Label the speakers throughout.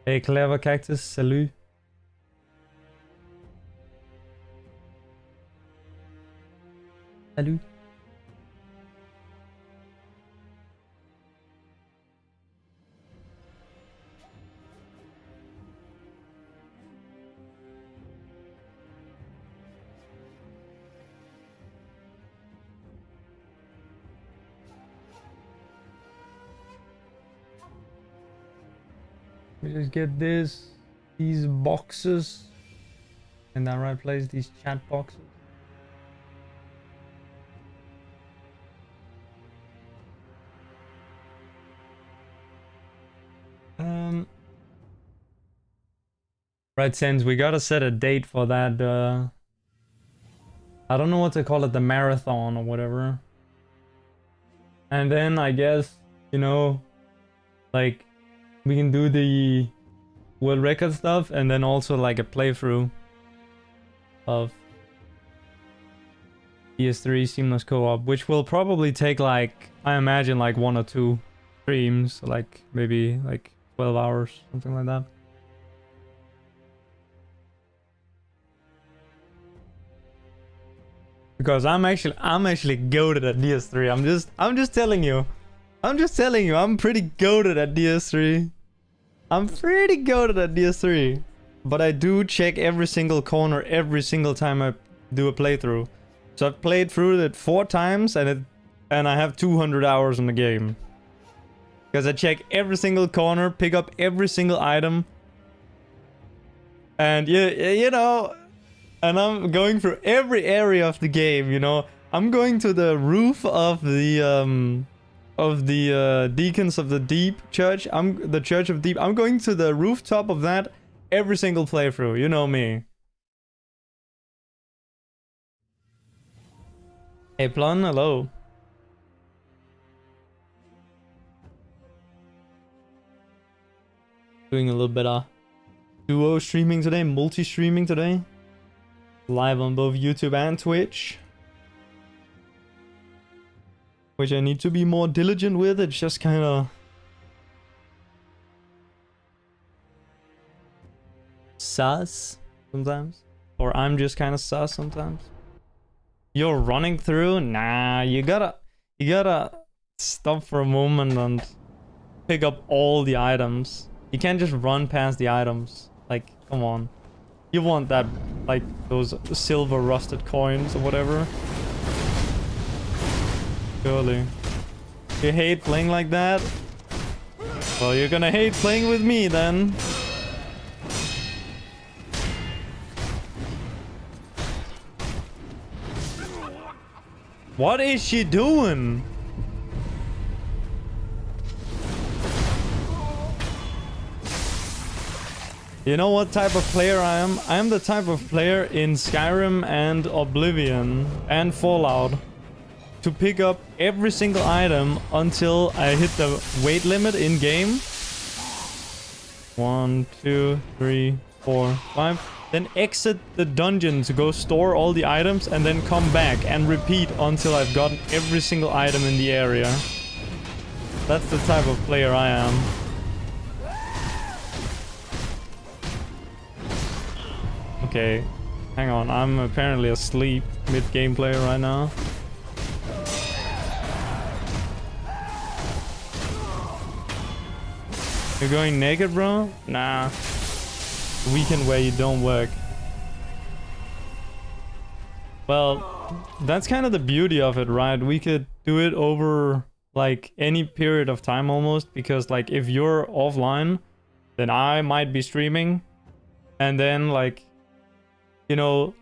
Speaker 1: Hey, clever cactus, salut. Salut. We just get these boxes in the right place, these chat boxes. Right, Sense, we gotta set a date for that, I don't know what to call it, the marathon or whatever. And then I guess, you know, like, we can do the world record stuff and then also like a playthrough of PS3 Seamless Co-op, which will probably take like, I imagine like 1 or 2 streams, like maybe like 12 hours, something like that. Because I'm actually goated at DS3. I'm just telling you. I'm pretty goated at DS3. I'm pretty goated at DS3. But I do check every single corner every single time I do a playthrough. So I've played through it 4 times and I have 200 hours in the game. Because I check every single corner, pick up every single item. And yeah, you know, and I'm going through every area of the game, you know. I'm going to the roof of the Deacons of the Deep Church. The Church of Deep. I'm going to the rooftop of that every single playthrough. You know me. Hey Plun, hello. Doing a little bit of duo streaming today, multi-streaming today. Live on both YouTube and Twitch. Which I need to be more diligent with. It's just kind of sus sometimes. Or I'm just kind of sus sometimes. You're running through? Nah, you gotta stop for a moment and pick up all the items. You can't just run past the items. Like, come on. You want that, like, those silver rusted coins or whatever. Surely. You hate playing like that? Well, you're gonna hate playing with me then. What is she doing? You know what type of player I am? I am the type of player in Skyrim and Oblivion and Fallout to pick up every single item until I hit the weight limit in game. 1, 2, 3, 4, 5. Then exit the dungeon to go store all the items and then come back and repeat until I've gotten every single item in the area. That's the type of player I am. Okay, hang on, I'm apparently asleep mid-gameplay right now. You're going naked, bro? Nah. Weekend where you don't work. Well, that's kind of the beauty of it, right? We could do it over, like, any period of time almost, because, like, if you're offline, then I might be streaming, and then, like, you know,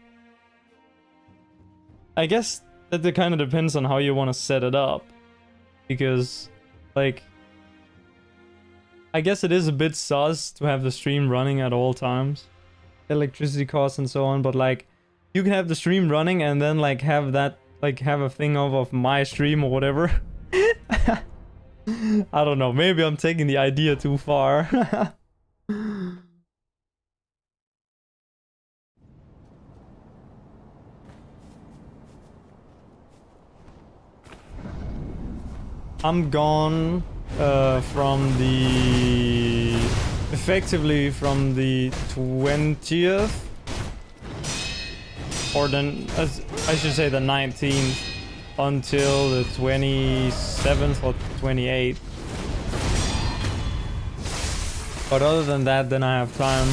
Speaker 1: I guess that it kind of depends on how you want to set it up. Because, like, I guess it is a bit sus to have the stream running at all times. Electricity costs and so on, but like, you can have the stream running and then like have that, like have a thing of my stream or whatever. I don't know, maybe I'm taking the idea too far. I'm gone from the effectively from the 20th, or then I should say the 19th until the 27th or 28th. But other than that, then I have time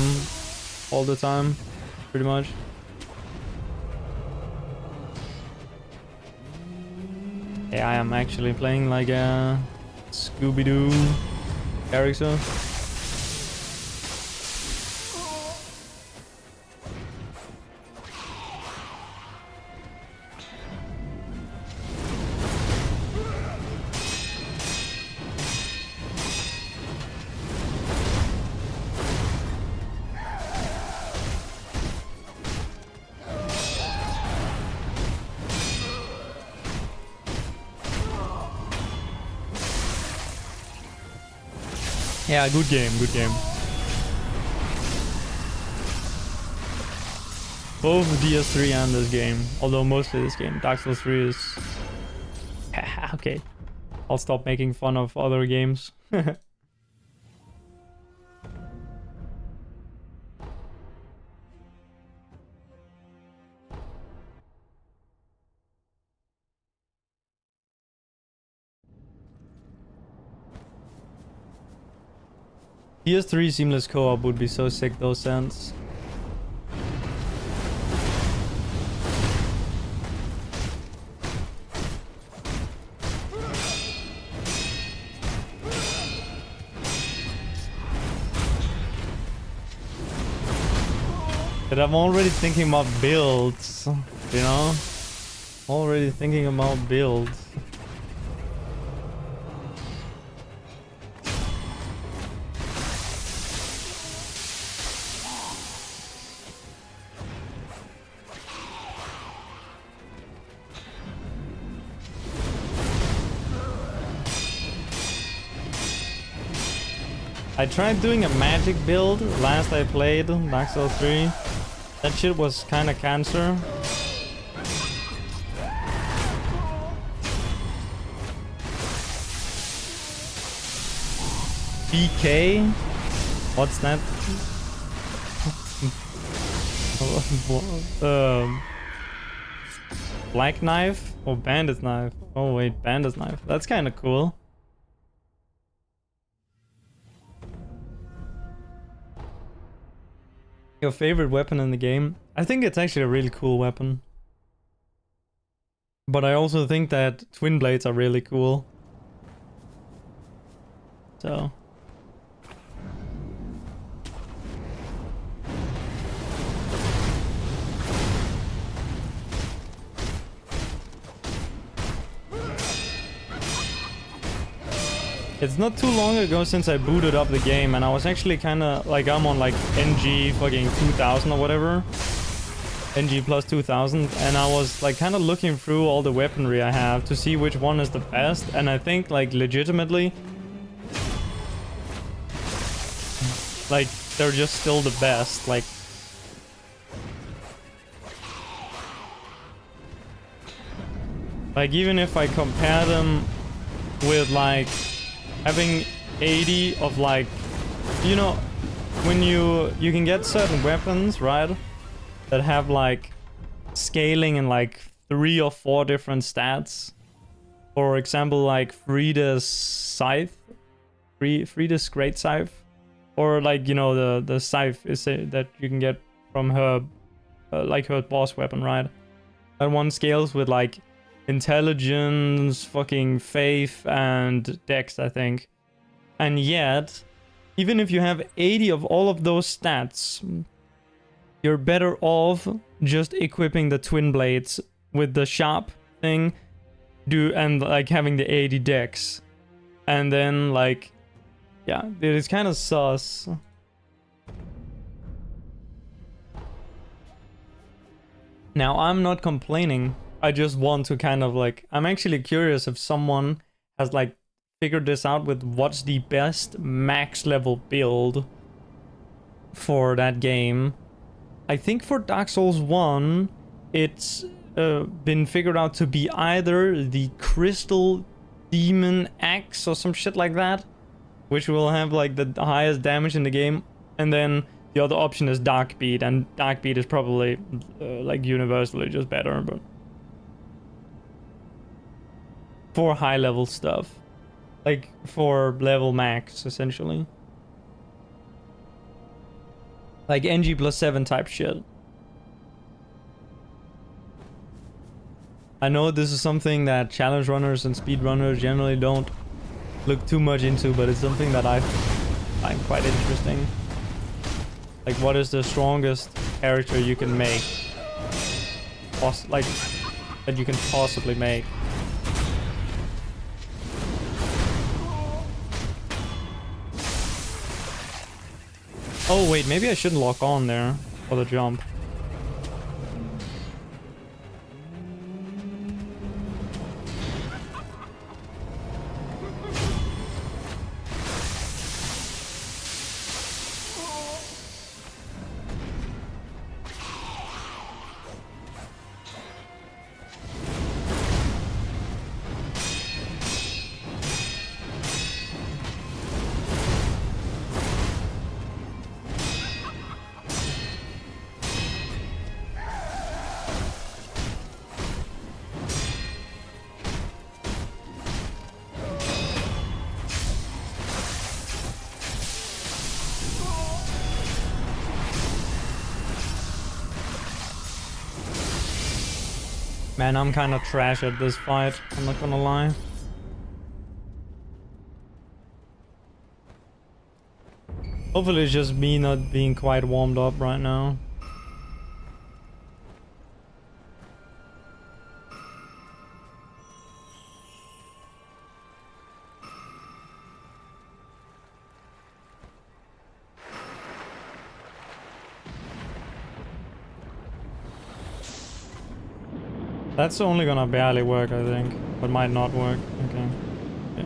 Speaker 1: all the time, pretty much. Yeah, I am actually playing like a Scooby-Doo character. Yeah, good game, good game. Both DS3 and this game, although mostly this game. Dark Souls 3 is... okay, I'll stop making fun of other games. PS3 seamless co-op would be so sick though, Sense. But I'm already thinking about builds, you know? Already thinking about builds. I tried doing a magic build last I played Dark Souls 3. That shit was kinda cancer. BK? What's that? Black knife? Or bandit knife? Oh wait, bandit knife. That's kinda cool. Your favorite weapon in the game? I think it's actually a really cool weapon. But I also think that twin blades are really cool. So... It's not too long ago since I booted up the game, and I was actually kinda like, I'm on like NG fucking 2000 or whatever. NG plus 2000, and I was like kinda looking through all the weaponry I have to see which one is the best, and I think like legitimately, like they're just still the best, like. Like even if I compare them with like having 80 of like, you know, when you can get certain weapons, right, that have like scaling in like 3 or 4 different stats. For example, like Frida's scythe, Frida's great scythe, or like, you know, the scythe is that you can get from her like her boss weapon, right? That one scales with like intelligence, fucking faith, and dex, I think. And yet, even if you have 80 of all of those stats, you're better off just equipping the twin blades with the sharp thing, and like having the 80 dex. And then like, yeah, it is kind of sus. Now, I'm not complaining. I just want to kind of like, I'm actually curious if someone has like figured this out with what's the best max level build for that game. I think for Dark Souls 1, it's been figured out to be either the Crystal Demon Axe or some shit like that, which will have like the highest damage in the game, and then the other option is Dark Beat, and Dark Beat is probably like universally just better, but for high level stuff, like for level max essentially, like NG +7 type shit. I know this is something that challenge runners and speedrunners generally don't look too much into, but it's something that I find quite interesting. Like, what is the strongest character you can make? Like, that you can possibly make. Oh wait, maybe I shouldn't lock on there for the jump. Man, I'm kind of trash at this fight, I'm not gonna lie. Hopefully it's just me not being quite warmed up right now. That's only gonna barely work, I think. But might not work. Okay. Yeah.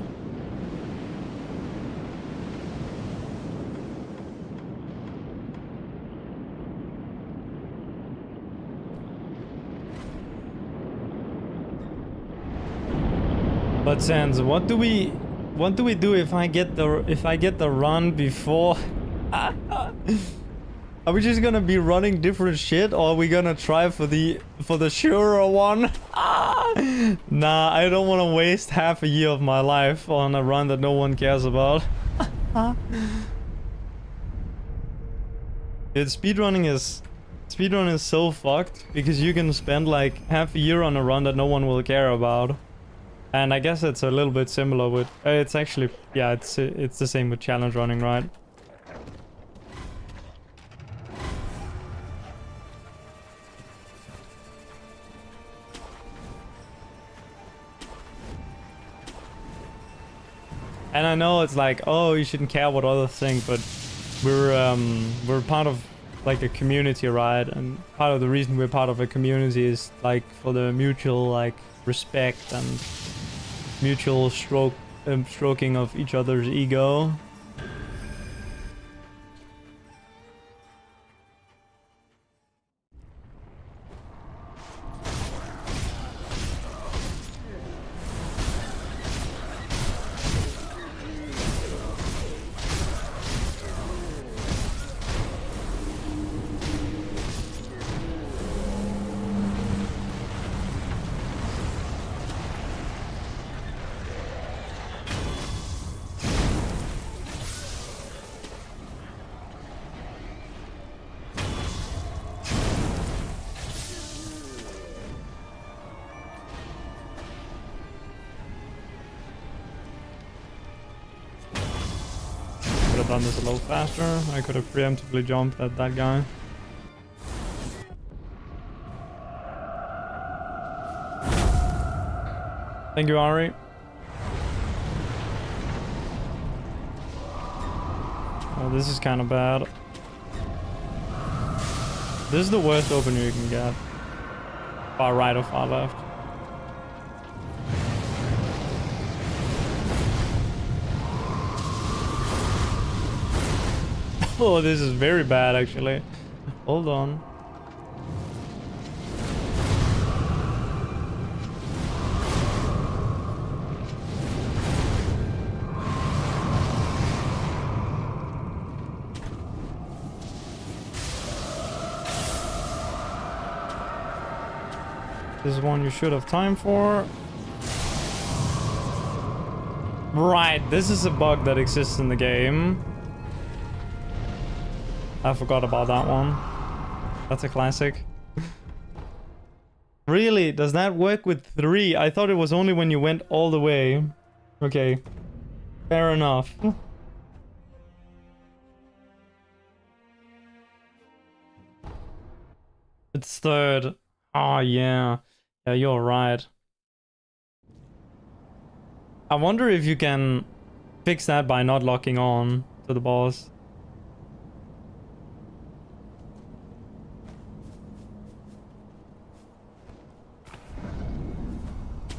Speaker 1: But Sans, what do we do if I get the run before? Are we just gonna be running different shit, or are we gonna try for the surer one? Nah, I don't want to waste half a year of my life on a run that no one cares about. Speedrun is so fucked because you can spend like half a year on a run that no one will care about. And I guess it's a little bit similar with it's actually, yeah, it's the same with challenge running, right? And I know it's like, oh, you shouldn't care what others think, but we're part of like a community, right? And part of the reason we're part of a community is like for the mutual like respect and mutual stroking of each other's ego. Done this a little faster. I could have preemptively jumped at that guy. Thank you, Ari. Oh, this is kind of bad. This is the worst opener you can get. Far right or far left. Oh, this is very bad, actually. Hold on. This is one you should have time for. Right, this is a bug that exists in the game. I forgot about that one. That's a classic. Really? Does that work with 3? I thought it was only when you went all the way. Okay. Fair enough. It's 3rd. Oh, yeah. Yeah, you're right. I wonder if you can fix that by not locking on to the boss.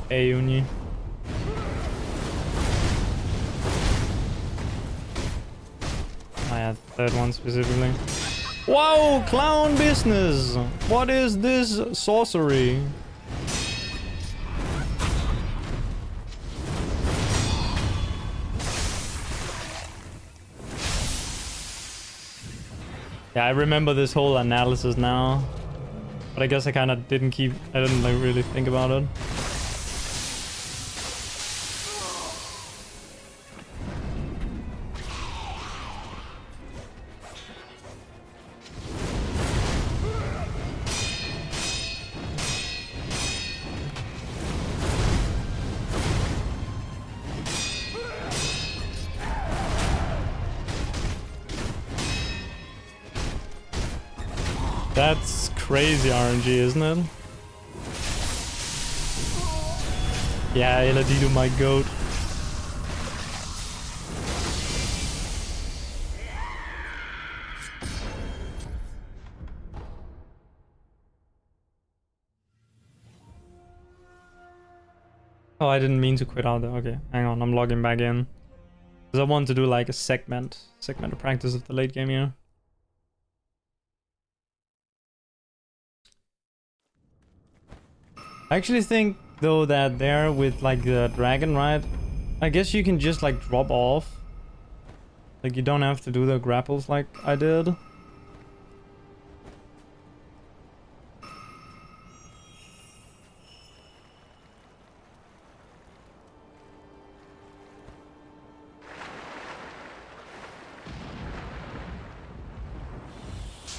Speaker 1: Hey, Uni. I had the 3rd one specifically. Wow, clown business! What is this sorcery? Yeah, I remember this whole analysis now. But I guess I kind of didn't like really think about it. That's crazy RNG, isn't it? Yeah, Eladido, my goat. Oh, I didn't mean to quit out there. Okay, hang on, I'm logging back in. Because I want to do like a segment of practice of the late game here. I actually think though that there with like the dragon, right? I guess you can just like drop off. Like you don't have to do the grapples like I did.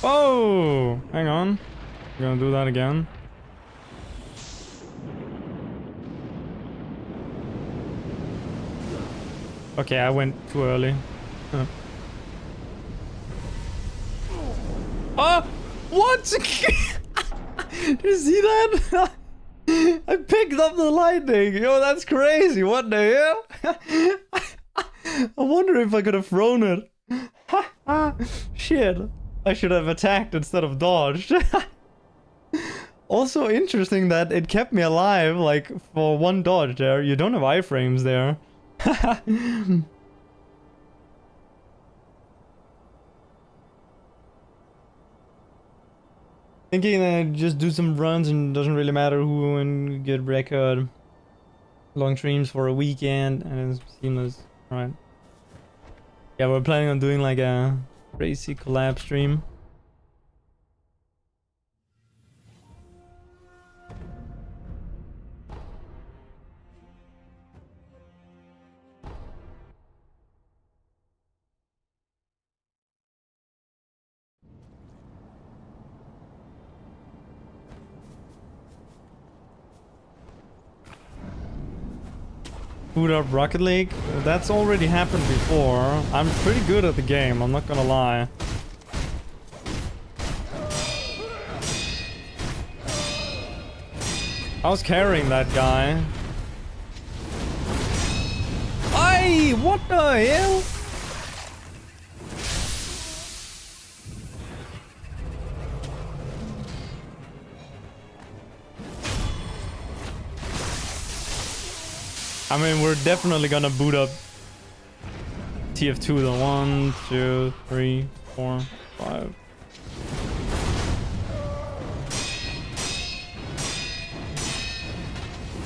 Speaker 1: Oh, hang on. We're gonna do that again. Okay, I went too early. Oh! What? Did you see that? I picked up the lightning. Yo, that's crazy. What the hell? I wonder if I could have thrown it. Shit. I should have attacked instead of dodged. Also interesting that it kept me alive, like, for one dodge there. You don't have iframes there. Thinking that just do some runs and doesn't really matter who and get record. Long streams for a weekend and it's seamless. Alright. Yeah, we're planning on doing like a crazy collab stream. Boot up Rocket League? That's already happened before. I'm pretty good at the game, I'm not gonna lie. I was carrying that guy. Aye! What the hell? I mean, we're definitely gonna boot up TF2 the 1, 2, 3, 4, 5.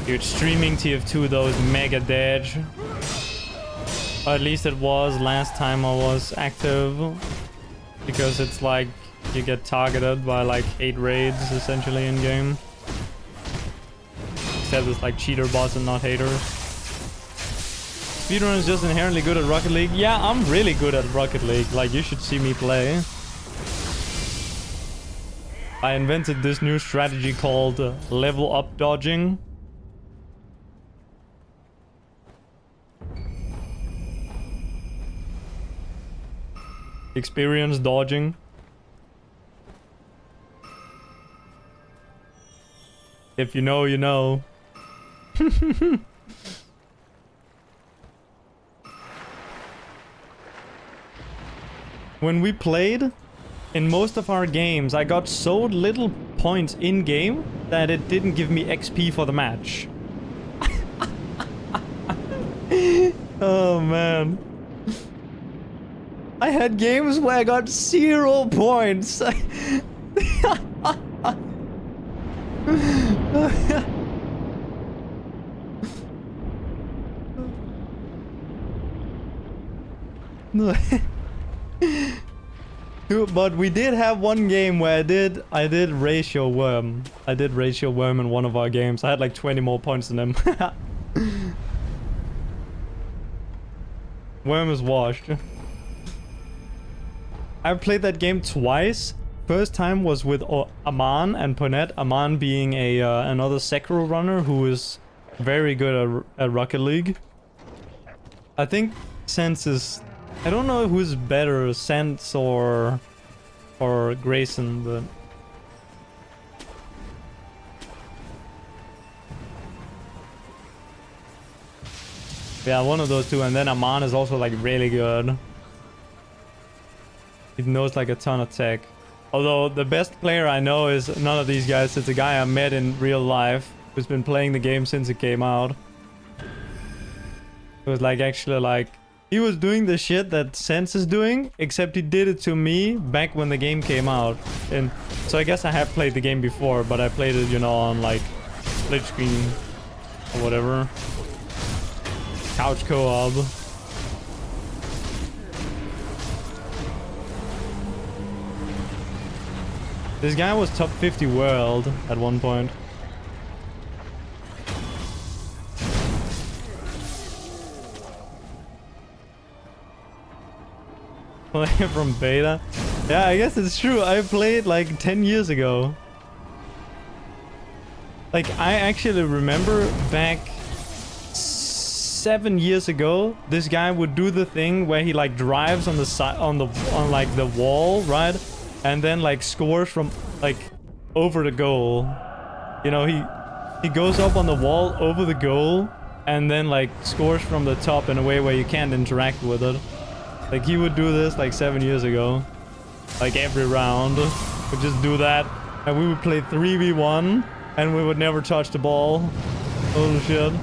Speaker 1: Dude, streaming TF2 though is mega dead. Or at least it was last time I was active. Because it's like you get targeted by like 8 raids essentially in game. accept as like cheater bots and not haters. Speedrun is just inherently good at Rocket League. Yeah, I'm really good at Rocket League. Like, you should see me play. I invented this new strategy called level up dodging. Experience dodging. If you know, you know. When we played, in most of our games, I got so little points in-game that it didn't give me XP for the match. Oh, man. I had games where I got 0 points. No. But we did have one game where I did ratio worm. I did ratio worm in one of our games. I had like 20 more points than him. Worm is washed. I played that game twice. First time was with Aman and Ponette. Aman being a another Sekiro runner who is very good at Rocket League. I think Sense is... I don't know who's better, Sense or Grayson, but... yeah, one of those two. And then Aman is also like really good. He knows like a ton of tech. Although the best player I know is none of these guys. It's a guy I met in real life who's been playing the game since it came out. It was like actually like... he was doing the shit that Sense is doing, except he did it to me back when the game came out. And so I guess I have played the game before, but I played it, you know, on like split screen or whatever. Couch co-op. This guy was top 50 world at one point. From beta. Yeah, I guess it's true. I played like 10 years ago. Like, I actually remember back 7 years ago, this guy would do the thing where he like drives on the side, on like the wall, right? And then like scores from like over the goal. You know, he goes up on the wall over the goal and then like scores from the top in a way where you can't interact with it. Like, he would do this like 7 years ago. Like, every round. We'd just do that. And we would play 3v1. And we would never touch the ball. Holy shit.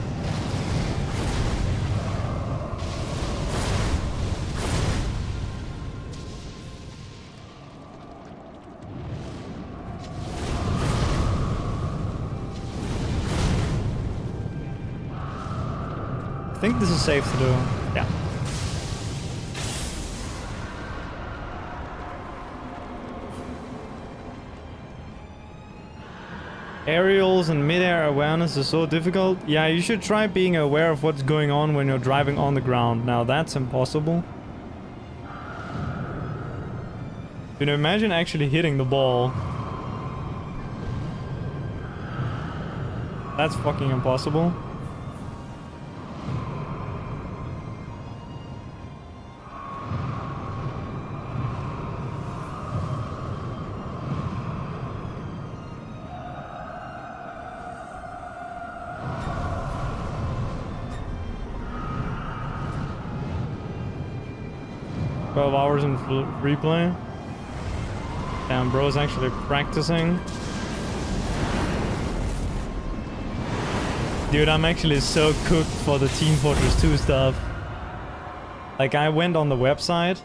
Speaker 1: I think this is safe to do. Yeah. Aerials and mid-air awareness is so difficult. Yeah, you should try being aware of what's going on when you're driving on the ground. Now, that's impossible. You know, imagine actually hitting the ball. That's fucking impossible. Hours in free play. Damn, bro's actually practicing. Dude, I'm actually so cooked for the Team Fortress 2 stuff. Like, I went on the website,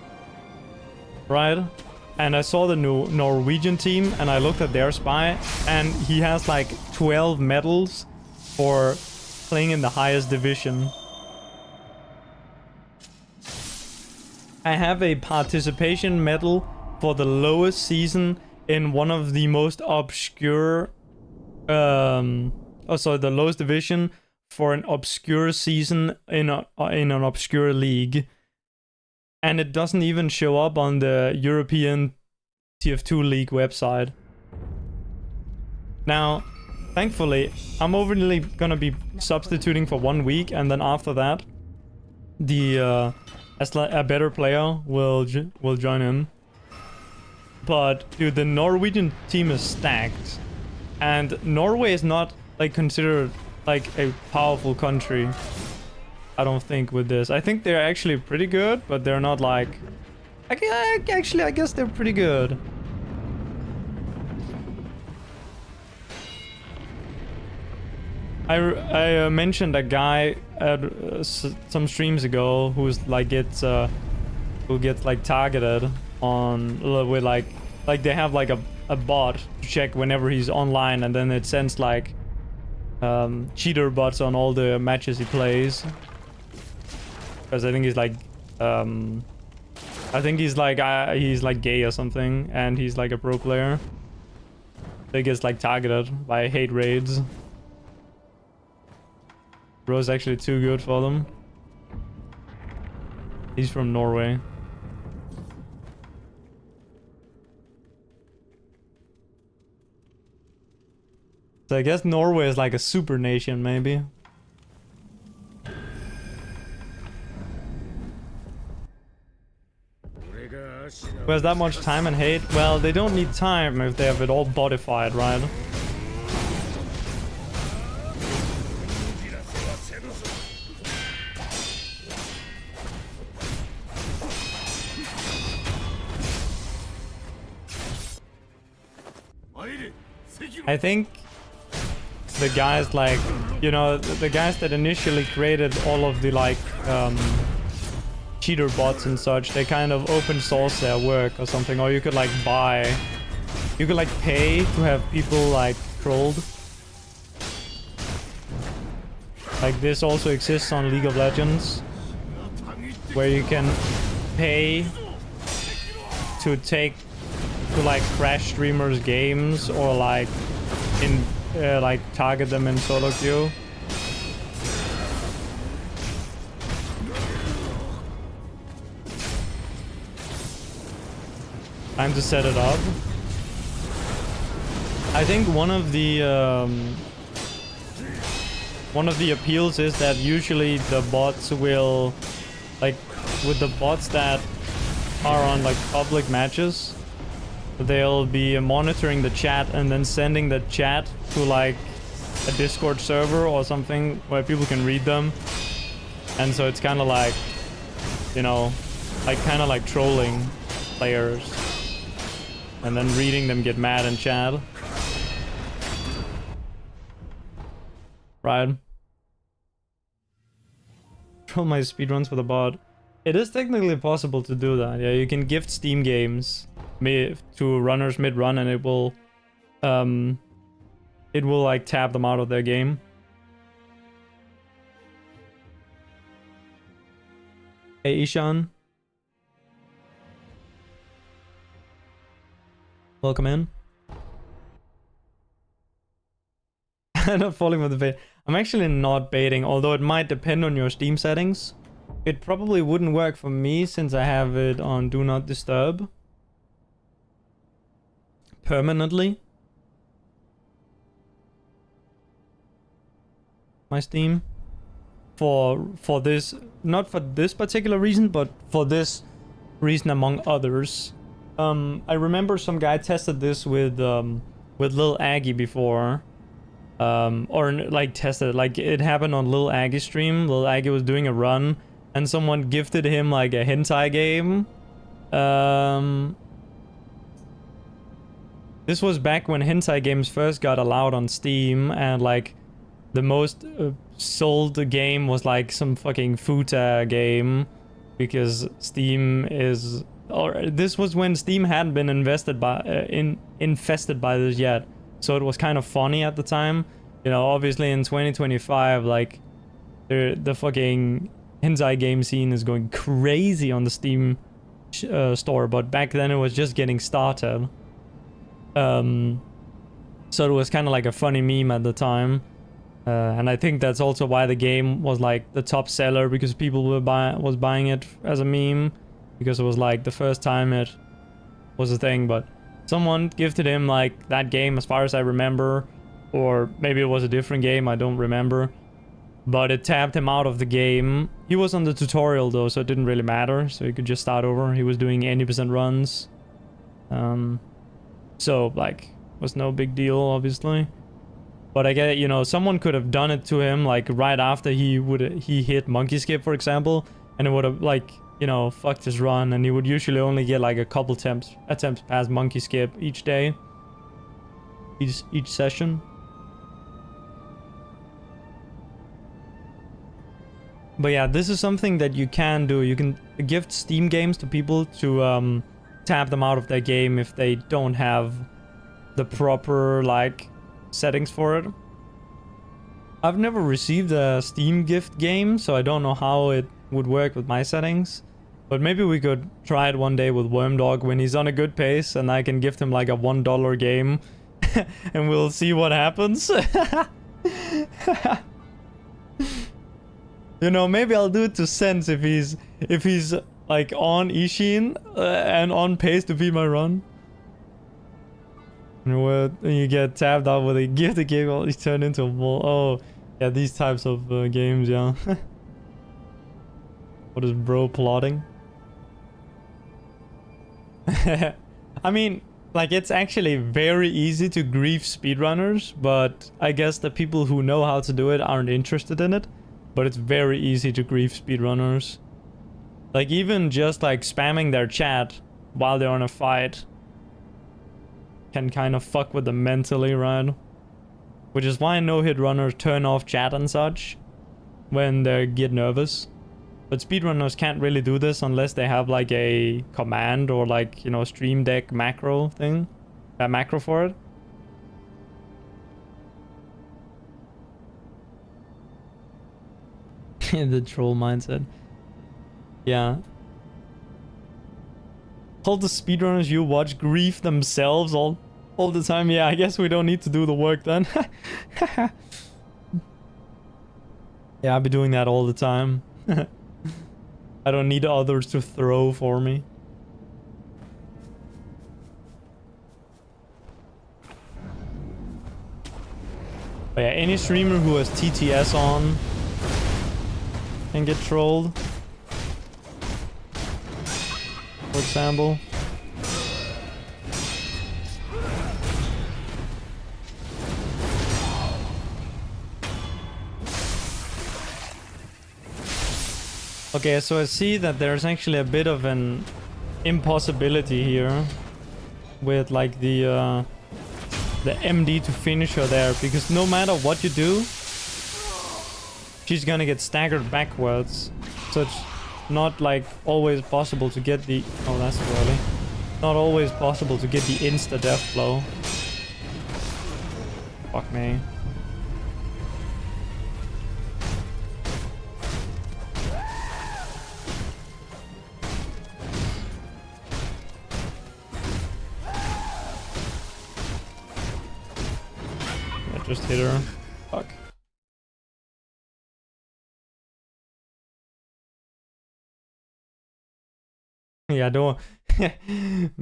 Speaker 1: right? And I saw the new Norwegian team, and I looked at their spy, and he has like 12 medals for playing in the highest division. I have a participation medal for the lowest season in one of the most obscure the lowest division for an obscure season in an obscure league, and it doesn't even show up on the European TF2 League website. Now, thankfully, I'm only gonna be substituting for 1 week, and then after that, a better player will join in. But dude, the Norwegian team is stacked, and Norway is not like considered like a powerful country. I don't think with this. I think they're actually pretty good, but they're not like. Actually, I guess they're pretty good. I mentioned a guy at some streams ago who's like who gets like targeted on with like they have like a bot to check whenever he's online, and then it sends like cheater bots on all the matches he plays. Because I think he's like I think he's like gay or something, and he's like a pro player. So he gets like targeted by hate raids. Bro's actually too good for them. He's from Norway. So I guess Norway is like a super nation, maybe. Who has that much time and hate? Well, they don't need time if they have it all bodified, right? I think the guys like, you know, the guys that initially created all of the like cheater bots and such, they kind of open source their work or something, or you could like pay to have people like trolled. Like this also exists on League of Legends, where you can pay to like crash streamers' games or like target them in solo queue. Time to set it up. I think one of the appeals is that usually the bots will, like with the bots that are on like public matches, they'll be monitoring the chat and then sending the chat to like a Discord server or something where people can read them. And so it's kind of like, you know, like kind of like trolling players and then reading them get mad in chat. Right. Troll my speedruns with a bot. It is technically possible to do that. Yeah, you can gift Steam games to runners mid-run, and it will like tab them out of their game. Hey Ishan, welcome in. I'm not falling with the bait. I'm actually not baiting, although it might depend on your Steam settings. It probably wouldn't work for me since I have it on Do Not Disturb permanently. My Steam. For this, not for this particular reason, but for this reason among others. I remember some guy tested this with Lil Aggie before. Or like tested, like it happened on Lil Aggie's stream. Lil Aggie was doing a run and someone gifted him like a hentai game. This was back when hentai games first got allowed on Steam, and like the most sold game was like some fucking futa game, because Steam is, or this was when Steam hadn't been infested by this yet, so it was kind of funny at the time. You know, obviously in 2025, like the fucking hentai game scene is going crazy on the Steam store, but back then it was just getting started. So it was kind of like a funny meme at the time. And I think that's also why the game was like the top seller, because people were buying it as a meme, because it was like the first time it was a thing. But someone gifted him like that game, as far as I remember, or maybe it was a different game, I don't remember. But it tapped him out of the game. He was on the tutorial though, so it didn't really matter, so he could just start over. He was doing 80% runs. So like, was no big deal, obviously. But I get, you know, someone could have done it to him like right after he hit monkey skip, for example, and it would have like, you know, fucked his run, and he would usually only get like a couple attempts past monkey skip each day, each session. But yeah, this is something that you can do. You can gift Steam games to people to tap them out of their game if they don't have the proper like settings for it. I've never received a Steam gift game, so I don't know how it would work with my settings. But maybe we could try it one day with Wormdog when he's on a good pace, and I can gift him like a $1 game and we'll see what happens. You know, maybe I'll do it to Sense if he's like on Ishin and on pace to beat my run. And you get tapped out with a gift the game, well, he's turned into a wall. Oh, yeah, these types of games, yeah. What is bro plotting? I mean, like, it's actually very easy to grief speedrunners, but I guess the people who know how to do it aren't interested in it. But it's very easy to grief speedrunners. Like, even just like spamming their chat while they're on a fight can kind of fuck with them mentally, right? Which is why no-hit runners turn off chat and such when they get nervous. But speedrunners can't really do this unless they have like a command or like, you know, Stream Deck macro thing. A macro for it. The troll mindset. Yeah. All the speedrunners you watch grief themselves all the time. Yeah, I guess we don't need to do the work then. Yeah, I'll be doing that all the time. I don't need others to throw for me. But yeah, any streamer who has TTS on can get trolled, for example. Okay, so I see that there's actually a bit of an impossibility here with like the MD to finish her there, because no matter what you do, she's gonna get staggered backwards. So it's not like always possible to get the... Oh, that's too early. Not always possible to get the insta death blow. Fuck me. I just hit her. Fuck. Yeah, don't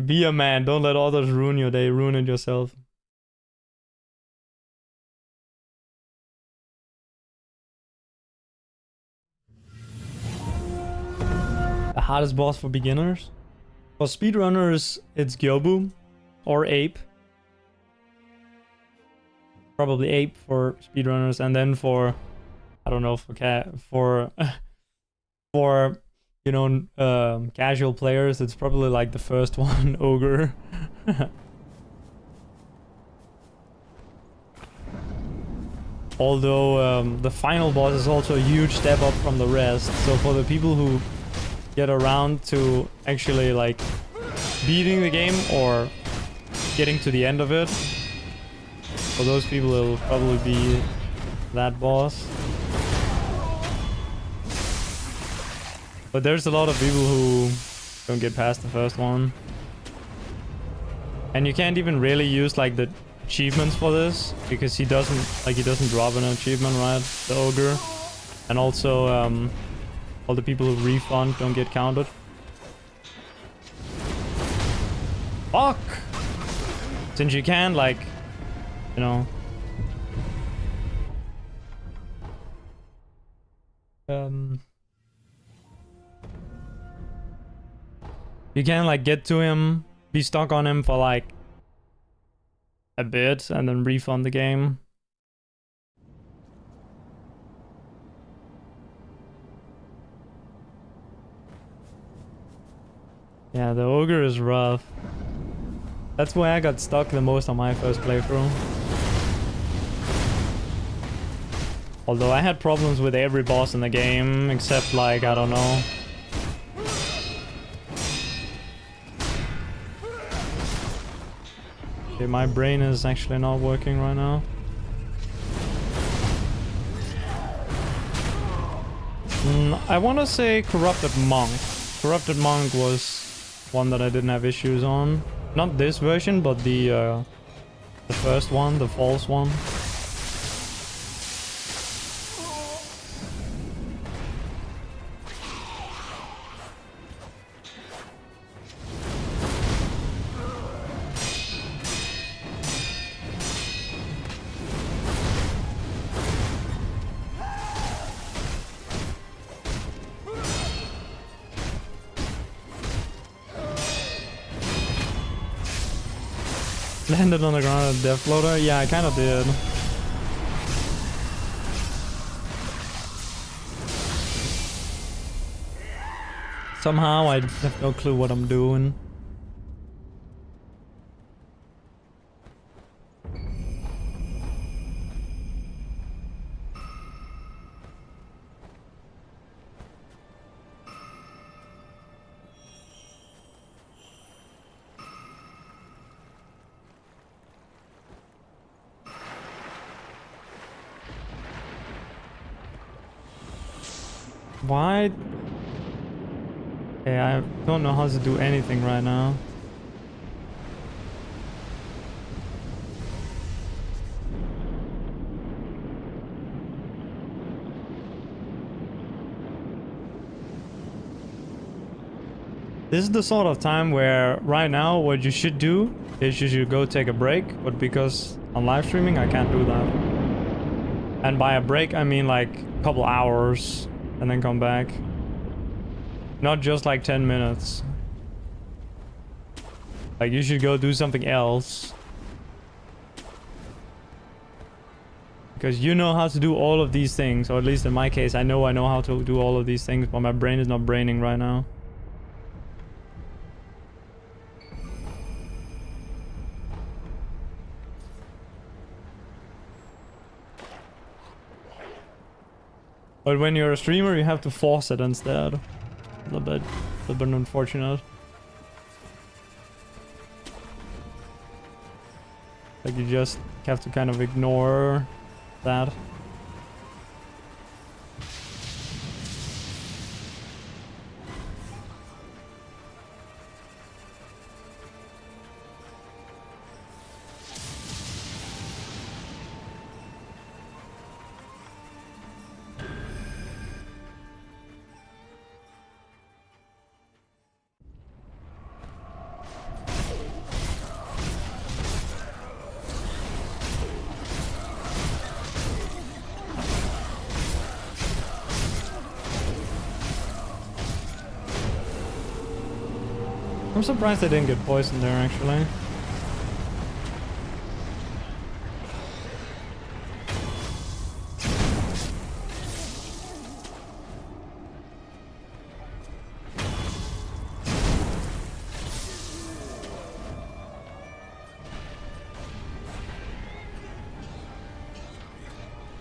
Speaker 1: be a man. Don't let others ruin your day. Ruin it yourself. The hardest boss for beginners? For speedrunners, it's Gyobu or Ape. Probably Ape for speedrunners, and then for, I don't know, for you know, casual players, it's probably like the first one, Ogre. Although the final boss is also a huge step up from the rest. So for the people who get around to actually like beating the game or getting to the end of it, for those people it'll probably be that boss. But there's a lot of people who don't get past the first one. And you can't even really use like the achievements for this because he doesn't drop an achievement, right? The ogre, and also all the people who refund don't get counted. Fuck! Since you can, like, you know. You can, like, get to him, be stuck on him for, like, a bit, and then refund the game. Yeah, the ogre is rough. That's why I got stuck the most on my first playthrough. Although I had problems with every boss in the game, except like, I don't know. Okay, my brain is actually not working right now. I want to say Corrupted Monk. Corrupted Monk was one that I didn't have issues on. Not this version, but the first one, the false one. Landed on the ground at death floater? Yeah, I kind of did. Somehow I have no clue what I'm doing. Why? Okay, I don't know how to do anything right now. This is the sort of time where right now what you should do is you should go take a break, but because I'm live streaming I can't do that. And by a break I mean like a couple hours and then come back. Not just like 10 minutes. Like you should go do something else. Because you know how to do all of these things, or at least in my case I know how to do all of these things, but my brain is not braining right now. But when you're a streamer, you have to force it instead. A little bit unfortunate. Like you just have to kind of ignore that. I'm surprised I didn't get poisoned there, actually.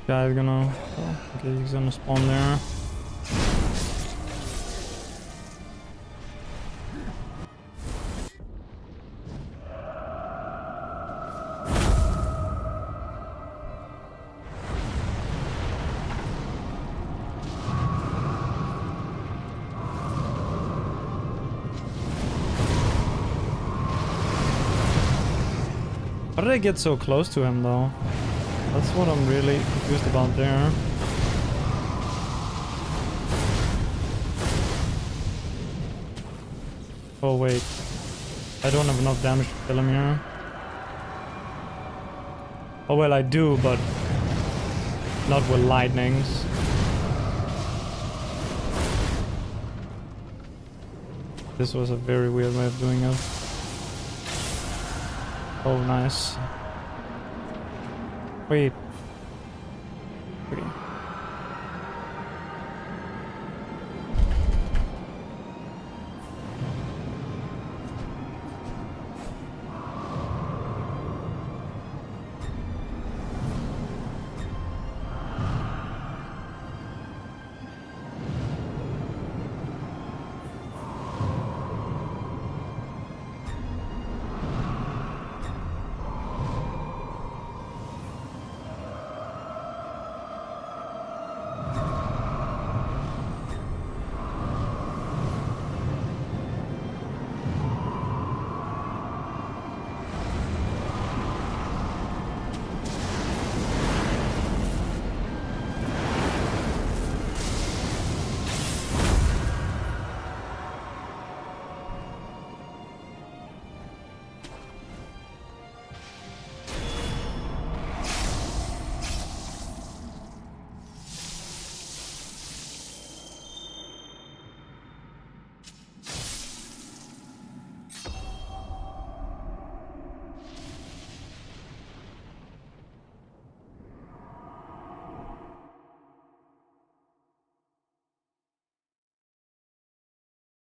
Speaker 1: Guy's gonna... Oh, okay, he's gonna spawn there. How did I get so close to him though? That's what I'm really confused about there. Oh wait. I don't have enough damage to kill him here. Oh well, I do, but not with lightnings. This was a very weird way of doing it. Oh, nice. Wait. Okay.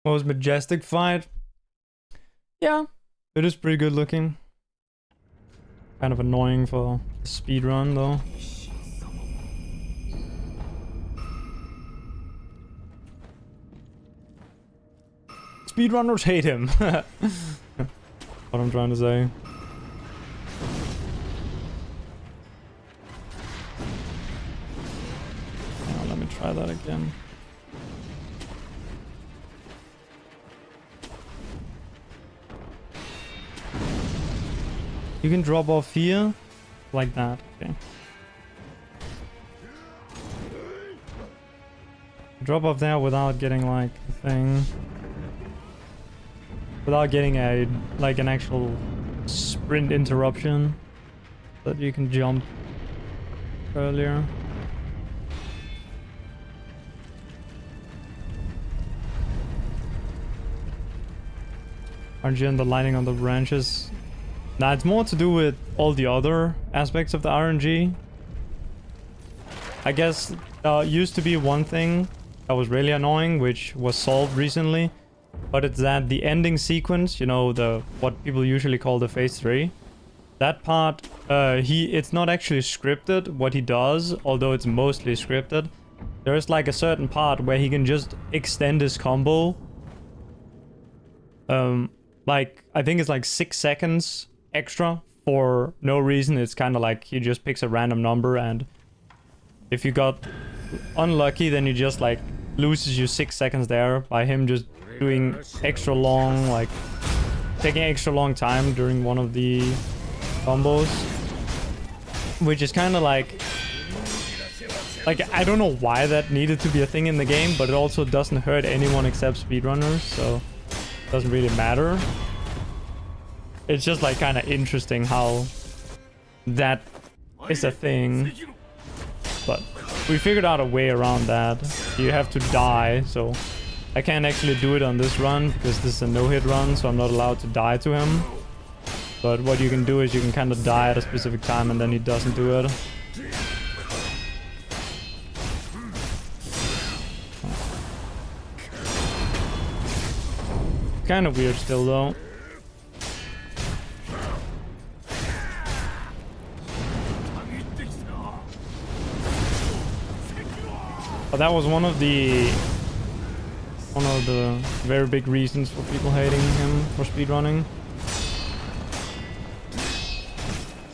Speaker 1: Most majestic fight? Yeah, it is pretty good looking. Kind of annoying for the speedrun though. Speedrunners hate him. What I'm trying to say. Now, let me try that again. You can drop off here, like that, okay. Drop off there without getting like the thing. Without getting a, like an actual sprint interruption. That you can jump earlier. RNG and the lighting on the branches. Nah, it's more to do with all the other aspects of the RNG. I guess used to be one thing that was really annoying, which was solved recently. But it's that the ending sequence, you know, the what people usually call the phase 3. That part, it's not actually scripted, what he does, although it's mostly scripted. There's like a certain part where he can just extend his combo. Like, I think it's like 6 seconds extra for no reason. It's kind of like he just picks a random number, and if you got unlucky, then you just like loses you 6 seconds there by him just doing extra long, like taking extra long time during one of the combos, which is kind of like I don't know why that needed to be a thing in the game, but it also doesn't hurt anyone except speedrunners, so it doesn't really matter. It's just like kind of interesting how that is a thing, but we figured out a way around that. You have to die, so I can't actually do it on this run because this is a no-hit run, so I'm not allowed to die to him. But what you can do is you can kind of die at a specific time and then he doesn't do it. Kind of weird still though. But that was one of the very big reasons for people hating him for speedrunning.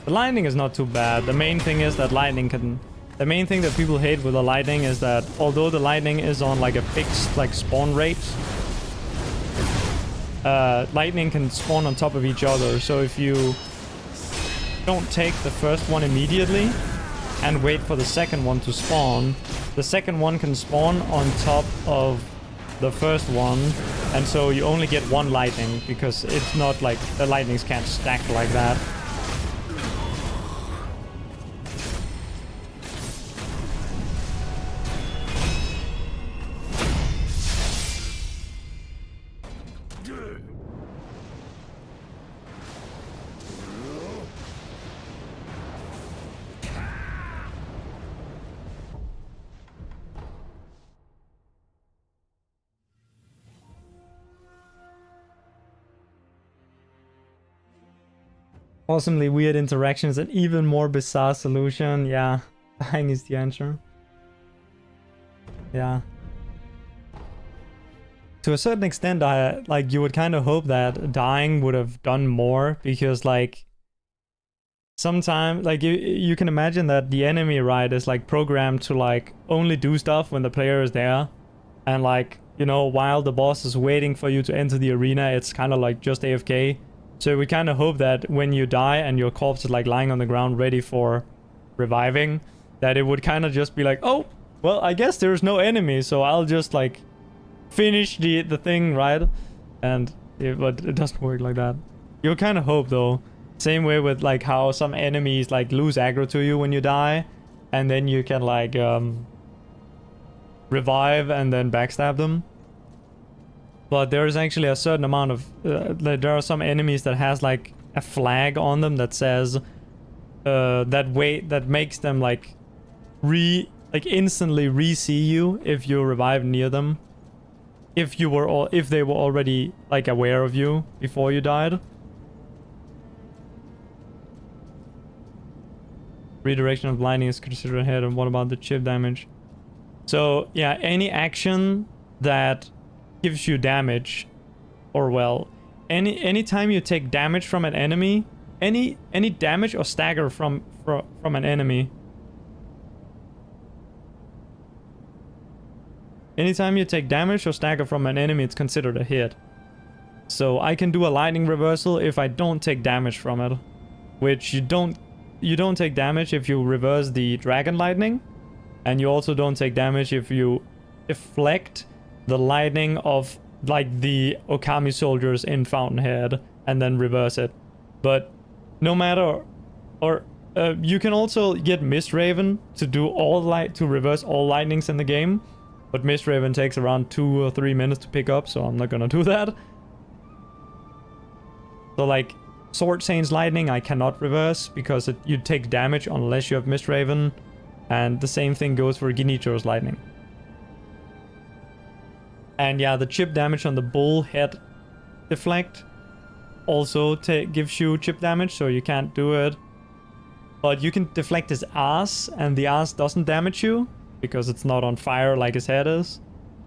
Speaker 1: The lightning is not too bad. The main thing is that the main thing that people hate with the lightning is that although the lightning is on like a fixed like spawn rate, lightning can spawn on top of each other. So if you don't take the first one immediately and wait for the second one to spawn, the second one can spawn on top of the first one, and so you only get one lightning because it's not like the lightnings can't stack like that. Awesomely weird interactions and even more bizarre solution. Yeah, dying is the answer. Yeah. To a certain extent, like you would kind of hope that dying would have done more, because like sometimes like you can imagine that the enemy, right, is like programmed to like only do stuff when the player is there, and like, you know, while the boss is waiting for you to enter the arena, it's kind of like just AFK. So we kind of hope that when you die and your corpse is like lying on the ground ready for reviving, that it would kind of just be like, oh, well, I guess there's no enemy, so I'll just like finish the thing, right? And but it doesn't work like that. You kind of hope though. Same way with like how some enemies like lose aggro to you when you die, and then you can like revive and then backstab them. But there is actually a certain amount of there are some enemies that has like a flag on them that says that makes them like instantly re-see you if you revive near them, if they were already like aware of you before you died. Redirection of lightning is considered ahead. And what about the chip damage? So yeah, any action that gives you damage, or well, anytime you take damage from an enemy, any damage or stagger from an enemy, anytime you take damage or stagger from an enemy, it's considered a hit. So I can do a lightning reversal if I don't take damage from it, which you don't take damage if you reverse the dragon lightning, and you also don't take damage if you deflect the lightning of like the Okami soldiers in Fountainhead and then reverse it. But no matter, or you can also get Mistraven to do to reverse all lightnings in the game, but Mistraven takes around 2 or 3 minutes to pick up, so I'm not gonna do that. So like Sword Saint's lightning I cannot reverse because you take damage unless you have Mistraven, and the same thing goes for Genichir's lightning. And yeah, the chip damage on the bull head deflect also gives you chip damage, so you can't do it. But you can deflect his ass, and the ass doesn't damage you because it's not on fire like his head is.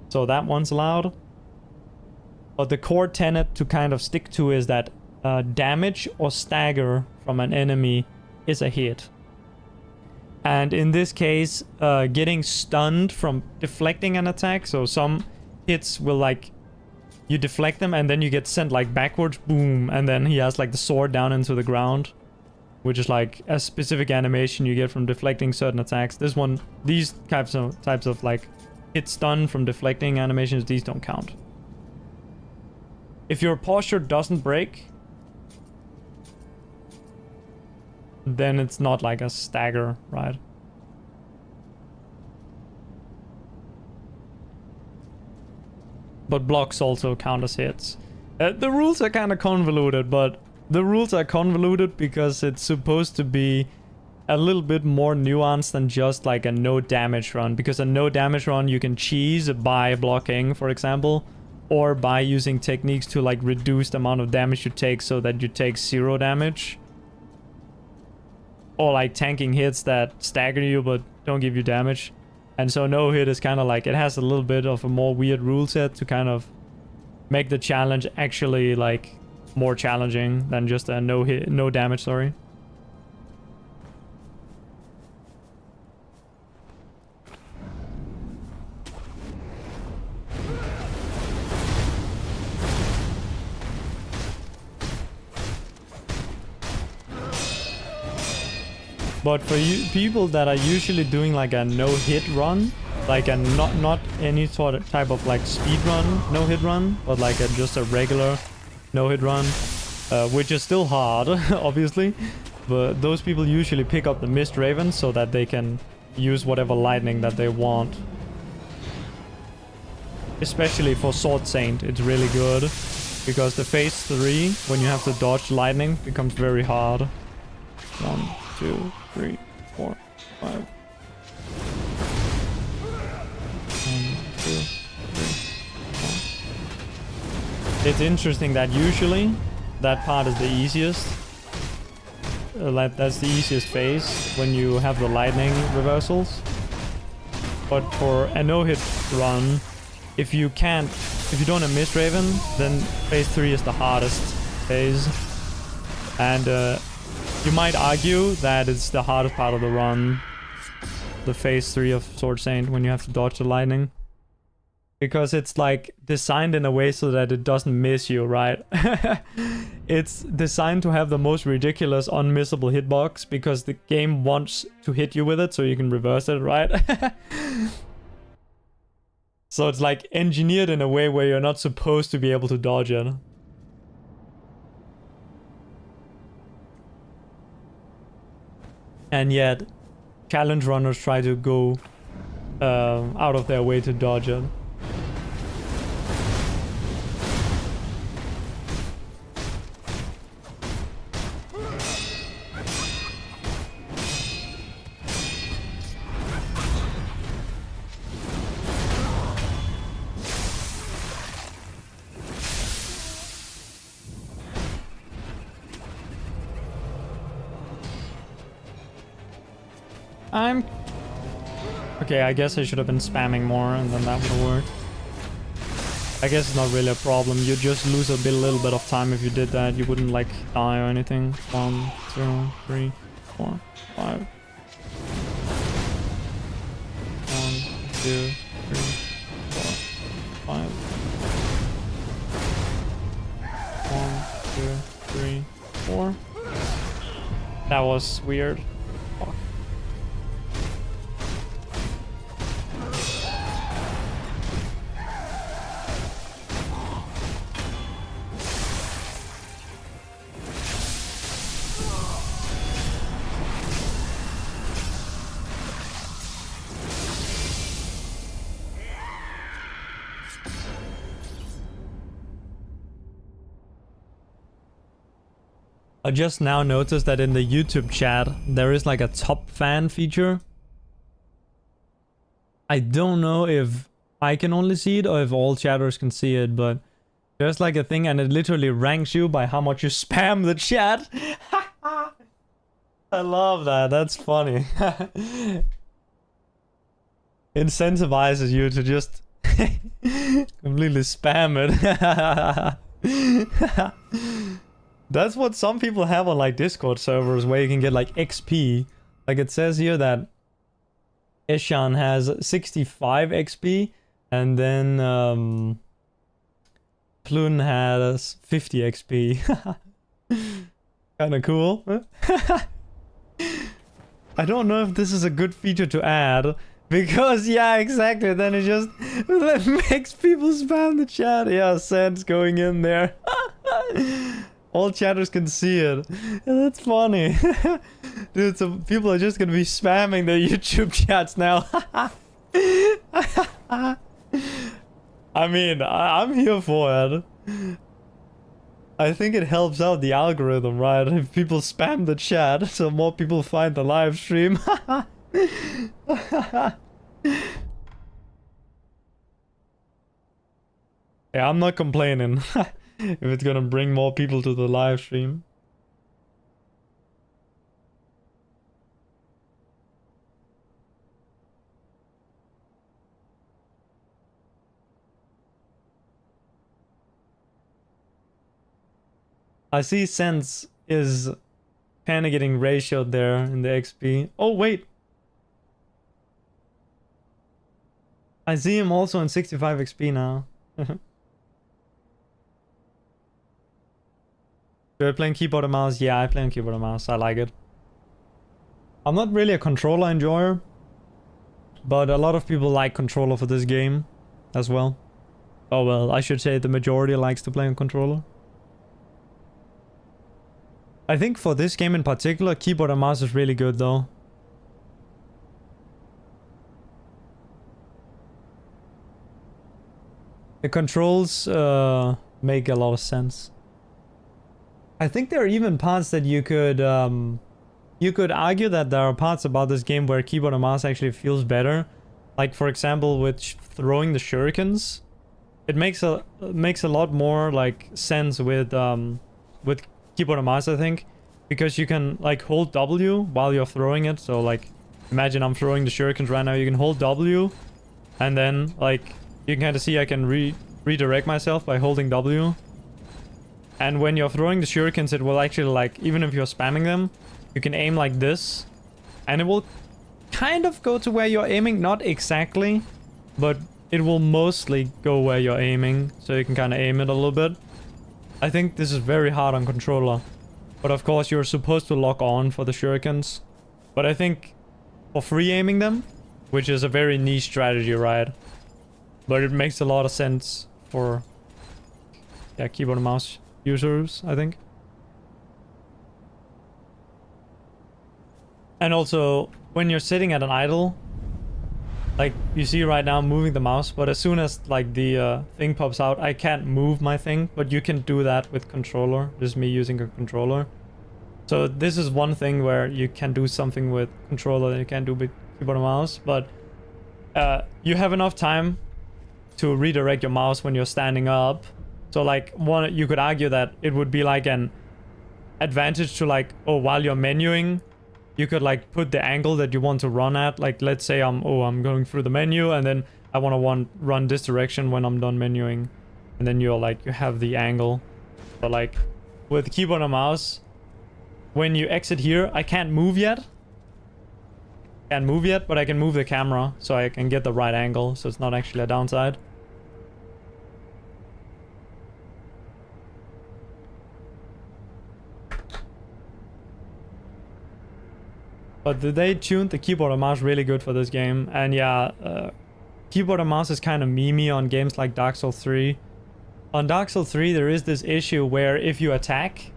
Speaker 1: So that one's allowed. But the core tenet to kind of stick to is that damage or stagger from an enemy is a hit. And in this case, getting stunned from deflecting an attack, so some hits will like, you deflect them and then you get sent like backwards, boom, and then he has like the sword down into the ground, which is like a specific animation you get from deflecting certain attacks. These types of like hit stun from deflecting animations, these don't count. If your posture doesn't break, then it's not like a stagger, right? But blocks also count as hits. The rules are kind of convoluted, but the rules are convoluted because it's supposed to be a little bit more nuanced than just like a no damage run. Because a no damage run you can cheese by blocking, for example, or by using techniques to like reduce the amount of damage you take so that you take 0 damage. Or like tanking hits that stagger you but don't give you damage. And so no hit is kind of like, it has a little bit of a more weird rule set to kind of make the challenge actually like more challenging than just a no damage, sorry. But for you people that are usually doing like a no-hit run, like a not any sort of type of like speed run no-hit run, but like just a regular no-hit run, which is still hard, obviously. But those people usually pick up the Mist Raven so that they can use whatever lightning that they want. Especially for Sword Saint, it's really good. Because the phase 3, when you have to dodge lightning, becomes very hard. 1, 2, 3, 4, 5. 1, 2, 3, 4. It's interesting that usually that part is the easiest. Like that's the easiest phase when you have the lightning reversals. But for a no-hit run, if you don't have Mist Raven, then phase 3 is the hardest phase. And you might argue that it's the hardest part of the run, the phase 3 of Sword Saint, when you have to dodge the lightning. Because it's like designed in a way so that it doesn't miss you, right? It's designed to have the most ridiculous unmissable hitbox because the game wants to hit you with it so you can reverse it, right? So it's like engineered in a way where you're not supposed to be able to dodge it. And yet, challenge runners try to go out of their way to dodge it. Okay, I guess I should have been spamming more and then that would have worked. I guess it's not really a problem. You just lose a little bit of time if you did that. You wouldn't like die or anything. 1, 2, 3, 4, 5. 1, 2, 3, 4, 5. 1, 2, 3, 4. That was weird. Fuck. I just now noticed that in the YouTube chat, there is like a top fan feature. I don't know if I can only see it or if all chatters can see it, but there's like a thing and it literally ranks you by how much you spam the chat. I love that, that's funny. Incentivizes you to just completely spam it. That's what some people have on like Discord servers where you can get like XP. Like it says here that Eshan has 65 XP and then Plun has 50 XP. Kinda cool. I don't know if this is a good feature to add because yeah, exactly, then it just makes people spam the chat. Yeah, Sand's going in there. All chatters can see it. Yeah, that's funny. Dude, so people are just gonna be spamming their YouTube chats now. I mean, I'm here for it. I think it helps out the algorithm, right? If people spam the chat, so more people find the live stream. Yeah, I'm not complaining. If it's gonna bring more people to the live stream. I see Sense is kinda getting ratioed there in the XP. Oh wait! I see him also in 65 XP now. Do I play on keyboard and mouse? Yeah, I play on keyboard and mouse. I like it. I'm not really a controller enjoyer, but a lot of people like controller for this game as well. Oh well, I should say the majority likes to play on controller. I think for this game in particular, keyboard and mouse is really good though. The controls make a lot of sense. I think there are even parts that you could argue that there are parts about this game where keyboard and mouse actually feels better. Like for example, with throwing the shurikens, it makes a lot more like sense with keyboard and mouse, I think, because you can like hold W while you're throwing it. So like, imagine I'm throwing the shurikens right now. You can hold W, and then like you can kind of see I can redirect myself by holding W. And when you're throwing the shurikens, it will actually like, even if you're spamming them, you can aim like this, and it will kind of go to where you're aiming, not exactly, but it will mostly go where you're aiming, so you can kind of aim it a little bit. I think this is very hard on controller, but of course you're supposed to lock on for the shurikens. But I think for free aiming them, which is a very niche strategy, right? But it makes a lot of sense for, yeah, keyboard and mouse users, I think. And also, when you're sitting at an idle, like you see right now I'm moving the mouse, but as soon as like the thing pops out, I can't move my thing, but you can do that with controller. This is me using a controller. So this is one thing where you can do something with controller that you can't do with keyboard and mouse, but you have enough time to redirect your mouse when you're standing up. So like you could argue that it would be like an advantage to like, oh, while you're menuing, you could like put the angle that you want to run at. Like let's say I'm going through the menu, and then I want to run this direction when I'm done menuing, and then you have the angle. But like with keyboard and mouse, when you exit here, I can't move yet. But I can move the camera so I can get the right angle, so it's not actually a downside. But they tuned the keyboard and mouse really good for this game. And yeah, keyboard and mouse is kind of memey on games like Dark Souls 3. On Dark Souls 3, there is this issue where if you attack...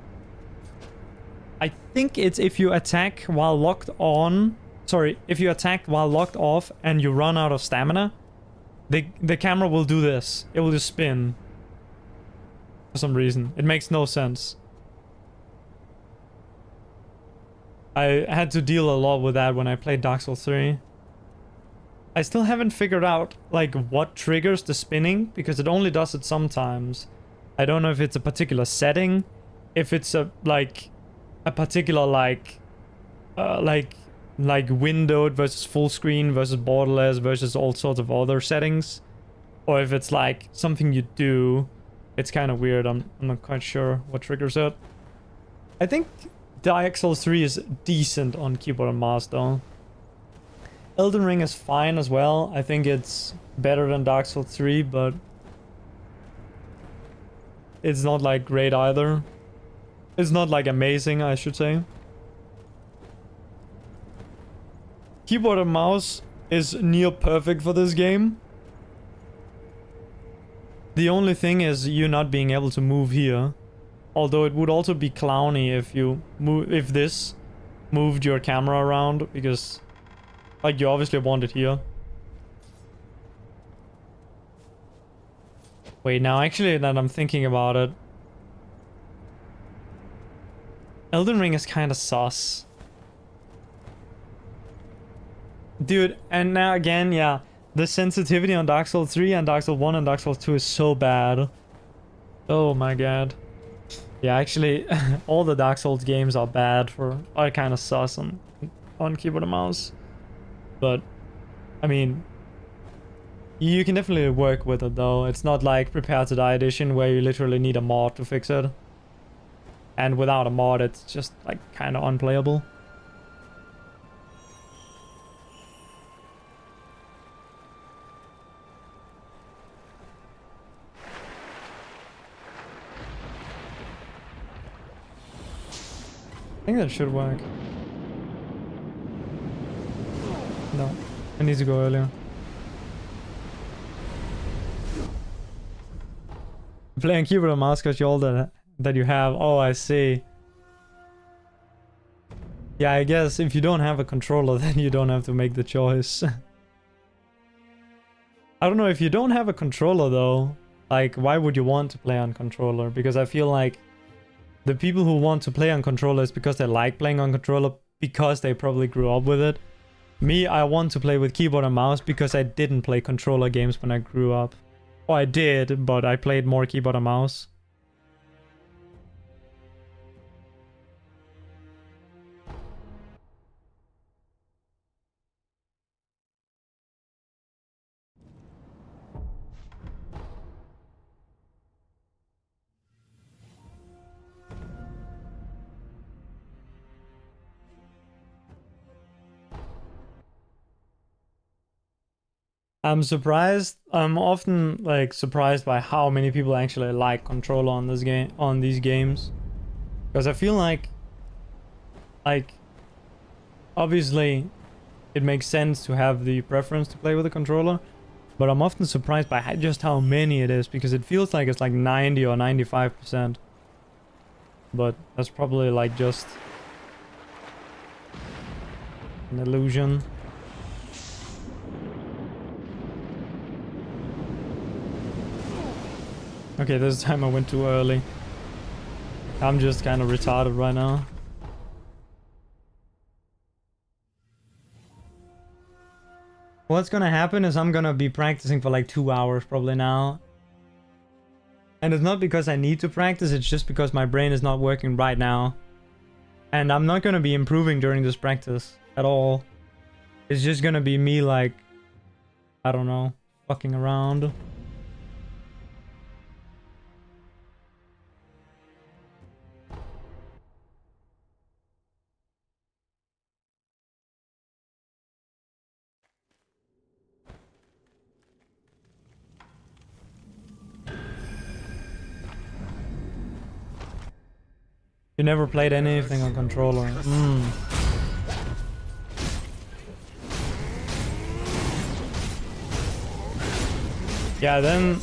Speaker 1: I think it's if you attack while locked on... Sorry, if you attack while locked off and you run out of stamina, the camera will do this. It will just spin. For some reason. It makes no sense. I had to deal a lot with that when I played Dark Souls 3. I still haven't figured out like what triggers the spinning, because it only does it sometimes. I don't know if it's a particular setting, if it's a particular like windowed versus full screen versus borderless versus all sorts of other settings, or if it's like something you do. It's kind of weird. I'm not quite sure what triggers it. I think Dark Souls 3 is decent on keyboard and mouse though. Elden Ring is fine as well. I think it's better than Dark Souls 3, but it's not like great either. It's not like amazing, I should say. Keyboard and mouse is near perfect for this game. The only thing is you not being able to move here. Although it would also be clowny if this moved your camera around, because like you obviously want it here. Wait, now actually that I'm thinking about it, Elden Ring is kind of sus. Dude, and now again, yeah, the sensitivity on Dark Souls 3 and Dark Souls 1 and Dark Souls 2 is so bad. Oh my god. Yeah, actually, all the Dark Souls games are bad are kind of sus on keyboard and mouse. But, I mean, you can definitely work with it though. It's not like Prepare to Die edition where you literally need a mod to fix it. And without a mod, it's just like kind of unplayable. I think that should work. No, I need to go earlier. Playing keyboard and mouse because you all that you have. Oh, I see. Yeah, I guess if you don't have a controller, then you don't have to make the choice. I don't know, if you don't have a controller though, like why would you want to play on controller? Because I feel like the people who want to play on controller is because they like playing on controller, because they probably grew up with it. Me, I want to play with keyboard and mouse because I didn't play controller games when I grew up. Oh, I did, but I played more keyboard and mouse. I'm surprised. I'm often like surprised by how many people actually like controller on this game, on these games, because I feel like obviously it makes sense to have the preference to play with a controller, but I'm often surprised by just how many it is, because it feels like it's like 90 or 95%, but that's probably like just an illusion. Okay, this time I went too early. I'm just kind of retarded right now. What's gonna happen is I'm gonna be practicing for like 2 hours probably now. And it's not because I need to practice, it's just because my brain is not working right now. And I'm not gonna be improving during this practice at all. It's just gonna be me like, I don't know, fucking around. You never played anything on controller. Yeah, then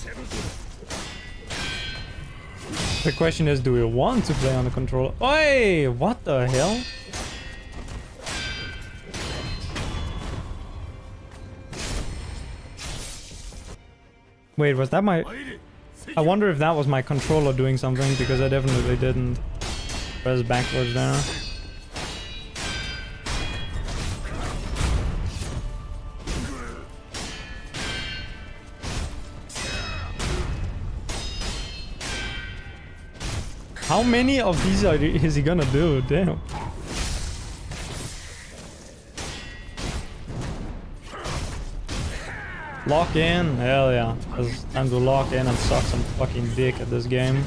Speaker 1: the question is, do we want to play on the controller? Oi! What the hell? Wait, was that my... I wonder if that was my controller doing something, because I definitely didn't press backwards there. How many of these is he gonna do? Damn. Lock in? Hell yeah. It's time to lock in and suck some fucking dick at this game.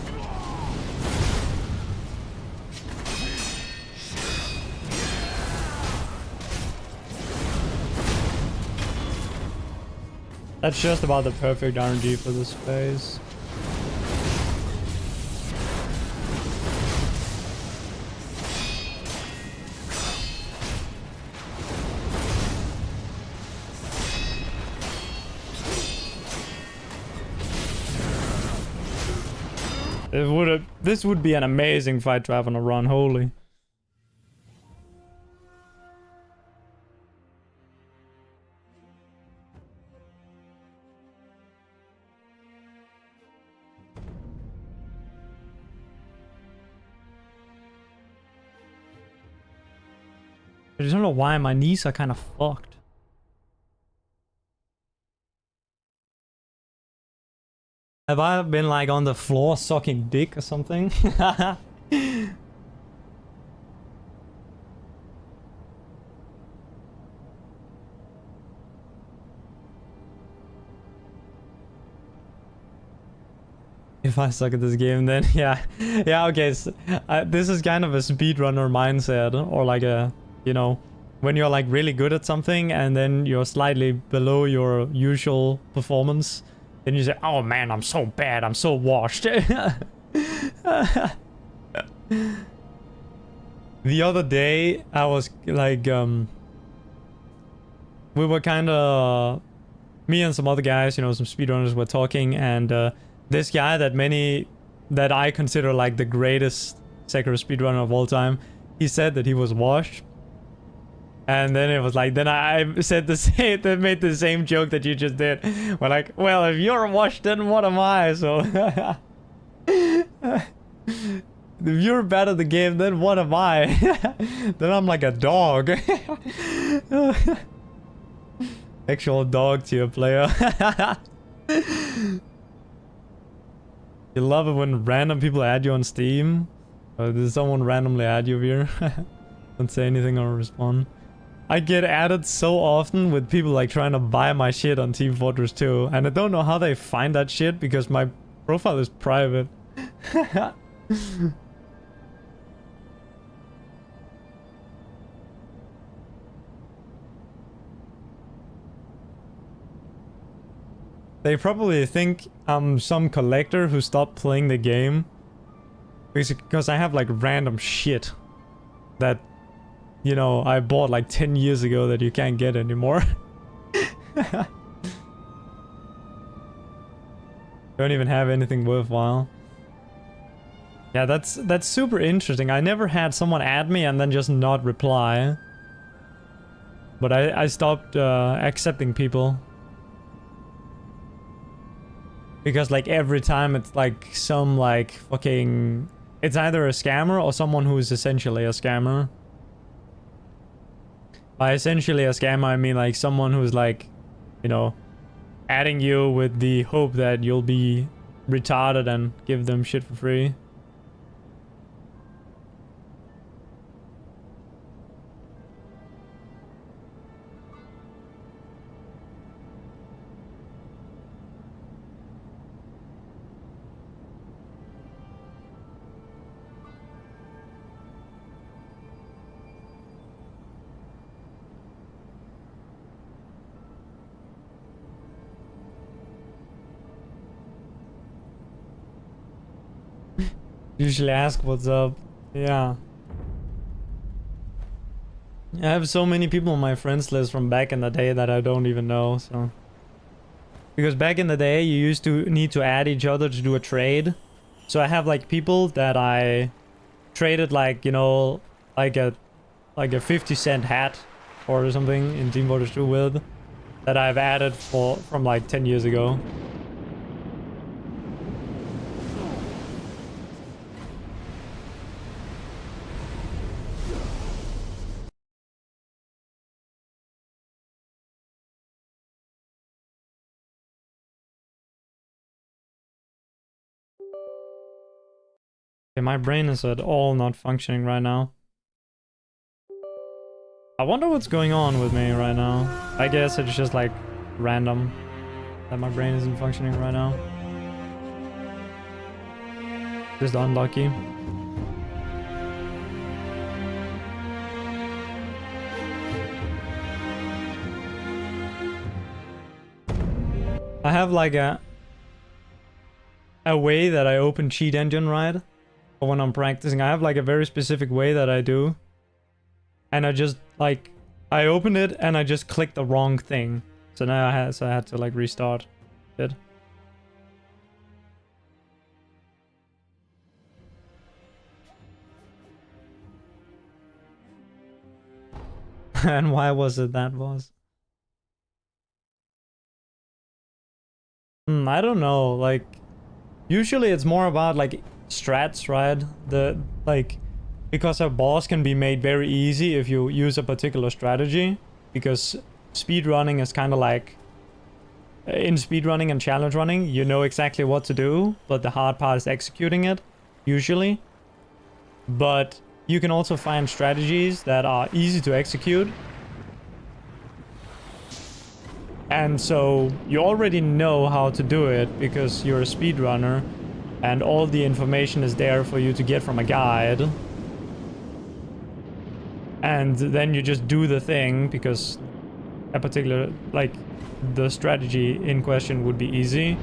Speaker 1: That's just about the perfect RNG for this phase. This would be an amazing fight to have on a run, holy. I just don't know why my knees are kind of fucked. Have I been like on the floor sucking dick or something? If I suck at this game, then yeah. Yeah, okay. So, this is kind of a speedrunner mindset, or like a, you know, when you're like really good at something and then you're slightly below your usual performance. Then you say, oh man, I'm so bad, I'm so washed. The other day, I was like, we were kind of, me and some other guys, you know, some speedrunners were talking, and this guy that I consider like the greatest Sekiro speedrunner of all time, he said that he was washed. And then it was like, then I said the same, that made the same joke that you just did. We're like, well, if you're washed, then what am I? So, if you're bad at the game, then what am I? Then I'm like a dog. Actual dog tier player. You love it when random people add you on Steam? Or did someone randomly add you here? Don't say anything or respond. I get added so often with people like trying to buy my shit on Team Fortress 2, and I don't know how they find that shit because my profile is private. They probably think I'm some collector who stopped playing the game because I have like random shit that, you know, I bought like 10 years ago that you can't get anymore. Don't even have anything worthwhile. Yeah, that's super interesting. I never had someone add me and then just not reply. But I stopped accepting people. Because like every time it's like some like fucking... It's either a scammer or someone who is essentially a scammer. By essentially a scammer, I mean like someone who's like, you know, adding you with the hope that you'll be retarded and give them shit for free. Usually ask what's up. Yeah. I have so many people on my friends list from back in the day that I don't even know, so. Because back in the day, you used to need to add each other to do a trade. So I have like people that I traded like, you know, like a 50-cent hat or something in Team Fortress 2 with, that I've added from like 10 years ago. Okay, my brain is at all not functioning right now. I wonder what's going on with me right now. I guess it's just like random that my brain isn't functioning right now. Just unlucky. I have like a way that I open cheat engine, right? Or when I'm practicing, I have like a very specific way that I do. And I just like, I opened it and I just clicked the wrong thing. So now I had to like restart it. And why was it that was? I don't know, like, usually it's more about like strats, right? Because a boss can be made very easy if you use a particular strategy, because speedrunning is kind of like, in speedrunning and challenge running, you know exactly what to do, but the hard part is executing it, usually. But you can also find strategies that are easy to execute. And so you already know how to do it because you're a speedrunner and all the information is there for you to get from a guide. And then you just do the thing because a particular, like, the strategy in question would be easy.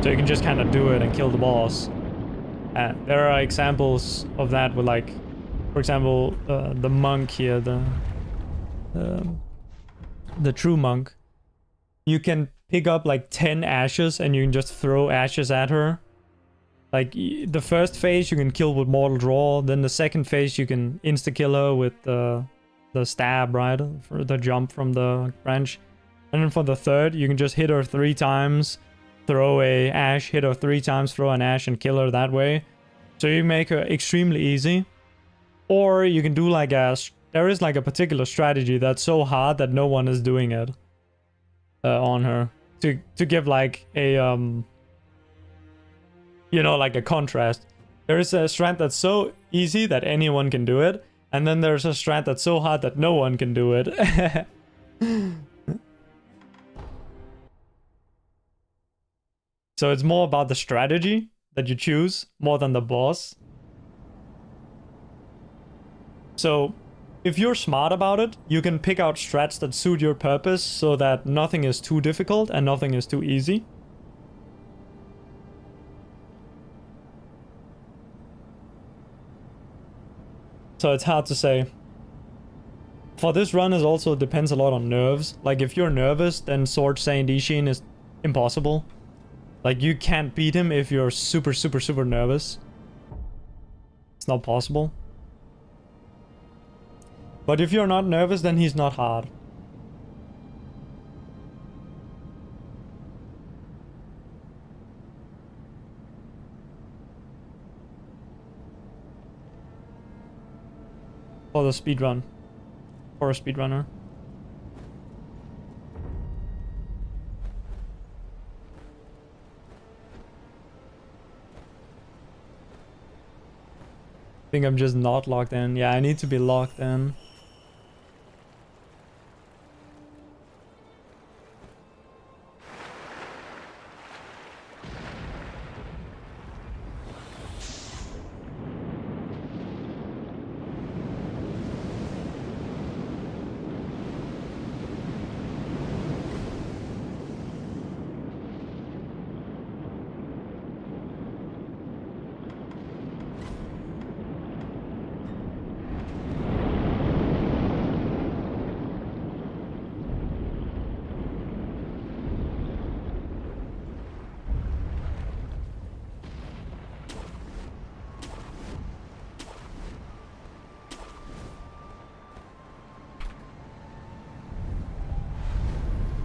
Speaker 1: So you can just kind of do it and kill the boss. There are examples of that with, like, for example, the monk here, the true monk, you can pick up like 10 ashes and you can just throw ashes at her. Like the first phase you can kill with mortal draw, then the second phase you can insta kill her with the stab, right? For the jump from the branch. And then for the third, you can just hit her 3 times, throw a ash, hit her 3 times, throw an ash and kill her that way. So you make her extremely easy. Or you can do like there is like a particular strategy that's so hard that no one is doing it on her. To give like a you know, like a contrast. There is a strat that's so easy that anyone can do it, and then there's a strat that's so hard that no one can do it. So it's more about the strategy that you choose more than the boss. So if you're smart about it, you can pick out strats that suit your purpose so that nothing is too difficult and nothing is too easy. So it's hard to say. For this run, it also depends a lot on nerves. Like if you're nervous, then Sword Saint Ishin is impossible. Like you can't beat him if you're super nervous. It's not possible. But if you're not nervous, then he's not hard. For the speedrun. For a speedrunner. I think I'm just not locked in. Yeah, I need to be locked in.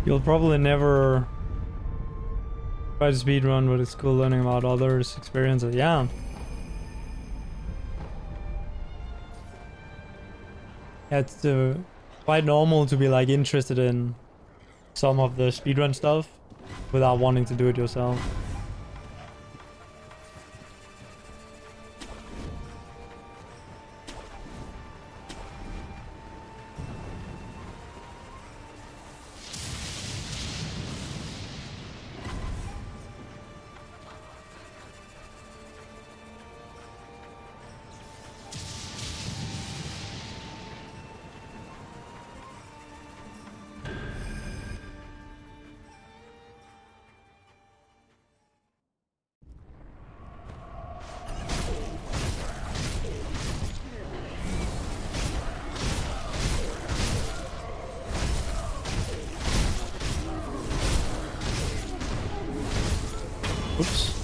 Speaker 1: You'll probably never try to speedrun, but it's cool learning about others' experiences. Yeah. It's quite normal to be like interested in some of the speedrun stuff without wanting to do it yourself. Oops.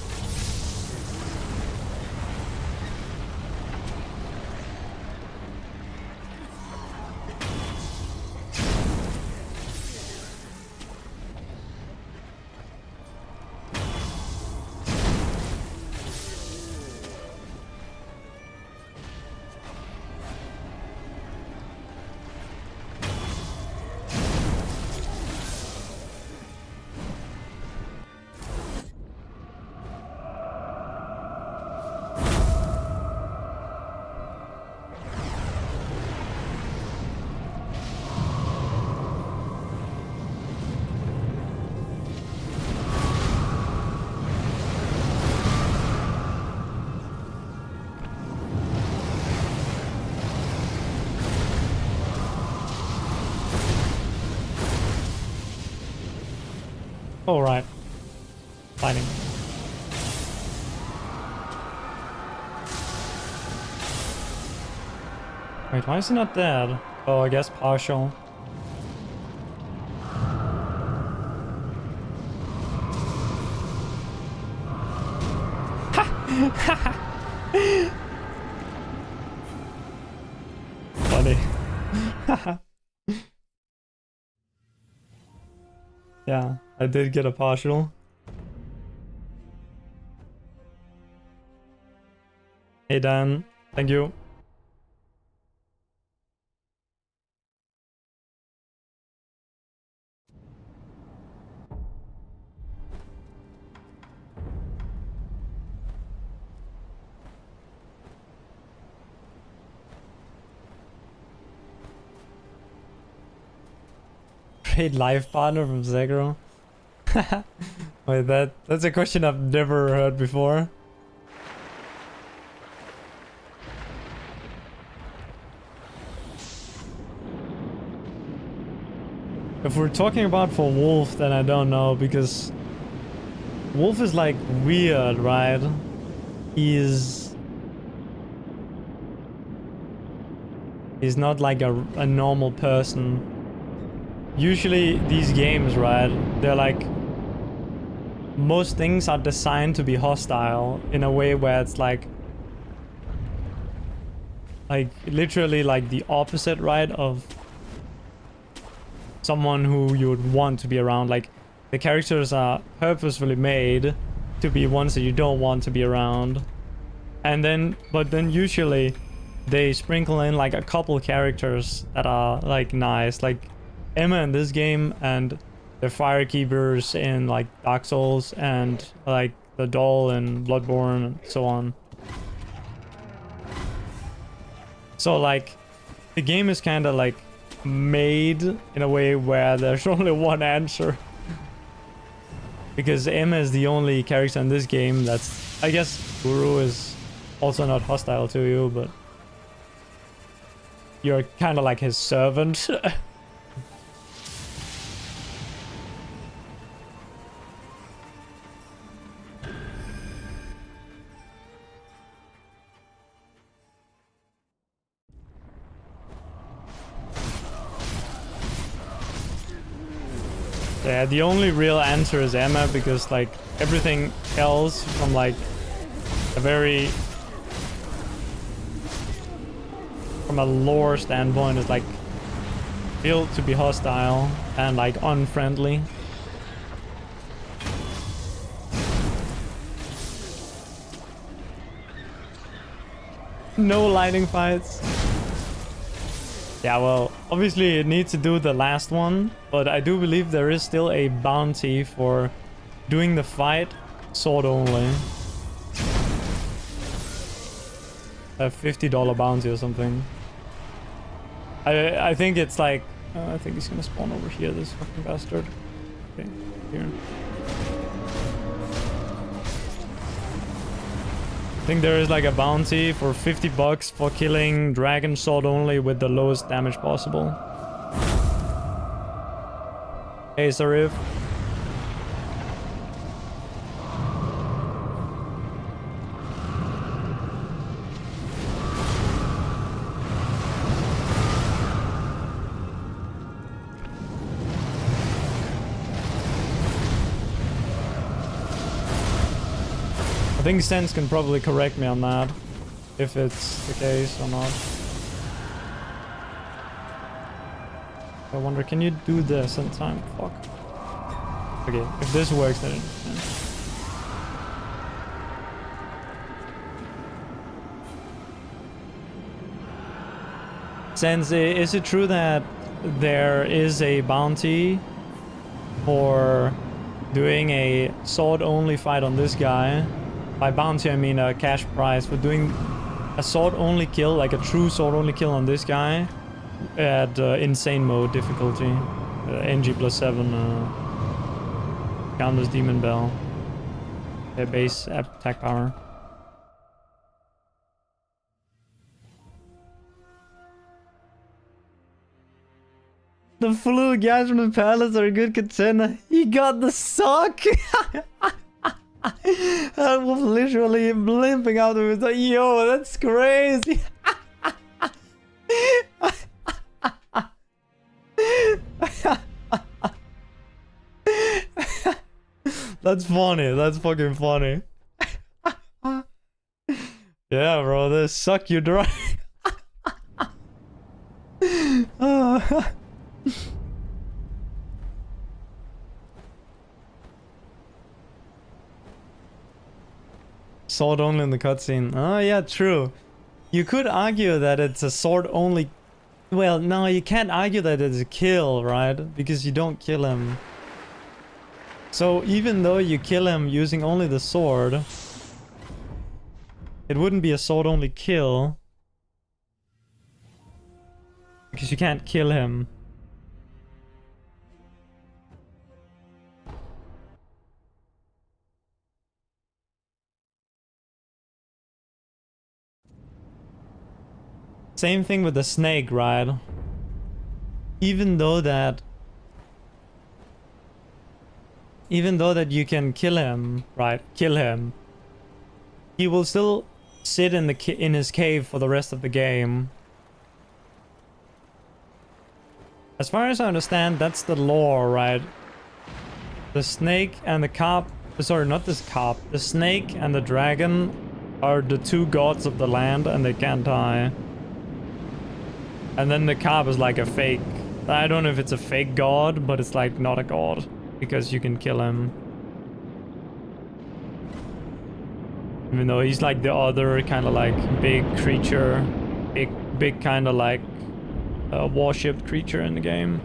Speaker 1: All right. Fighting. Wait, why is he not dead? Oh, I guess partial. Funny. Yeah, I did get a partial. Hey Dan, thank you. Great life partner from Sekiro. Wait, that's a question I've never heard before. If we're talking about for Wolf, then I don't know, because Wolf is like weird, right? He's not like a normal person. Usually these games, right, they're like, most things are designed to be hostile in a way where it's like literally like the opposite, right, of someone who you would want to be around. Like, the characters are purposefully made to be ones that you don't want to be around. And then, but then usually they sprinkle in like a couple characters that are like nice, like Emma in this game, and the Firekeepers in like Dark Souls, and like the doll in Bloodborne, and so on. So like, the game is kind of like made in a way where there's only one answer. Because Emma is the only character in this game that's... I guess Guru is also not hostile to you, but... you're kind of like his servant. Yeah, the only real answer is Emma, because like everything else from like a very... from a lore standpoint is like built to be hostile and like unfriendly. No lighting fights. Yeah, well, obviously it needs to do the last one, but I do believe there is still a bounty for doing the fight sword only. A $50 bounty or something. I think it's like... I think he's gonna spawn over here, this fucking bastard. Okay, here. I think there is like a bounty for $50 for killing dragon sword only with the lowest damage possible. Hey, Sarif. I think Sense can probably correct me on that, if it's the case or not. I wonder, can you do this in time? Fuck. Okay, if this works, then it can. Sense, is it true that there is a bounty for doing a sword-only fight on this guy? By bounty, I mean a cash prize for doing a sword-only kill, like a true sword-only kill on this guy at insane mode difficulty. NG +7, Countless Demon Bell. Base attack power. The Fluid Guys from the Palace are a good contender. He got the sock! I was literally blimping out of it. Like, yo, that's crazy. That's funny. That's fucking funny. Yeah, bro, this suck you dry. Sword only in the cutscene. Oh yeah, true. You could argue that it's a sword only. Well, no, you can't argue that it's a kill, right? Because you don't kill him. So even though you kill him using only the sword, it wouldn't be a sword only kill. Because you can't kill him. Same thing with the snake, right? Even though that you can kill him, right? Kill him. He will still sit in his cave for the rest of the game. As far as I understand, that's the lore, right? The snake and the carp, sorry, not this carp. The snake and the dragon are the two gods of the land and they can't die. And then the carp is like a fake. I don't know if it's a fake god, but it's like not a god because you can kill him. Even though he's like the other kind of like big creature, big kind of like worshipped creature in the game.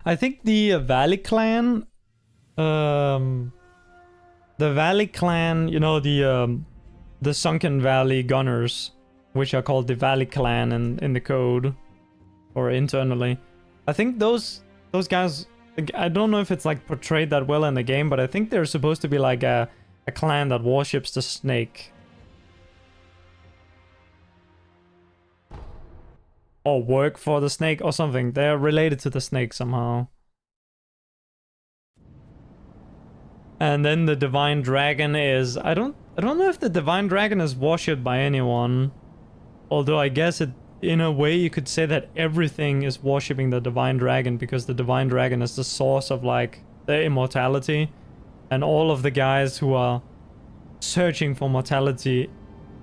Speaker 1: I think the Valley Clan, you know, the Sunken Valley Gunners, which are called the Valley Clan in the code or internally. I think those guys, I don't know if it's like portrayed that well in the game, but I think they're supposed to be like a clan that worships the snake. Or work for the snake or something. They're related to the snake somehow. And then the Divine Dragon is... I don't know if the Divine Dragon is worshipped by anyone. Although I guess it, in a way you could say that everything is worshipping the Divine Dragon, because the Divine Dragon is the source of like the immortality. And all of the guys who are searching for mortality,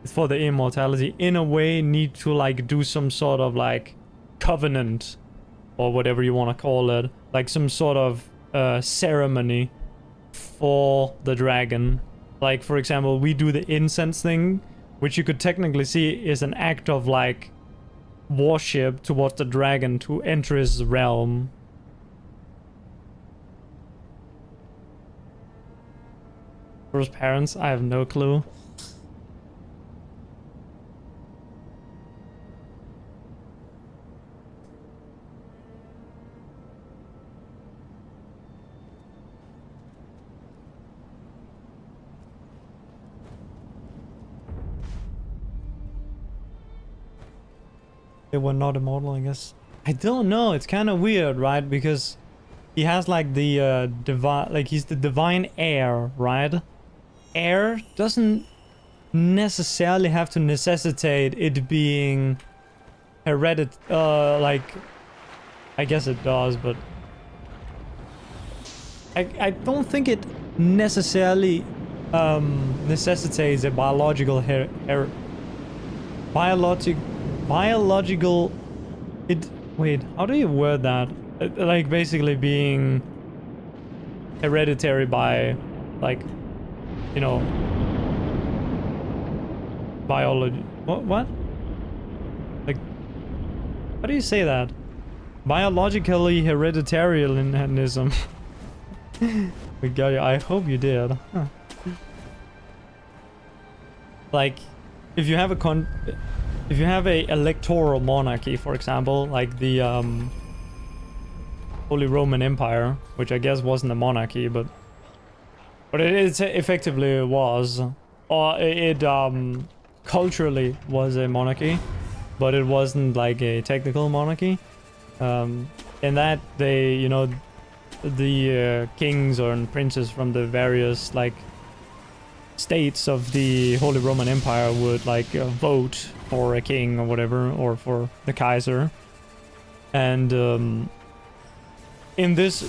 Speaker 1: for the immortality, in a way need to like do some sort of like covenant or whatever you want to call it, like some sort of ceremony for the dragon. Like for example, we do the incense thing, which you could technically see is an act of like worship towards the dragon to enter his realm. First parents, I have no clue. They were not immortal, I guess. I don't know. It's kind of weird, right? Because he has like the divine, like he's the divine heir, right? Heir doesn't necessarily have to necessitate it being like, I guess it does, but I don't think it necessarily necessitates a biological biological wait, how do you word that? Like basically being hereditary by like, you know, biology. What? Like, how do you say that? Biologically hereditarianism. We got you. I hope you did. Huh. Like, if you have a electoral monarchy, for example, like the Holy Roman Empire, which I guess wasn't a monarchy, but it effectively was, or it culturally was a monarchy, but it wasn't like a technical monarchy. In that they, you know, the kings or princes from the various like states of the Holy Roman Empire would like vote for a king or whatever, or for the Kaiser, and in this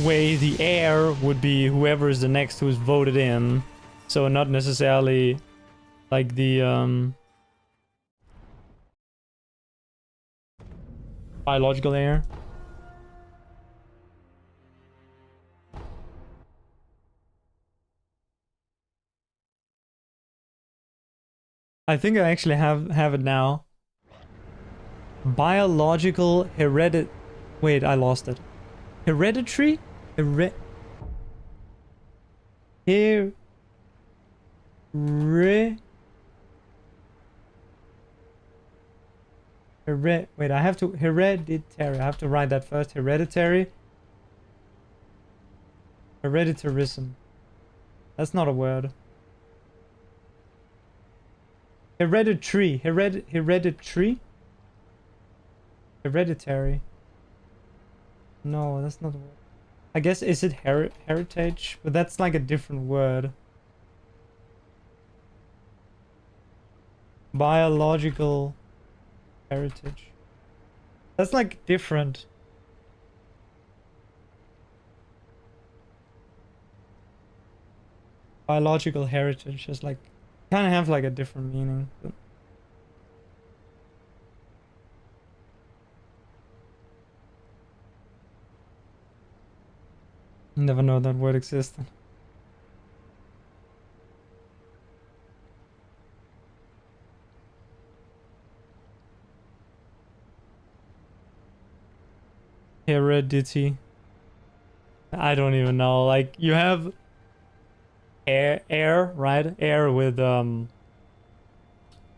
Speaker 1: way, the heir would be whoever is the next who's voted in. So not necessarily like the biological heir. I think I actually have it now. Biological Wait, I lost it. Hereditary? Hereditary. Wait, I have to hereditary. I have to write that first. Hereditary. Hereditarism. That's not a word. Hereditary. Hereditary. Hereditary. No, that's not a word. I guess, is it heritage? But that's like a different word. Biological heritage. That's like different. Biological heritage is like, kind of have like a different meaning. But never know that word existed. Heredity. I don't even know. Like, you have heir, right? Heir with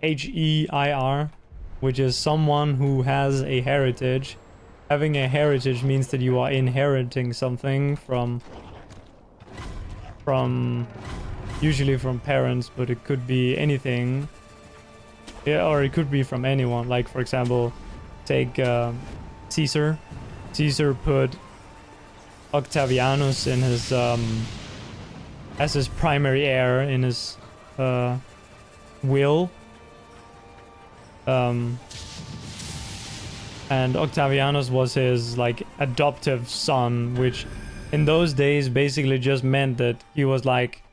Speaker 1: H-E-I-R, which is someone who has a heritage. Having a heritage means that you are inheriting something from usually from parents, but it could be anything. Yeah, or it could be from anyone. Like, for example, take Caesar. Caesar put Octavianus in his as his primary heir in his will. And Octavianus was his like adoptive son, which in those days basically just meant that he was like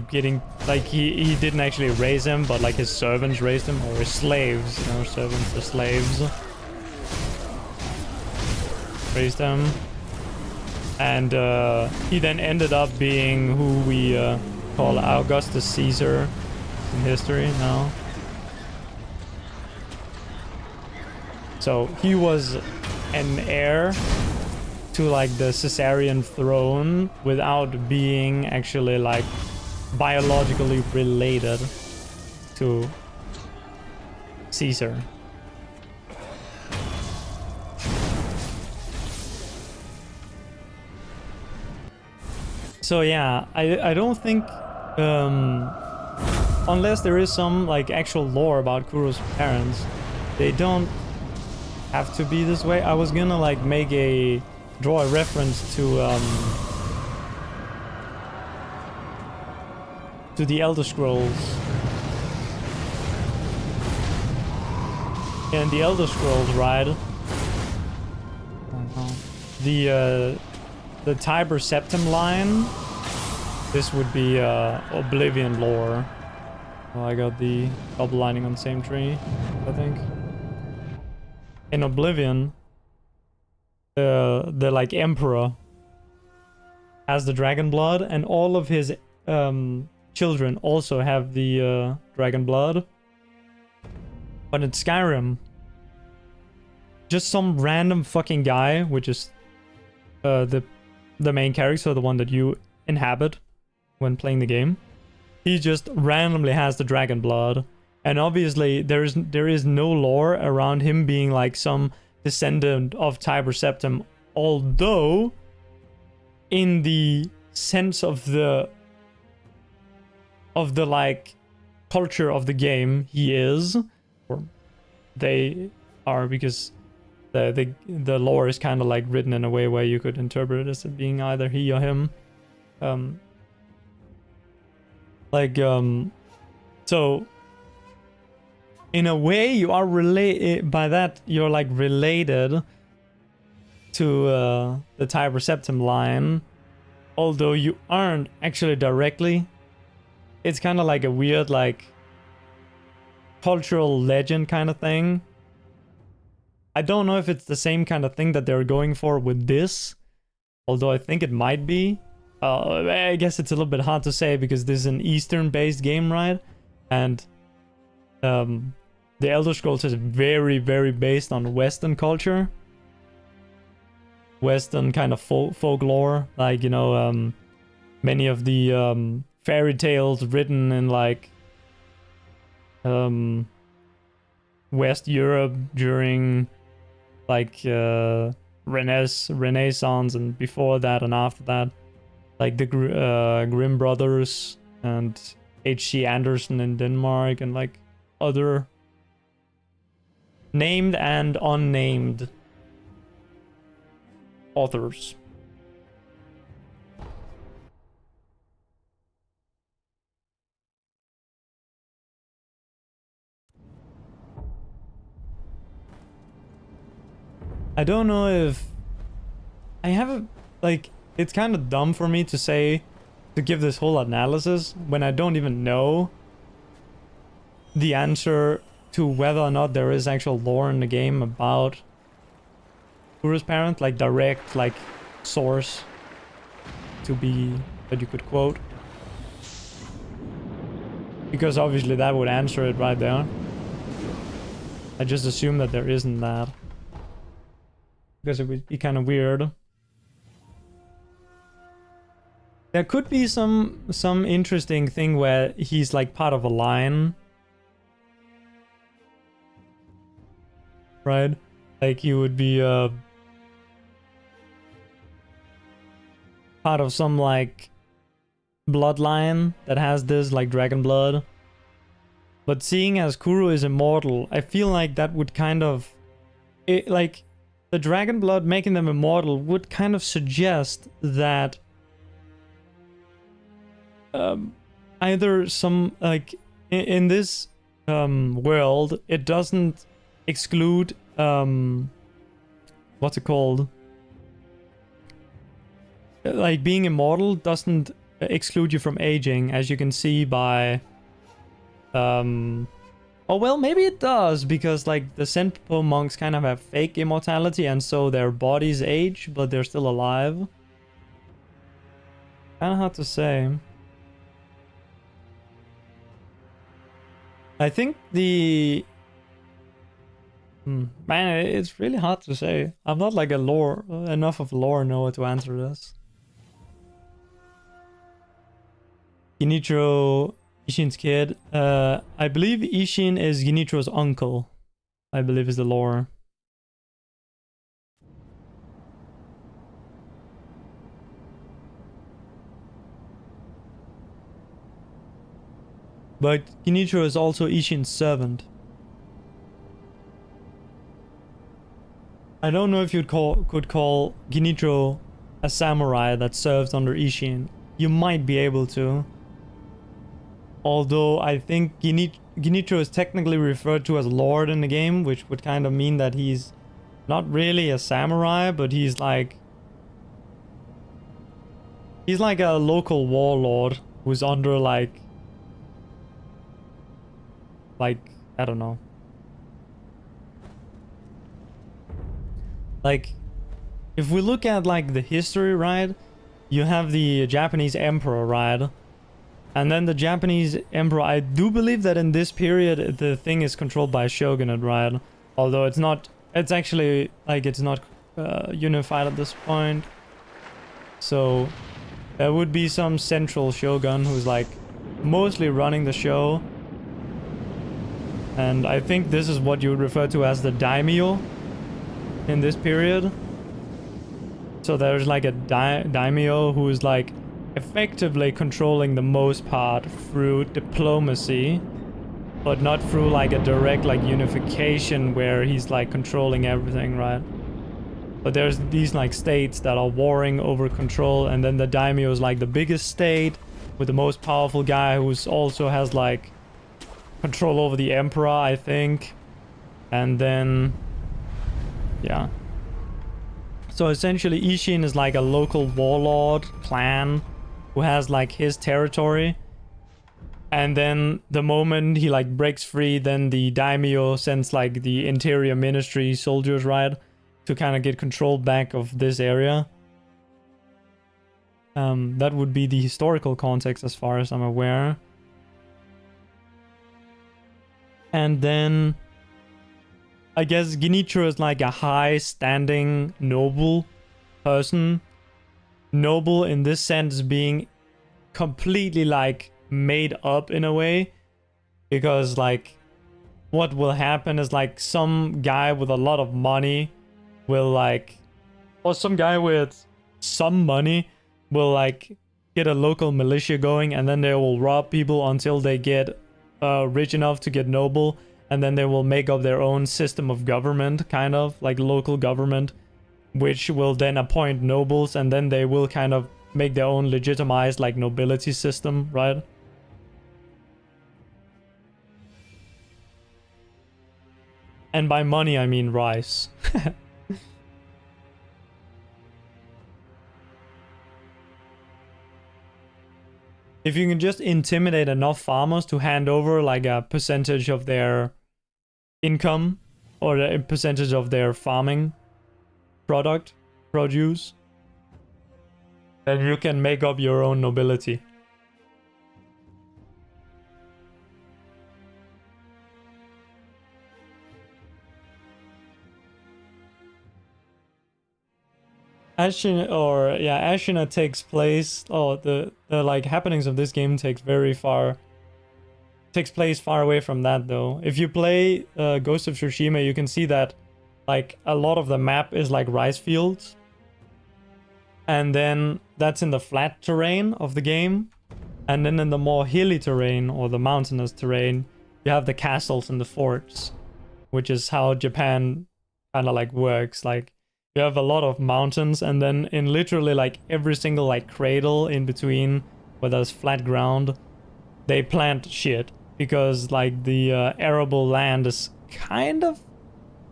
Speaker 1: getting, like, he didn't actually raise him, but like his servants raised him, or his slaves, you know, servants or slaves raised him. And he then ended up being who we call Augustus Caesar in history now. So he was an heir to like the Caesarian throne without being actually like biologically related to Caesar. So yeah, I don't think unless there is some like actual lore about Kuro's parents, they don't have to be this way. I was gonna like draw a reference to the Elder Scrolls. In the Elder Scrolls, right? The Tiber Septim line. This would be Oblivion lore. Oh, I got the double lining on the same tree, I think. In Oblivion, the like emperor has the dragon blood, and all of his children also have the dragon blood. But in Skyrim, just some random fucking guy, which is the main character, the one that you inhabit when playing the game, he just randomly has the dragon blood. And obviously there is no lore around him being like some descendant of Tiber Septim, although in the sense of the like culture of the game he is, or they are, because the lore is kind of like written in a way where you could interpret it as it being either he or him. So in a way you are related by that, you're like related to the Tiber Septim line, although you aren't actually directly. It's kind of like a weird, like, cultural legend kind of thing. I don't know if it's the same kind of thing that they're going for with this, although I think it might be. I guess it's a little bit hard to say because this is an Eastern-based game, right? And the Elder Scrolls is very, very based on Western culture. Western kind of folklore, like, you know, many of the fairy tales written in like West Europe during like Renaissance and before that and after that, like the Grimm brothers and H.C. Andersen in Denmark and like other named and unnamed authors. I don't know if I have a, like, it's kind of dumb for me to give this whole analysis when I don't even know the answer to whether or not there is actual lore in the game about Kuro's parent, like direct, like source to be that you could quote, because obviously that would answer it right there. I just assume that there isn't that, because it would be kind of weird. There could be some interesting thing where he's like part of a line, right? Like he would be part of some like bloodline that has this like dragon blood. But seeing as Kuro is immortal, I feel like that would kind of like the dragon blood making them immortal would kind of suggest that either some like in this world it doesn't exclude what's it called, like being immortal doesn't exclude you from aging, as you can see by oh well, maybe it does, because like the Senpo monks kind of have fake immortality and so their bodies age but they're still alive. Kind of hard to say. I think the man, it's really hard to say. I'm not like enough of a lore knower to answer this. Genichiro, Ishin's kid. I believe Ishin is Genichiro's uncle. I believe is the lore. But Genichiro is also Ishin's servant. I don't know if you could call Genichiro a samurai that serves under Ishin. You might be able to. Although I think Genichiro is technically referred to as Lord in the game, which would kind of mean that he's not really a samurai, but he's like a local warlord who's under like I don't know. Like if we look at like the history, right? You have the Japanese emperor, right? And then the Japanese emperor, I do believe that in this period the thing is controlled by a shogunate, right? Although it's not, it's actually like it's not unified at this point. So there would be some central shogun who's like mostly running the show. And I think this is what you would refer to as the daimyo in this period. So there's like a daimyo who is like effectively controlling the most part through diplomacy, but not through like a direct like unification where he's like controlling everything, right? But there's these like states that are warring over control, and then the daimyo is like the biggest state with the most powerful guy who's also has like control over the emperor, I think. And then yeah, So essentially Ishin is like a local warlord clan who has like his territory. And then the moment he like breaks free, then the daimyo sends like the interior ministry soldiers, right? To kind of get control back of this area. That would be the historical context as far as I'm aware. And then I guess Genichiro is like a high standing noble person. Noble in this sense being completely like made up in a way, because like what will happen is like some guy with a lot of money will like, or some guy with some money will like get a local militia going, and then they will rob people until they get rich enough to get noble, and then they will make up their own system of government, kind of like local government, which will then appoint nobles, and then they will kind of make their own legitimized like nobility system, right? And by money, I mean rice. If you can just intimidate enough farmers to hand over like a percentage of their income or a percentage of their farming produce, then you can make up your own nobility. Ashina takes place. Oh, the like happenings of this game takes place far away from that though. If you play Ghost of Tsushima, you can see that like a lot of the map is like rice fields, and then that's in the flat terrain of the game, and then in the more hilly terrain or the mountainous terrain, you have the castles and the forts, which is how Japan kind of like works. Like you have a lot of mountains, and then in literally like every single like cradle in between where there's flat ground, they plant shit, because like the arable land is kind of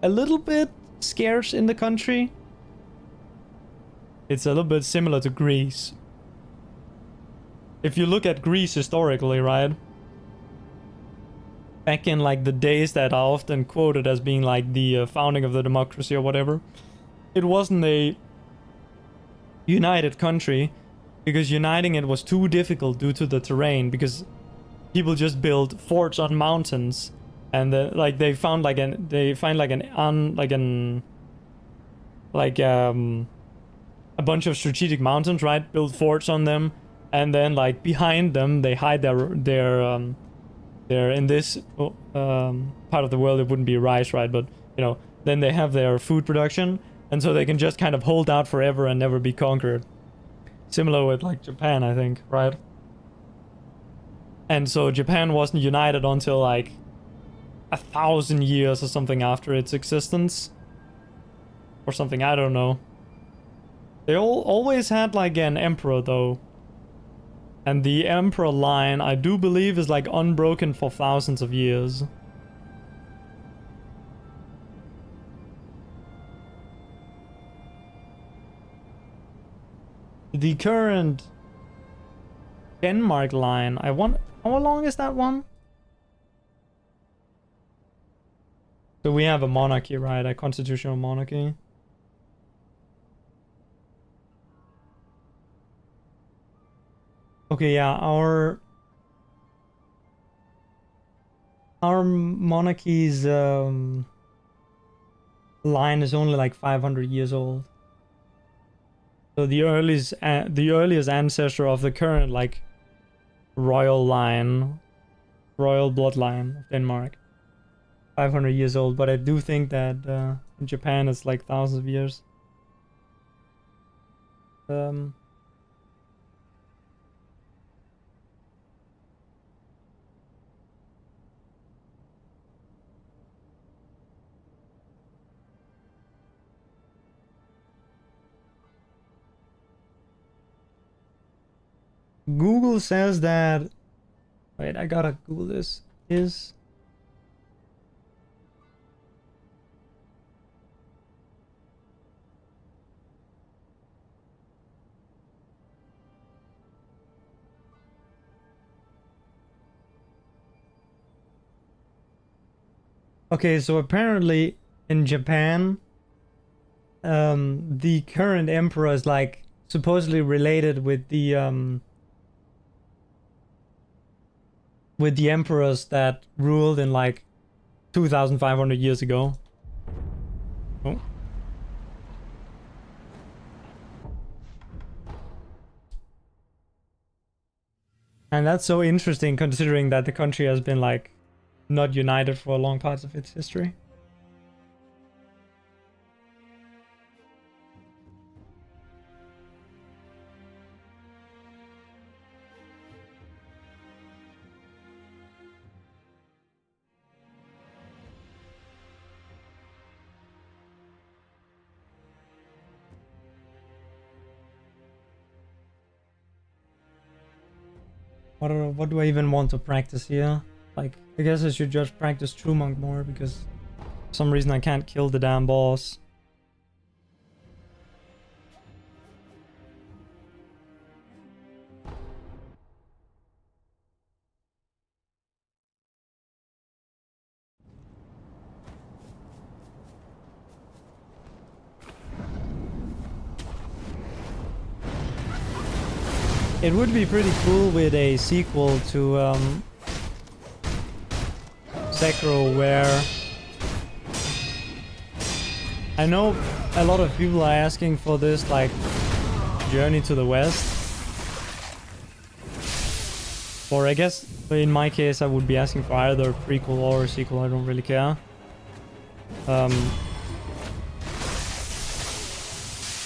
Speaker 1: a little bit scarce in the country. It's a little bit similar to Greece. If you look at Greece historically, right? Back in like the days that are often quoted as being like the founding of the democracy or whatever, it wasn't a united country, because uniting it was too difficult due to the terrain, because people just built forts on mountains, and like they found like a bunch of strategic mountains, right? Build forts on them, and then like behind them they hide their in this part of the world it wouldn't be rice, right? But you know, then they have their food production. And so they can just kind of hold out forever and never be conquered. Similar with like Japan, I think, right? And so Japan wasn't united until like 1,000 years or something after its existence. Or something, I don't know. They always had like an emperor though. And the emperor line, I do believe, is like unbroken for thousands of years. The current Denmark line, how long is that one? So we have a monarchy, right? A constitutional monarchy. Okay, yeah, our monarchy's line is only like 500 years old. So the earliest ancestor of the current like royal bloodline of Denmark, 500 years old. But I do think that in Japan it's like thousands of years. Google says that, wait, I gotta Google this, is Okay, so apparently in Japan, the current emperor is like supposedly related with the emperors that ruled in like 2,500 years ago. Oh. And that's so interesting considering that the country has been like not united for long parts of its history. What do I even want to practice here? Like, I guess I should just practice True Monk more because for some reason I can't kill the damn boss. It would be pretty cool with a sequel to Sekiro where I know a lot of people are asking for this like Journey to the West. Or I guess in my case I would be asking for either a prequel or a sequel, I don't really care.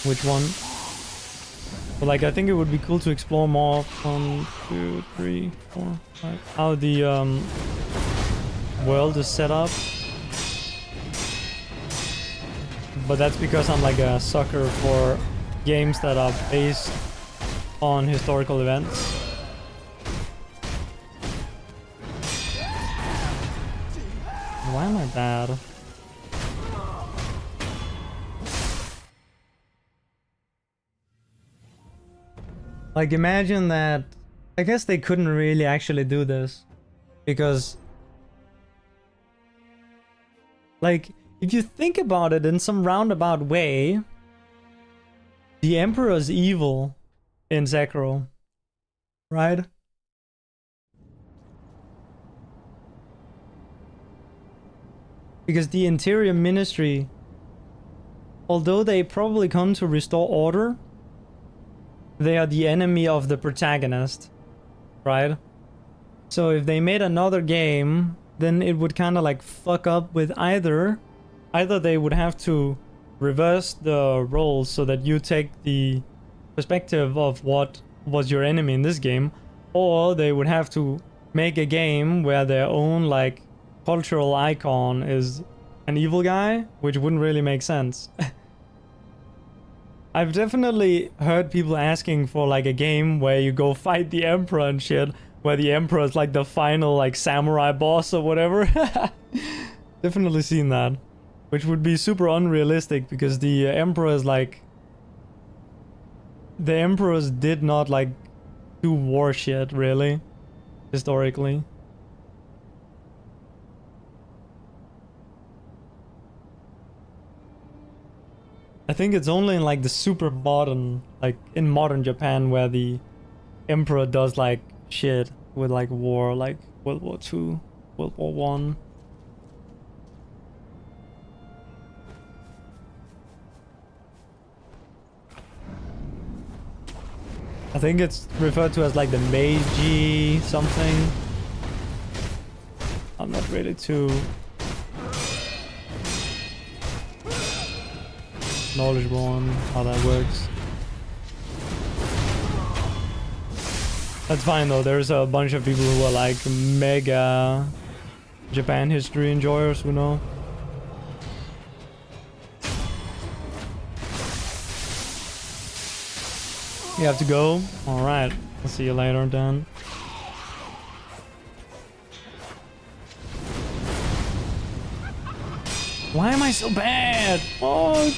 Speaker 1: Which one? But like I think it would be cool to explore more 1, 2, 3, 4, 5 how the world is set up. But that's because I'm like a sucker for games that are based on historical events. Why am I bad? Like imagine that, I guess they couldn't really actually do this because like if you think about it in some roundabout way, the Emperor is evil in Sekiro, right? Because the Interior Ministry, although they probably come to restore order, they are the enemy of the protagonist, right? So if they made another game, then it would kind of like fuck up with either they would have to reverse the roles so that you take the perspective of what was your enemy in this game, or they would have to make a game where their own like cultural icon is an evil guy, which wouldn't really make sense. I've definitely heard people asking for like a game where you go fight the Emperor and shit, where the Emperor is like the final like samurai boss or whatever. Definitely seen that. Which would be super unrealistic because the Emperor is like... The Emperors did not like do war shit, really. Historically. I think it's only in like the super modern, like in modern Japan where the Emperor does like shit with like war, like World War II, World War One. I think it's referred to as like the Meiji something. I'm not really too knowledgeable on how that works. That's fine though, there's a bunch of people who are like mega Japan history enjoyers who know. You have to go? Alright, I'll see you later then. Why am I so bad? Oh.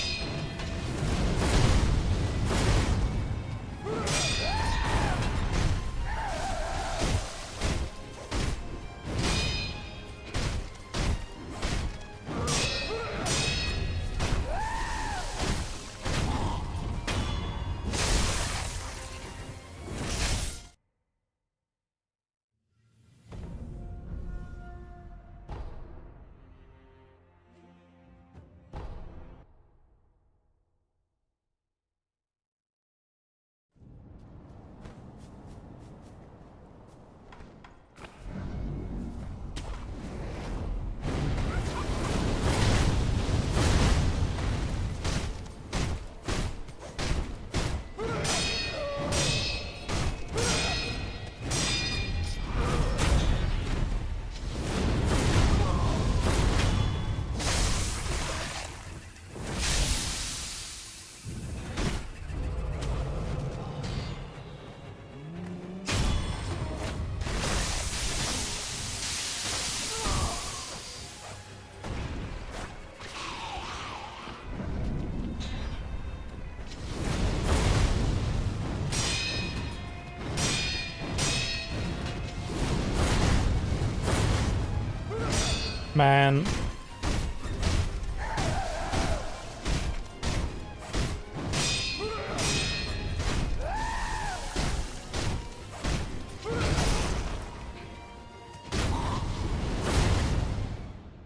Speaker 1: Man.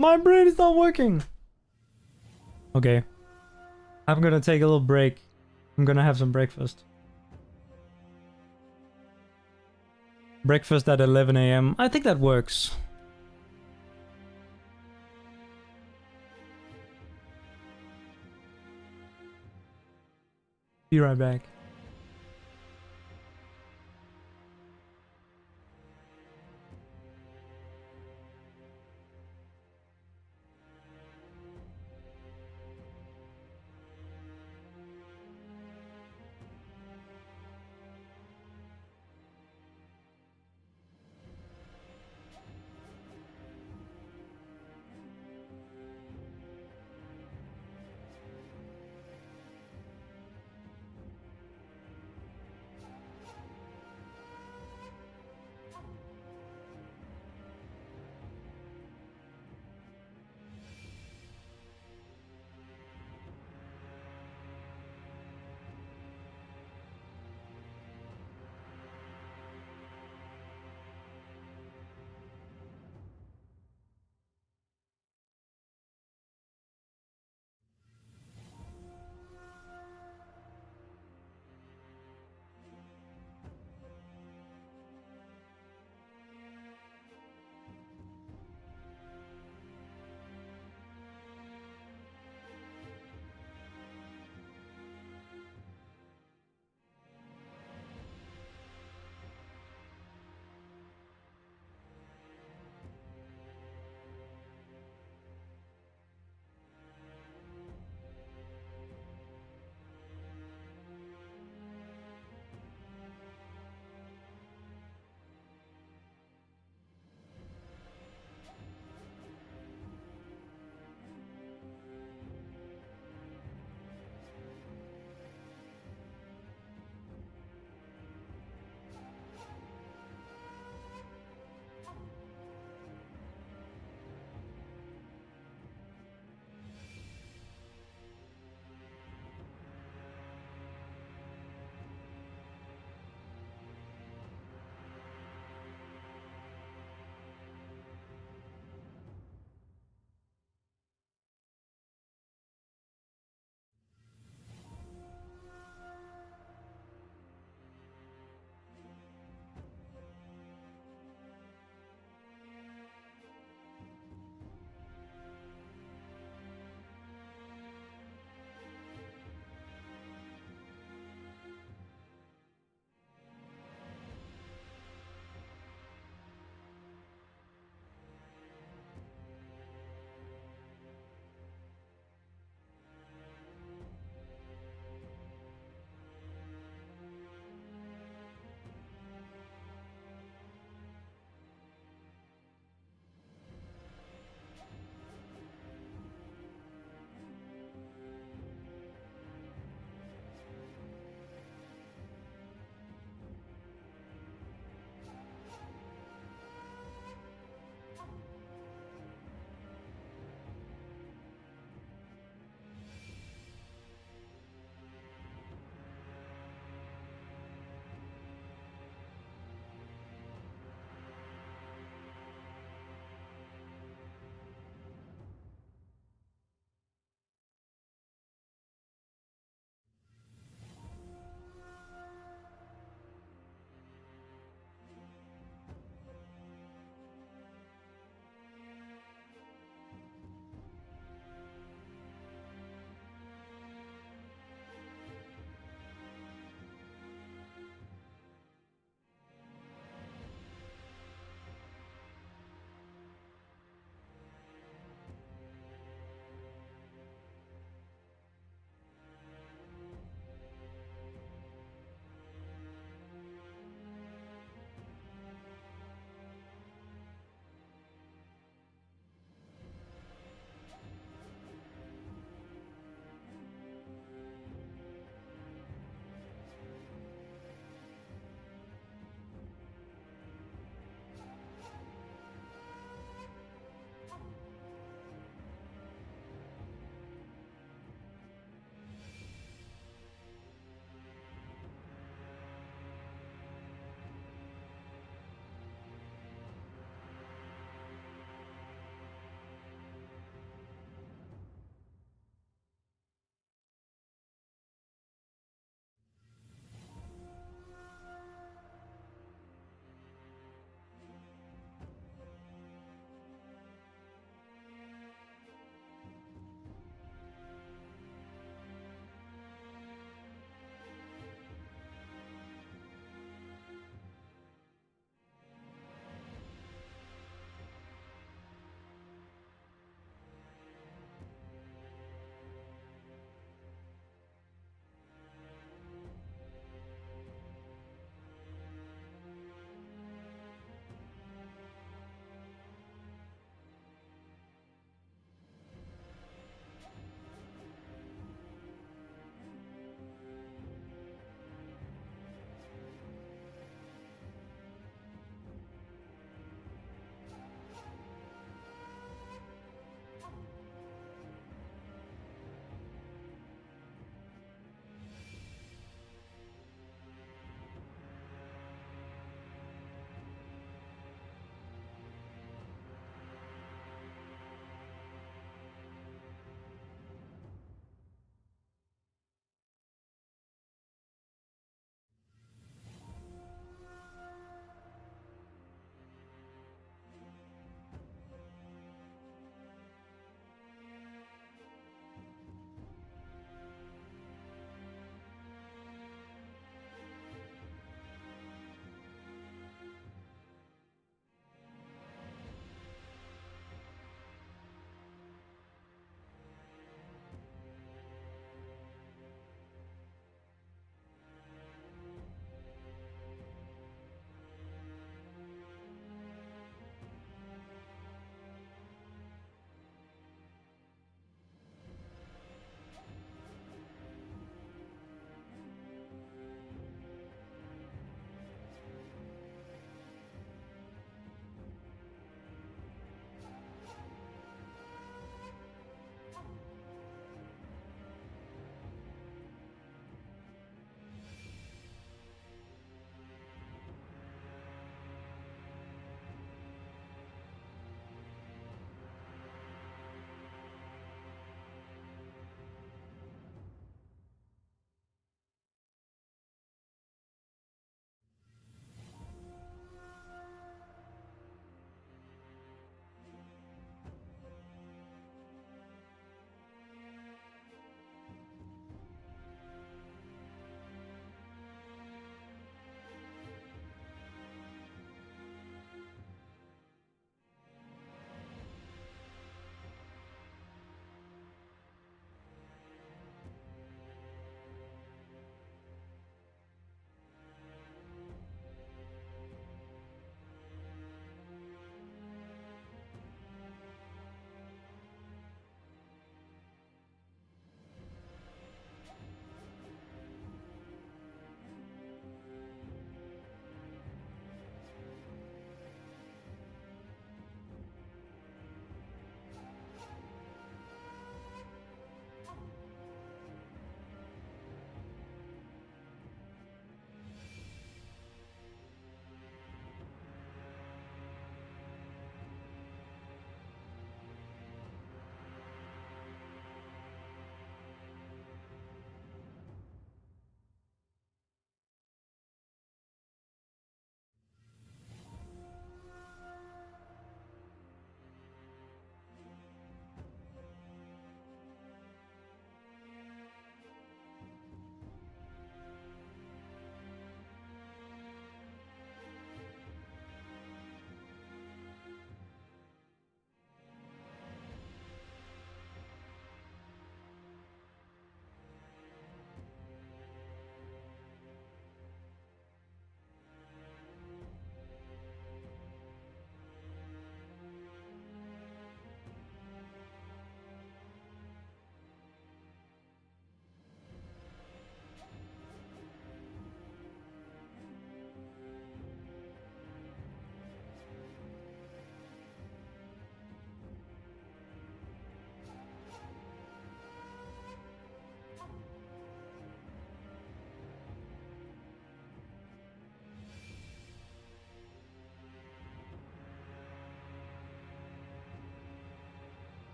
Speaker 1: My brain is not working. Okay. I'm gonna take a little break. I'm gonna have some breakfast. Breakfast at 11 a.m. I think that works. Be right back.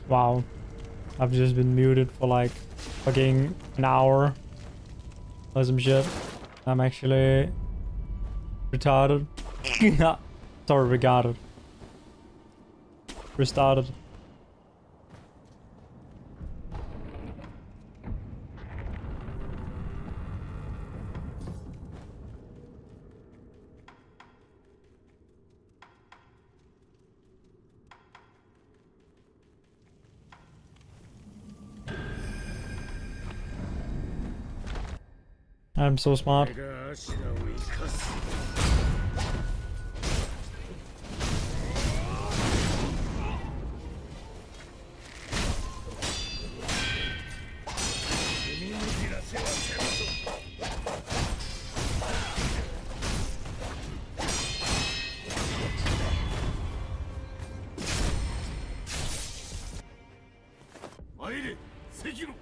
Speaker 1: Wow. I've just been muted for like fucking an hour or some shit. I'm actually retarded. Sorry, regarded. Restarted. I'm so smart.
Speaker 2: Sekiro.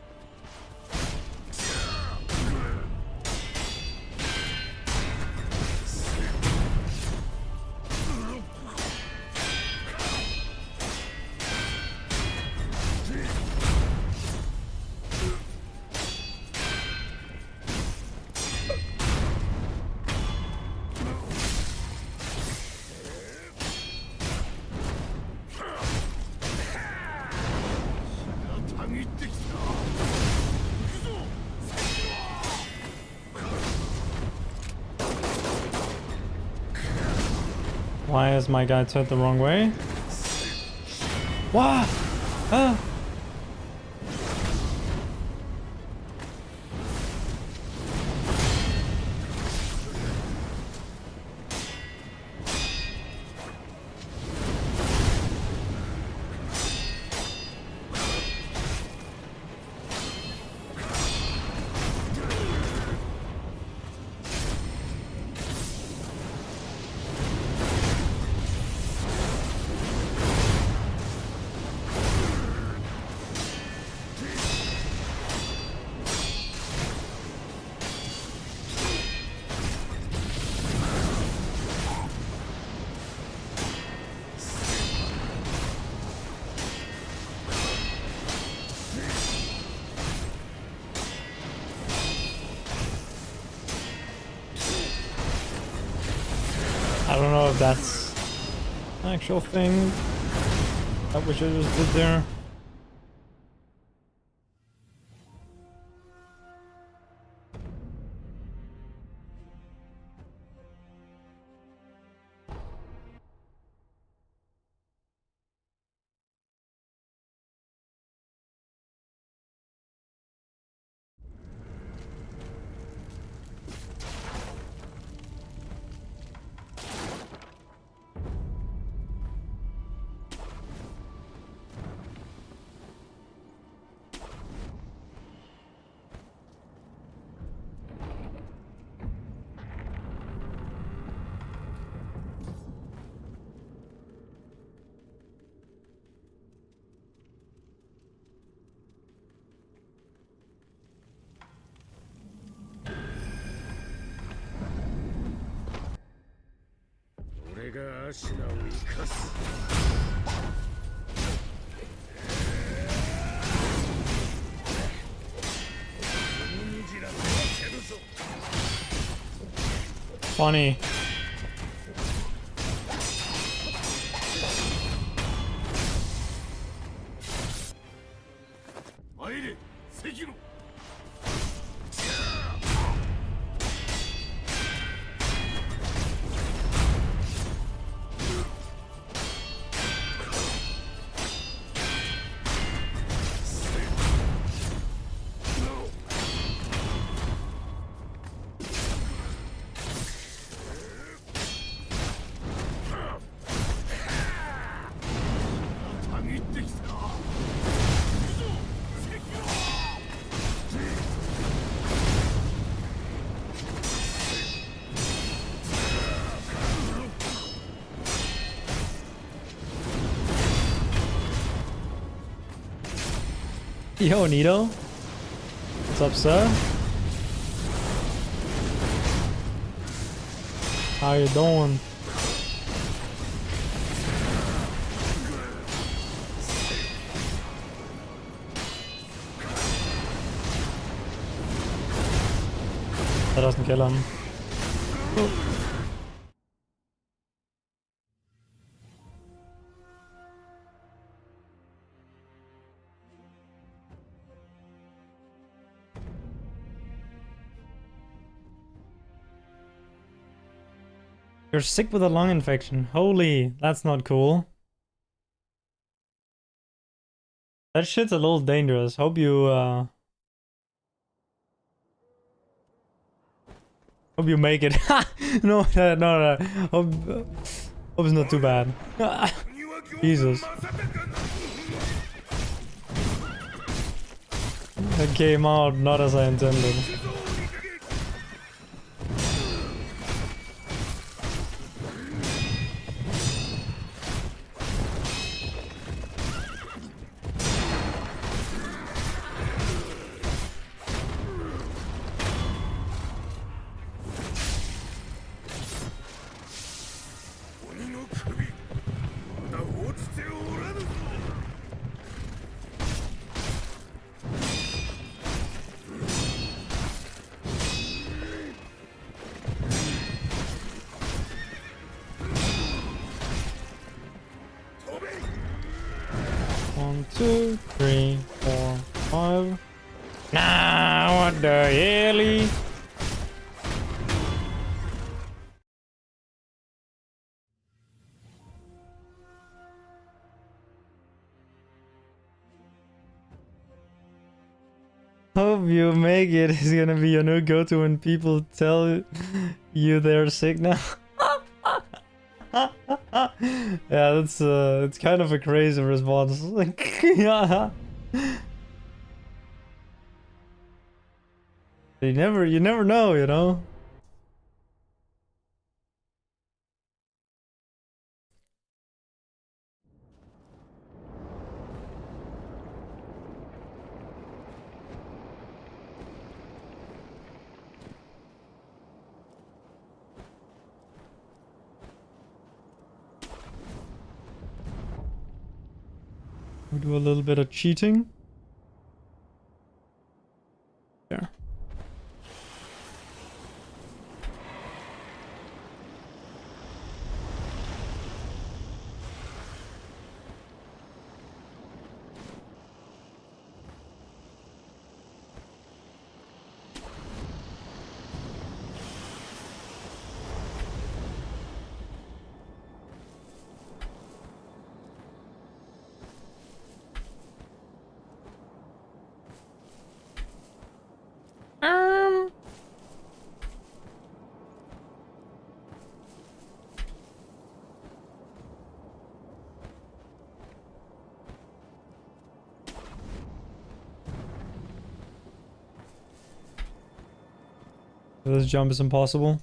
Speaker 1: Why is my guy turned the wrong way? What? Ah! I don't know if that's an actual thing that we should just did there. Funny.
Speaker 2: Sekiro.
Speaker 1: Yo, Nito. What's up, sir? How you doing? That doesn't kill him. You're sick with a lung infection. Holy, that's not cool. That shit's a little dangerous. Hope you hope you make it. No, no. Hope it's not too bad. Jesus. That came out not as I intended. One, two, three, four, five. Nah, what the hell? Hope you make it. It's gonna be your new go-to when people tell you they're sick now. Yeah, that's it's kind of a crazy response. Like, yeah. You never know, you know. We do a little bit of cheating. There. This jump is impossible.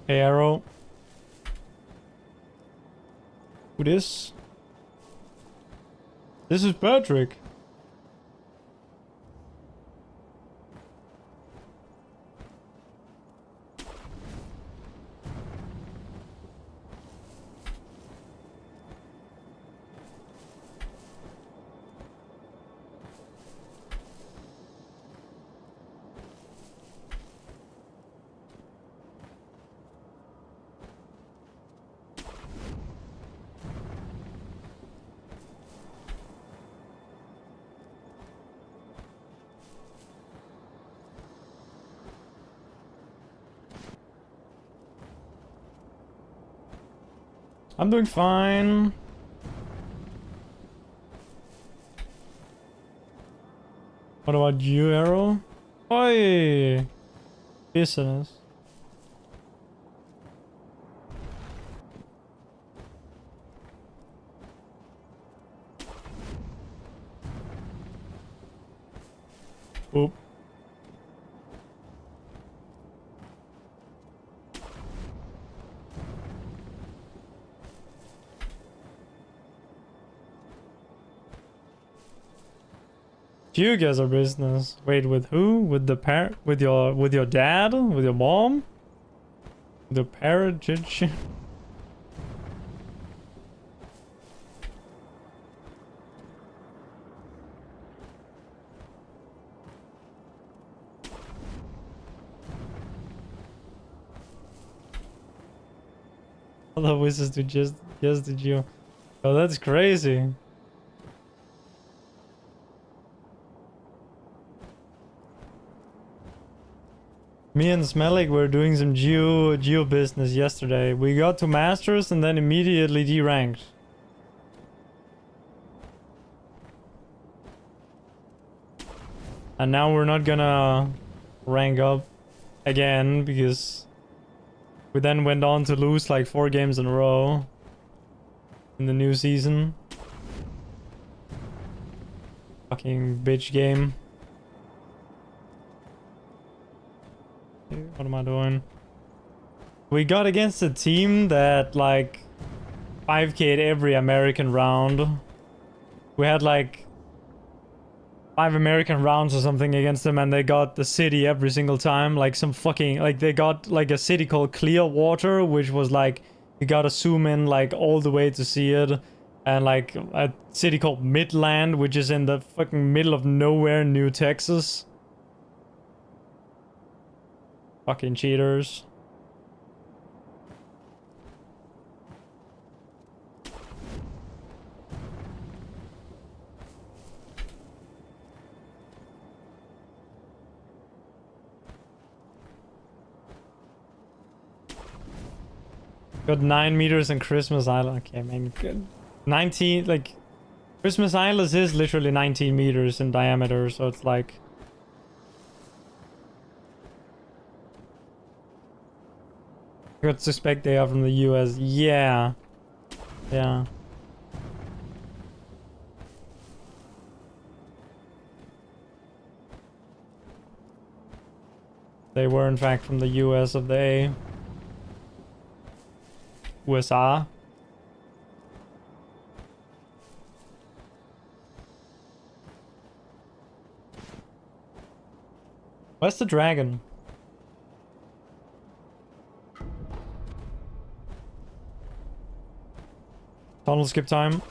Speaker 1: Hey, Arrow. Who this? This is Patrick. I'm doing fine. What about you, Arrow? Oi! Business. Oop. You guys are business. Wait, with who? With the with your dad? With your mom? The parrot? Other wizards to just did you? Oh, that's crazy. Me and Smelik were doing some geo business yesterday. We got to masters and then immediately deranked. And now we're not gonna rank up again because we then went on to lose like 4 games in a row in the new season. Fucking bitch game. What am I doing? We got against a team that like 5k'd every American round. We had like 5 American rounds or something against them and they got the city every single time. Like some fucking, like they got like a city called Clearwater, which was like, you gotta zoom in like all the way to see it. And like a city called Midland, which is in the fucking middle of nowhere in New Texas. Fucking cheaters. Got 9 meters in Christmas Island. Okay, man, good. 19, like, Christmas Island is literally 19 meters in diameter, so it's like... I could suspect they are from the US. Yeah. Yeah. They were in fact from the US of the A. USA. Where's the dragon? Tunnel skip time.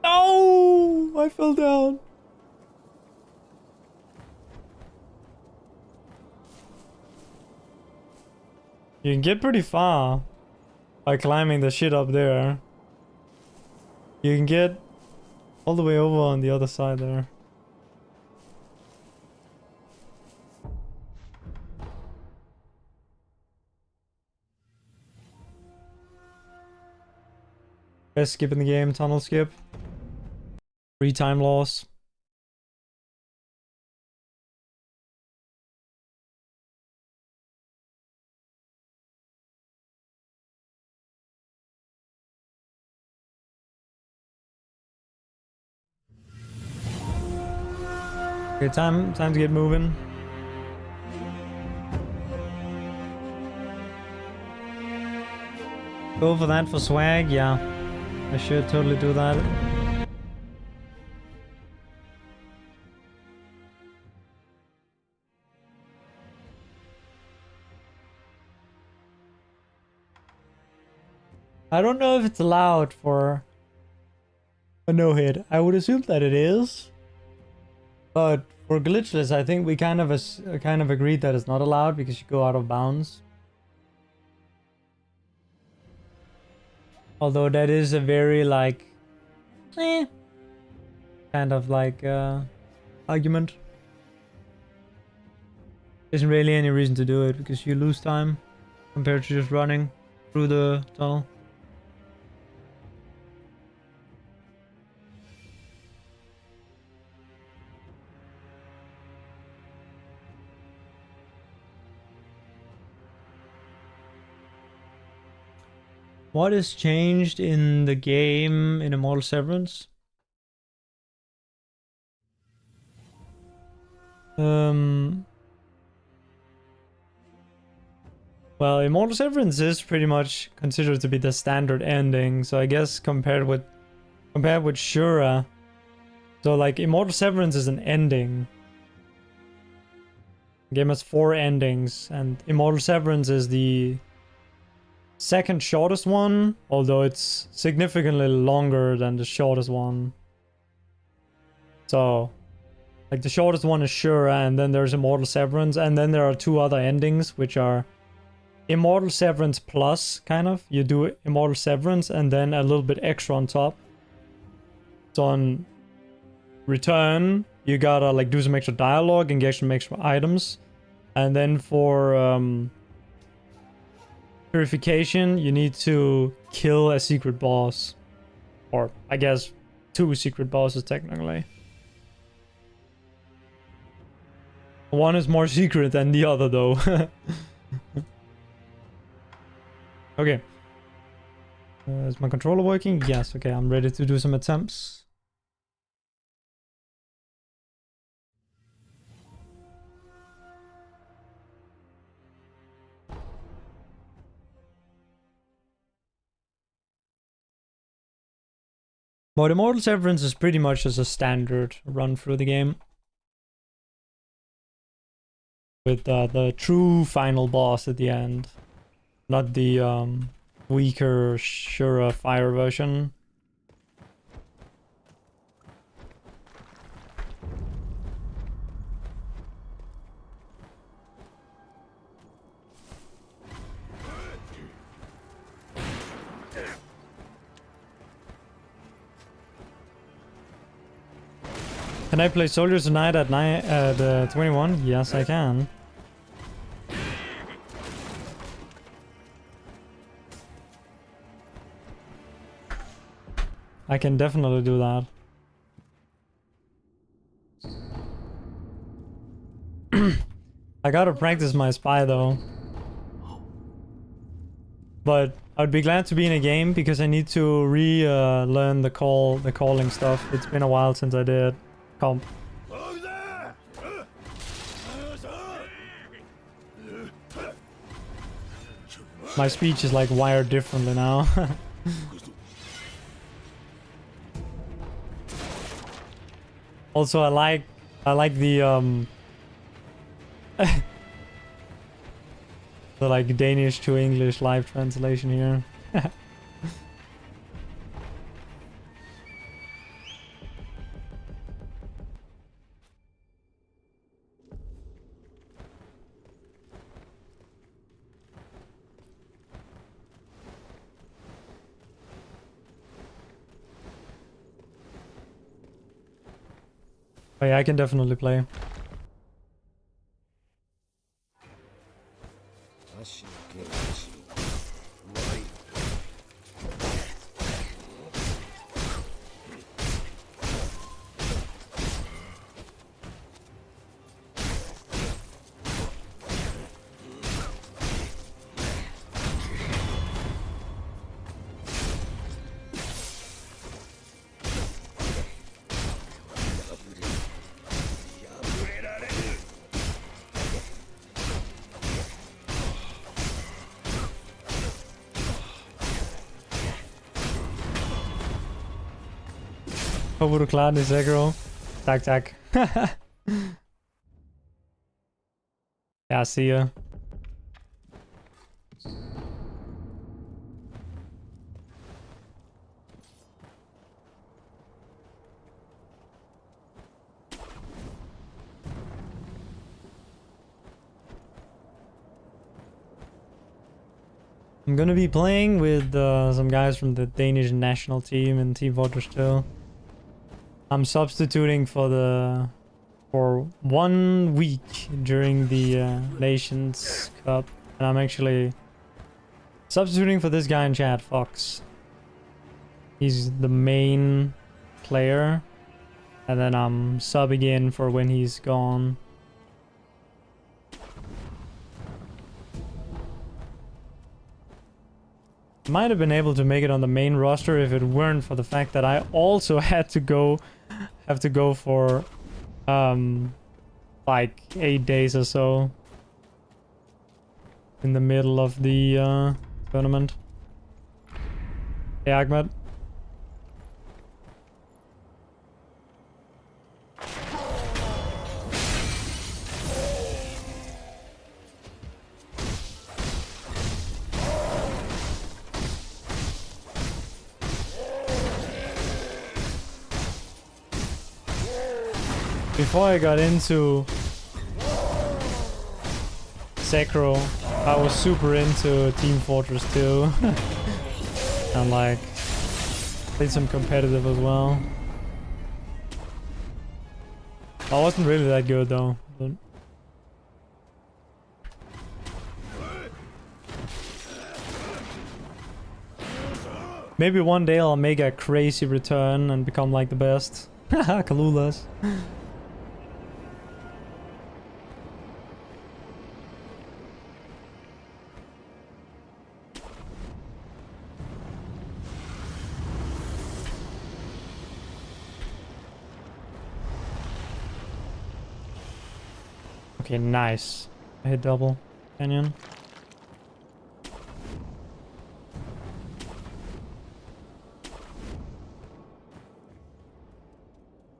Speaker 1: Oh, I fell down. You can get pretty far by climbing the shit up there. You can get all the way over on the other side there. Best skip in the game, tunnel skip. Free time loss. Okay, time to get moving. Go for that for swag, yeah. I should totally do that. I don't know if it's allowed for a no-hit. I would assume that it is. But for glitchless, I think we kind of agreed that it's not allowed because you go out of bounds. Although that is a very like kind of like argument. Isn't really any reason to do it because you lose time compared to just running through the tunnel. What is changed in the game in Immortal Severance? Well, Immortal Severance is pretty much considered to be the standard ending, so I guess compared with Shura, so like Immortal Severance is an ending. The game has 4 endings, and Immortal Severance is the second shortest one, although it's significantly longer than the shortest one. So, like the shortest one is Shura, and then there's Immortal Severance, and then there are 2 other endings, which are Immortal Severance Plus, kind of. You do Immortal Severance and then a little bit extra on top. So on Return, you gotta like do some extra dialogue and get some extra items. And then for Purification, you need to kill a secret boss. Or, I guess, 2 secret bosses technically. One is more secret than the other though. Okay. Is my controller working? Yes, okay, I'm ready to do some attempts. But Immortal Severance is pretty much just a standard run through the game. With the true final boss at the end. Not the weaker Shura Fire version. Can I play Soldiers tonight at 21? Yes, I can. I can definitely do that. I gotta practice my spy though. But I'd be glad to be in a game because I need to learn the calling stuff. It's been a while since I did comp. My speech is like wired differently now. Also, I like the the like Danish to English live translation here. But yeah, I can definitely play. Håber du klarer den i Sekiro. Tak, tak. Ja, see ya. I'm gonna be playing with some guys from the Danish national team in Team Fortress 2. I'm substituting for 1 week during the Nations Cup, and I'm actually substituting for this guy in chat, Fox. He's the main player, and then I'm subbing in for when he's gone. Might have been able to make it on the main roster if it weren't for the fact that I also have to go for like 8 days or so in the middle of the tournament. Hey Ahmed. Before I got into Sekiro, I was super into Team Fortress 2. And like, played some competitive as well. I wasn't really that good though. But maybe one day I'll make a crazy return and become like the best. Haha, Kalulas. Okay, nice. I hit double. Canyon.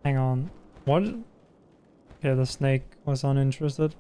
Speaker 1: Hang on. What? Okay, the snake was uninterested.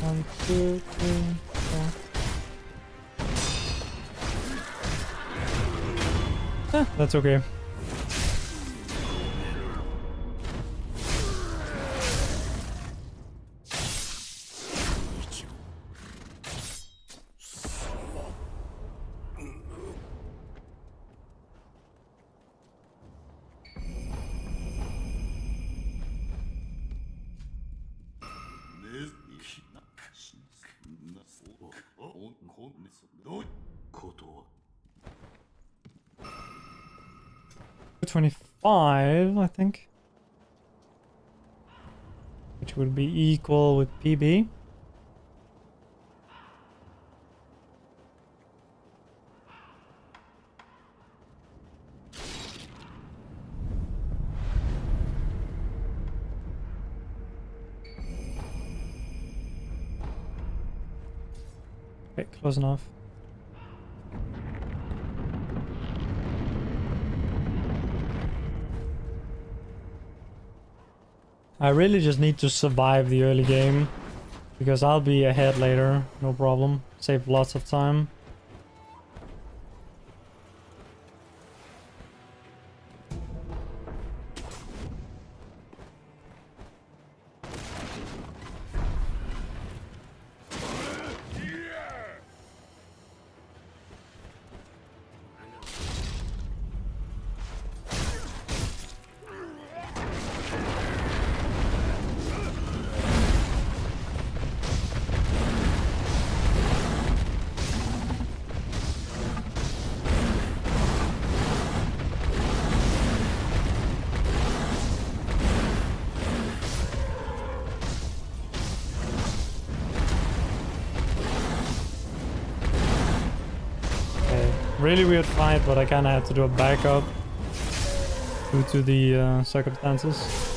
Speaker 1: One, two, three, four. That's okay. $25, I think, which would be equal with PB. Okay, close enough. I really just need to survive the early game, because I'll be ahead later, no problem. Save lots of time. Really weird fight, but I kind of had to do a backup due to the circumstances.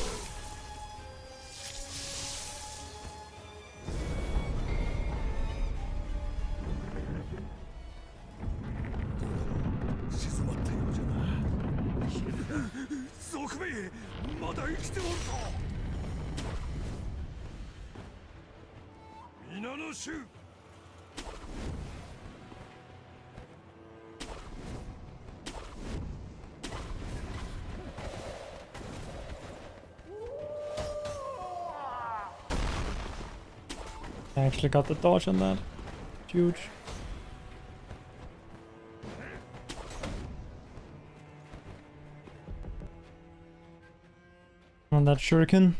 Speaker 1: I actually got the dodge on that. Huge. On that shuriken.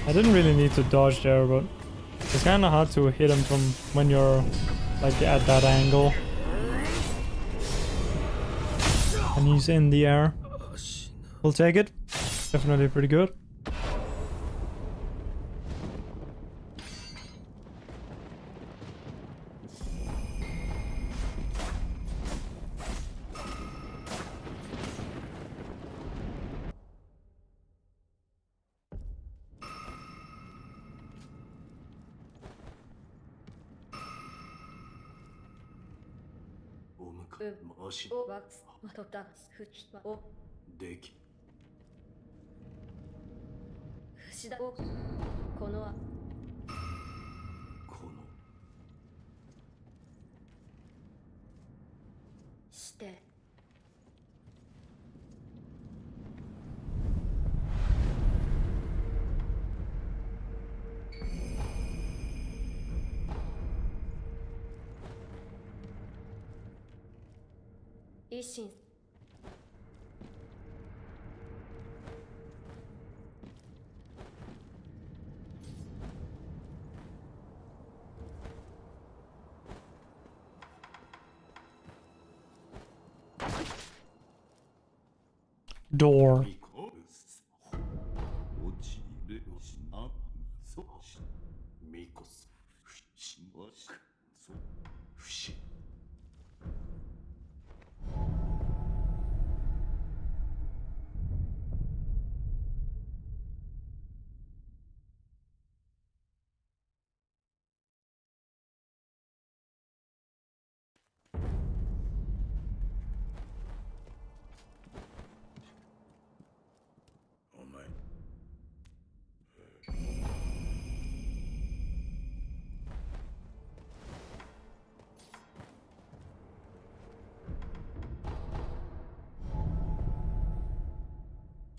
Speaker 1: I didn't really need to dodge there, but it's kind of hard to hit him from when you're like at that angle. And he's in the air. We'll take it. Definitely pretty good. Door.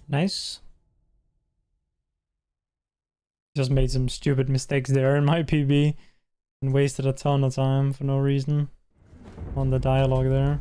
Speaker 1: Nice. Just made some stupid mistakes there in my PB and wasted a ton of time for no reason on the dialogue there.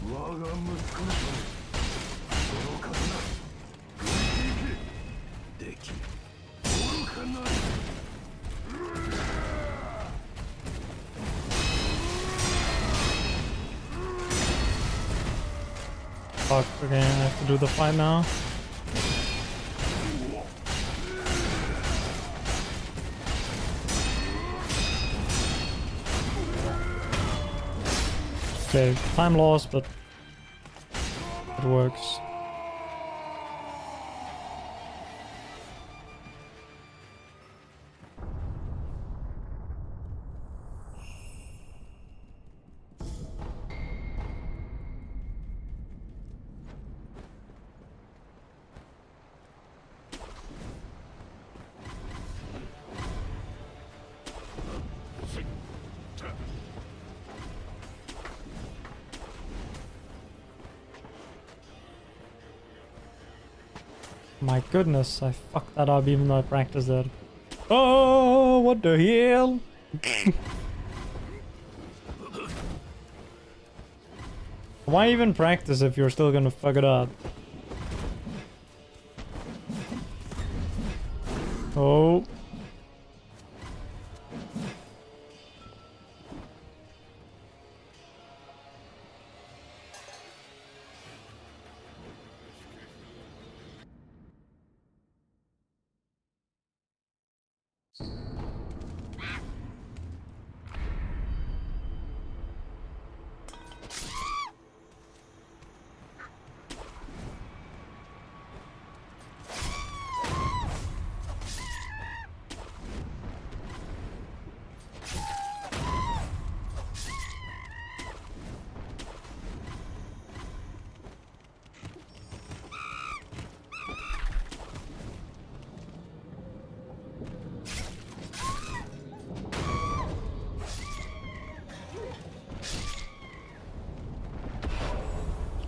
Speaker 2: 我が息子のためその刀抜いていけできぬ愚かなり
Speaker 1: Fuck, okay, I have to do the fight now. Okay, time loss, but it works. My goodness, I fucked that up even though I practiced it. Oh, what the hell? Why even practice if you're still gonna fuck it up? Oh.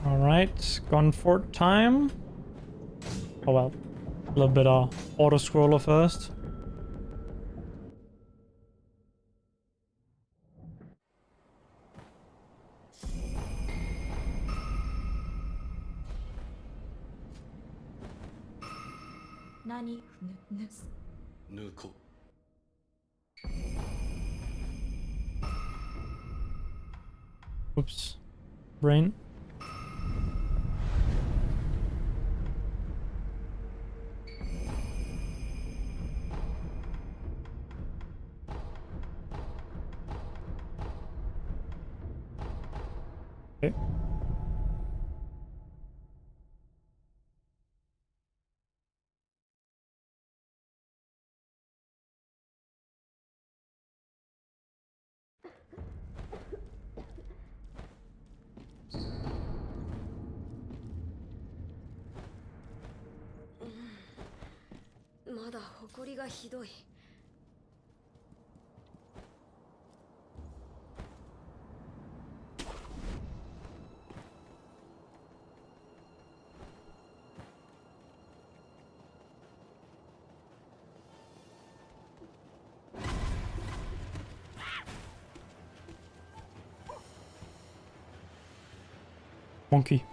Speaker 1: Alright, gone for time. Oh well, a little bit of auto scroller first. Oops, brain. Okay. Monkey.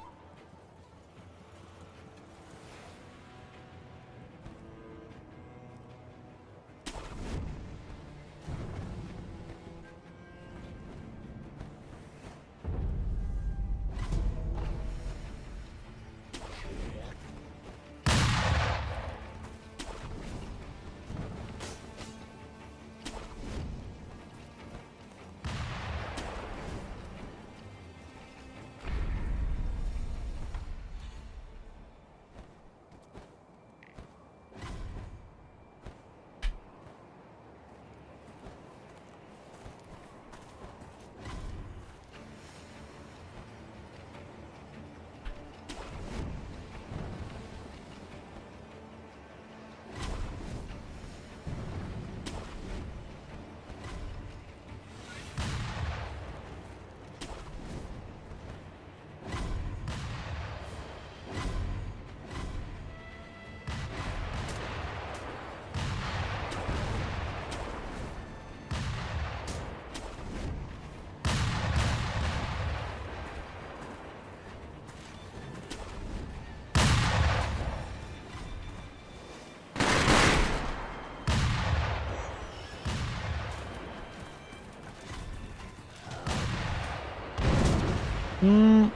Speaker 1: Hmm.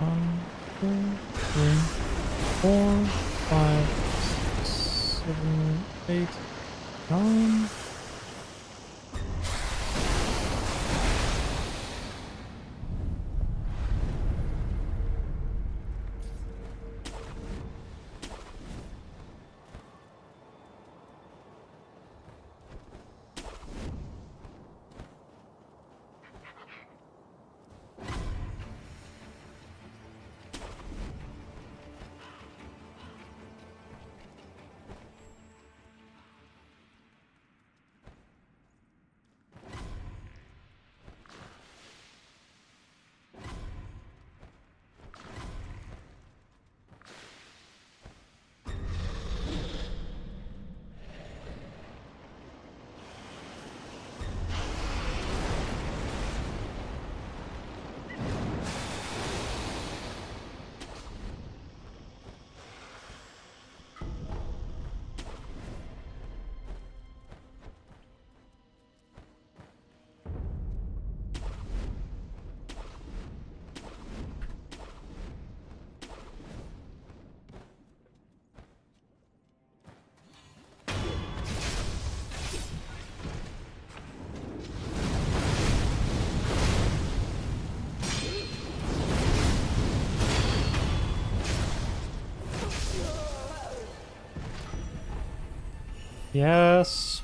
Speaker 1: One, two, three, 4, 5, 6, 7, 8, 9. Yes.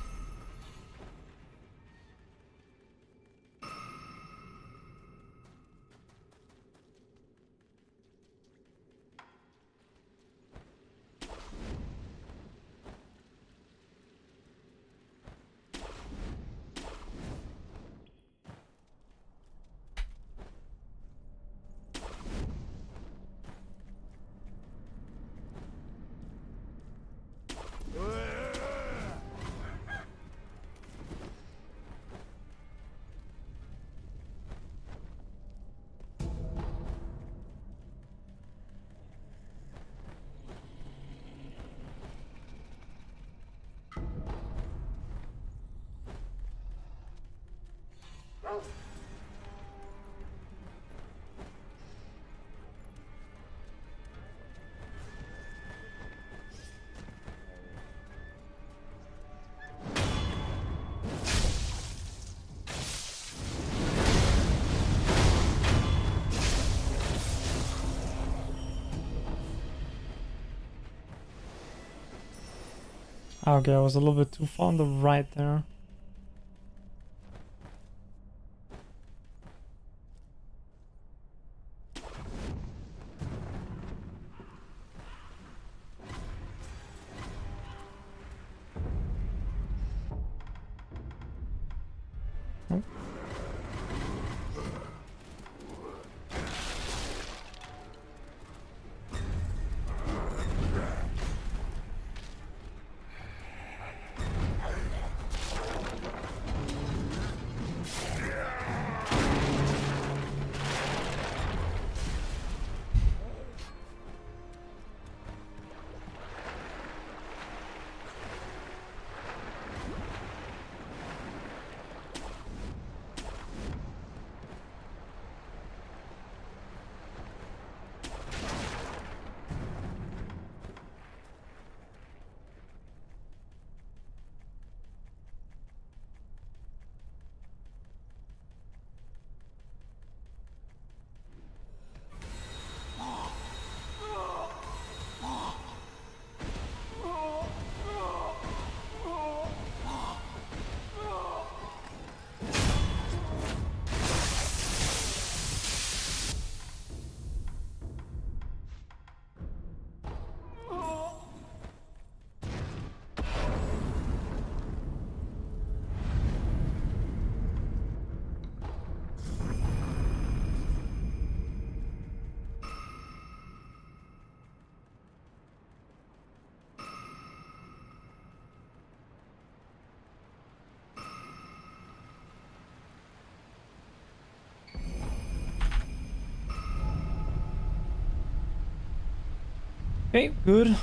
Speaker 1: Okay, I was a little bit too far on the right there. Nope. Okay, good.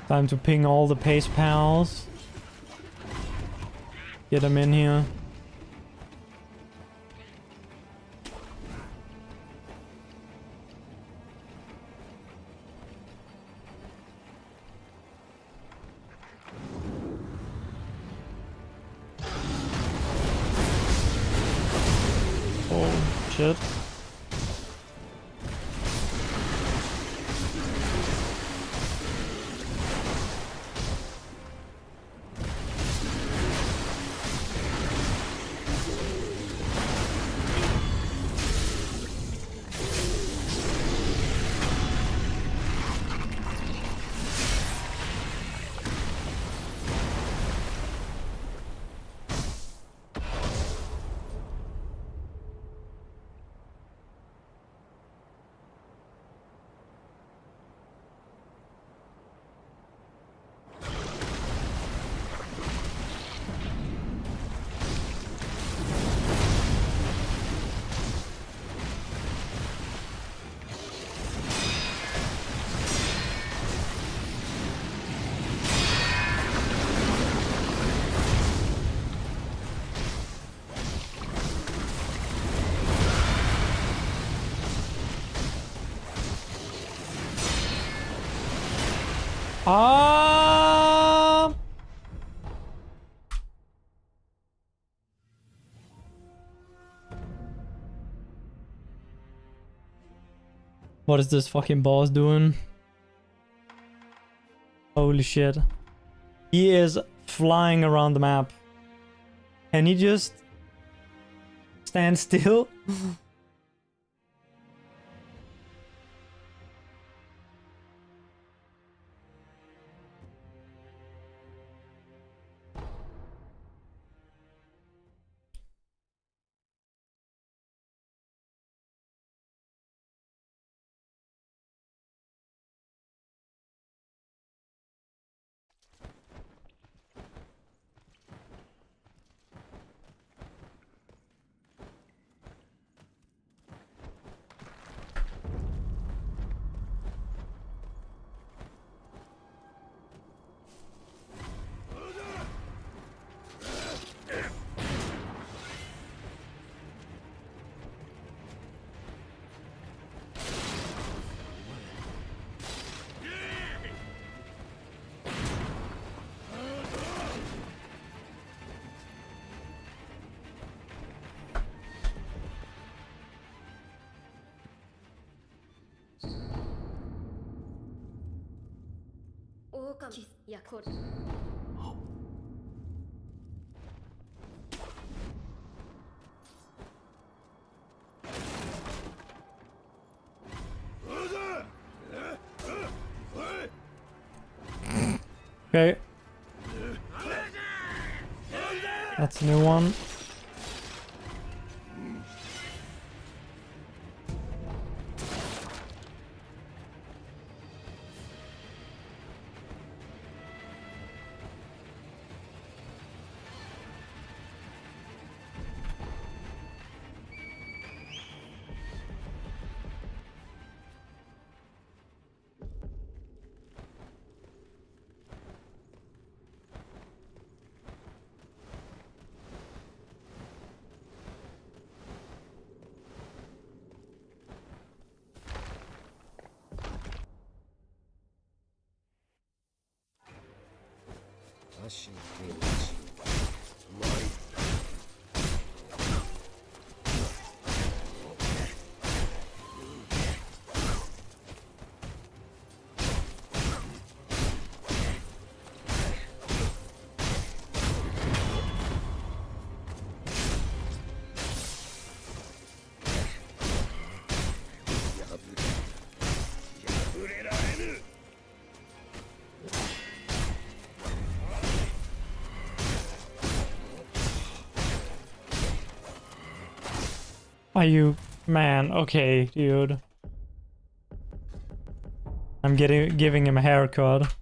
Speaker 1: Time to ping all the pace pals. Get them in here. Oh, shit. Ah! What is this fucking boss doing? Holy shit. He is flying around the map. Can he just stand still? Okay. That's a new one. Are you... Man, okay, dude. I'm giving him a haircut.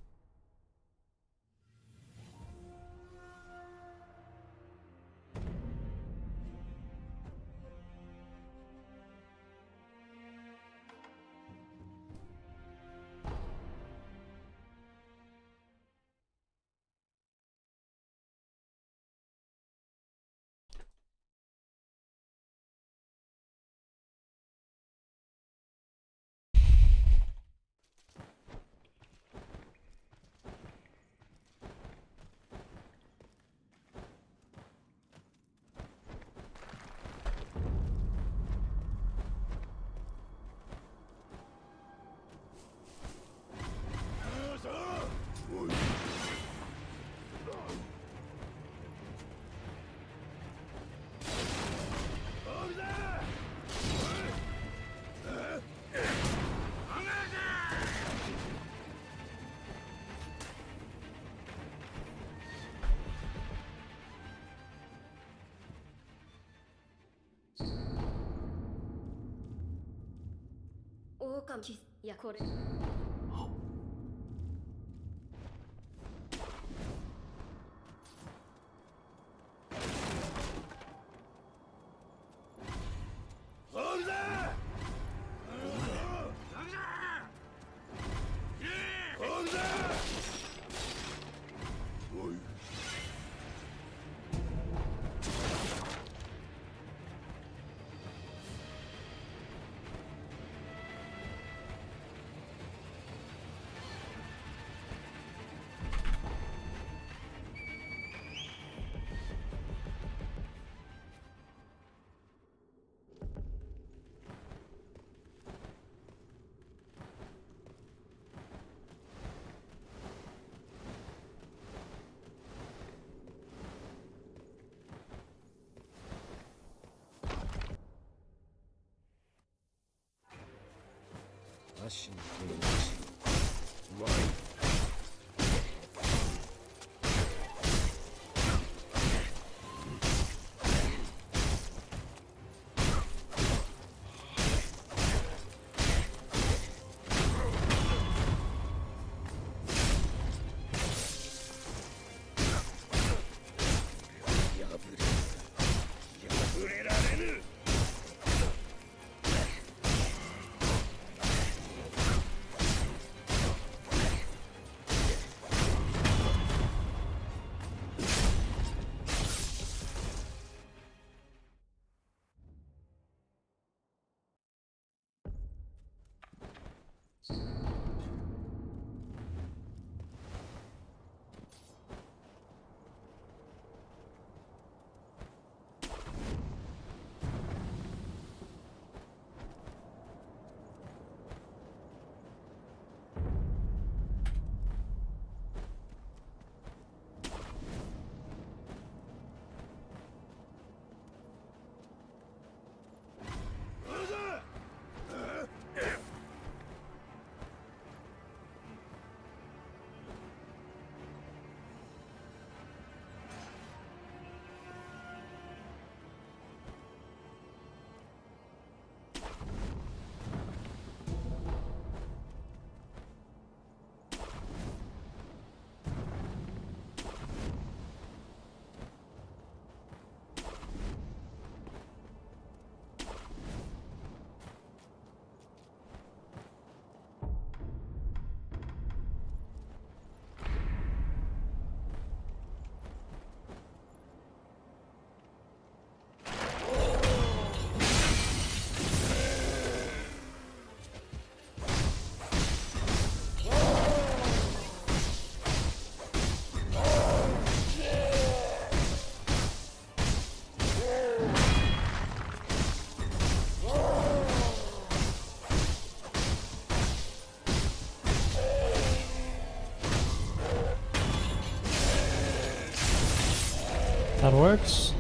Speaker 1: That works.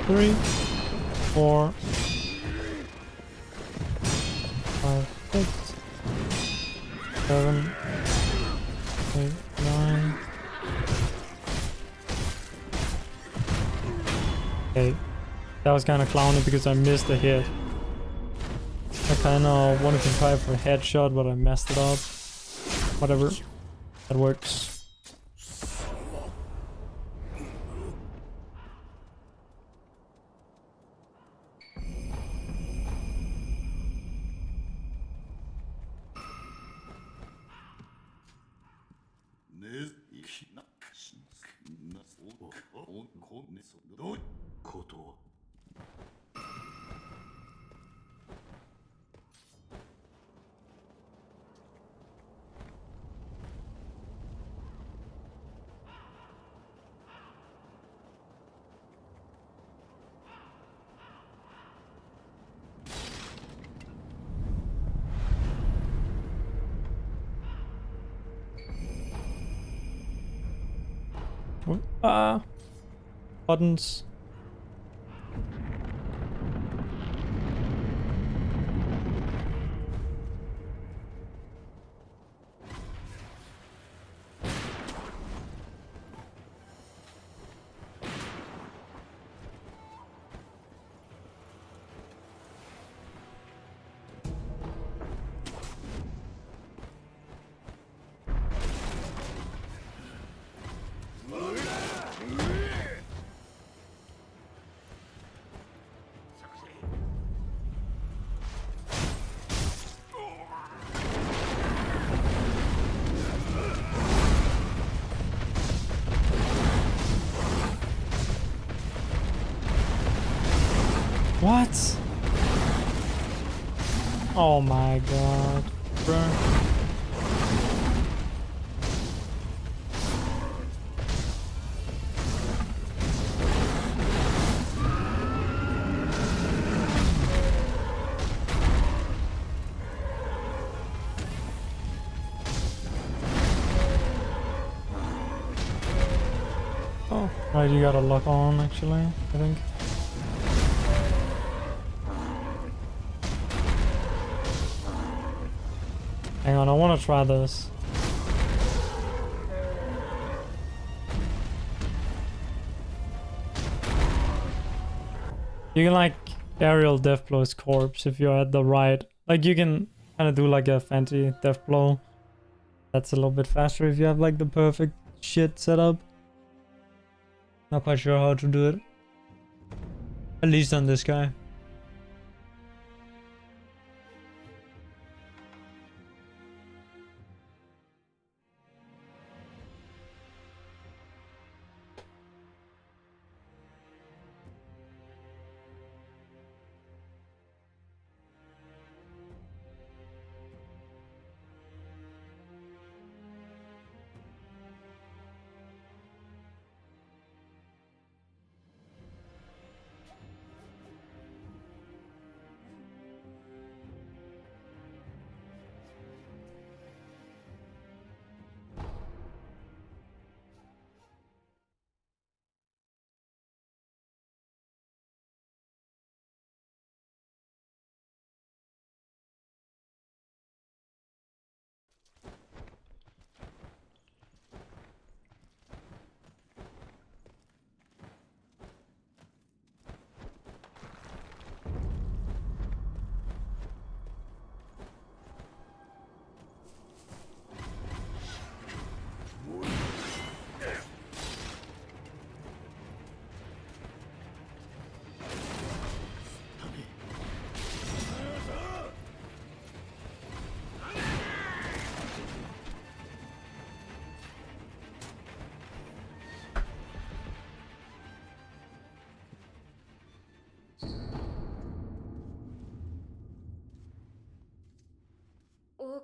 Speaker 1: 3, 4, 5, 6, 7, 8, 9. Okay, that was kind of clowny because I missed a hit. I kind of wanted to try for a headshot, but I messed it up. Whatever, that works. Buttons. What? Oh my god, bro. Oh, right, you gotta lock on actually, I think. Hang on, I want to try this. You can like aerial death blow his corpse if you're at the right. Like you can kind of do like a fancy death blow. That's a little bit faster if you have like the perfect shit set up. Not quite sure how to do it. At least on this guy.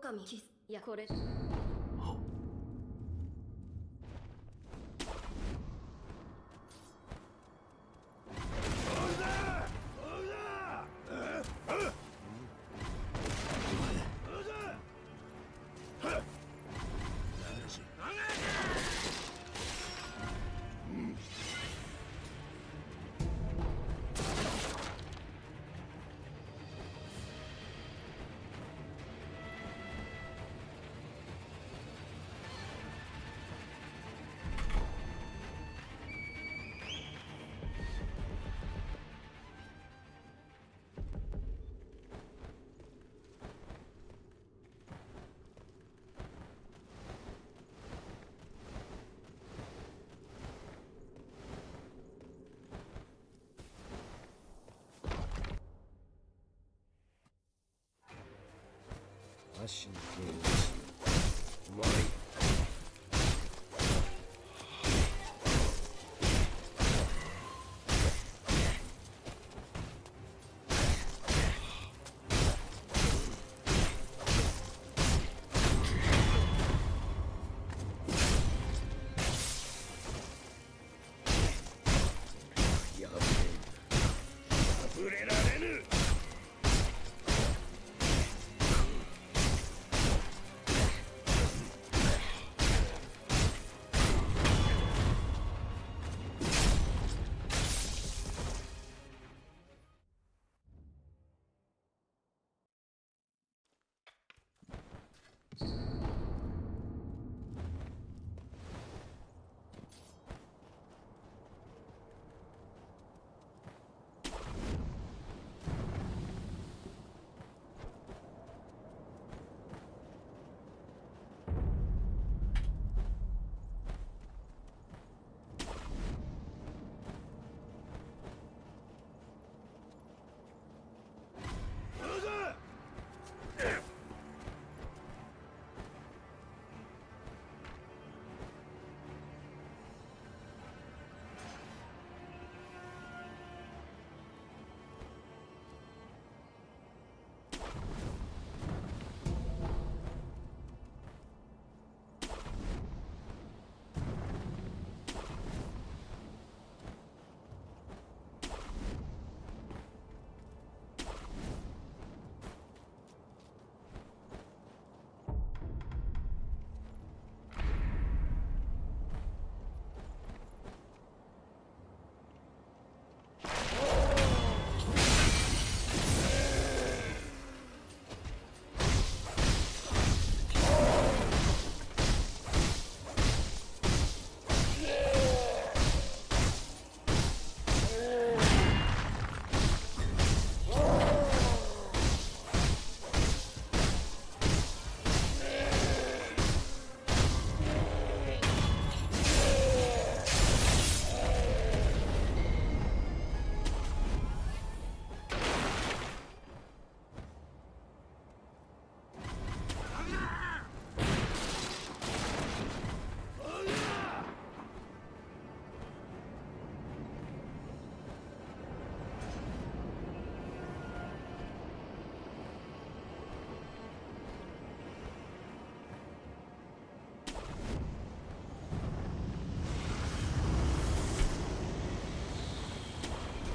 Speaker 3: 神キスいやこれ
Speaker 2: 足のゲームですうまいやべえ触れられぬ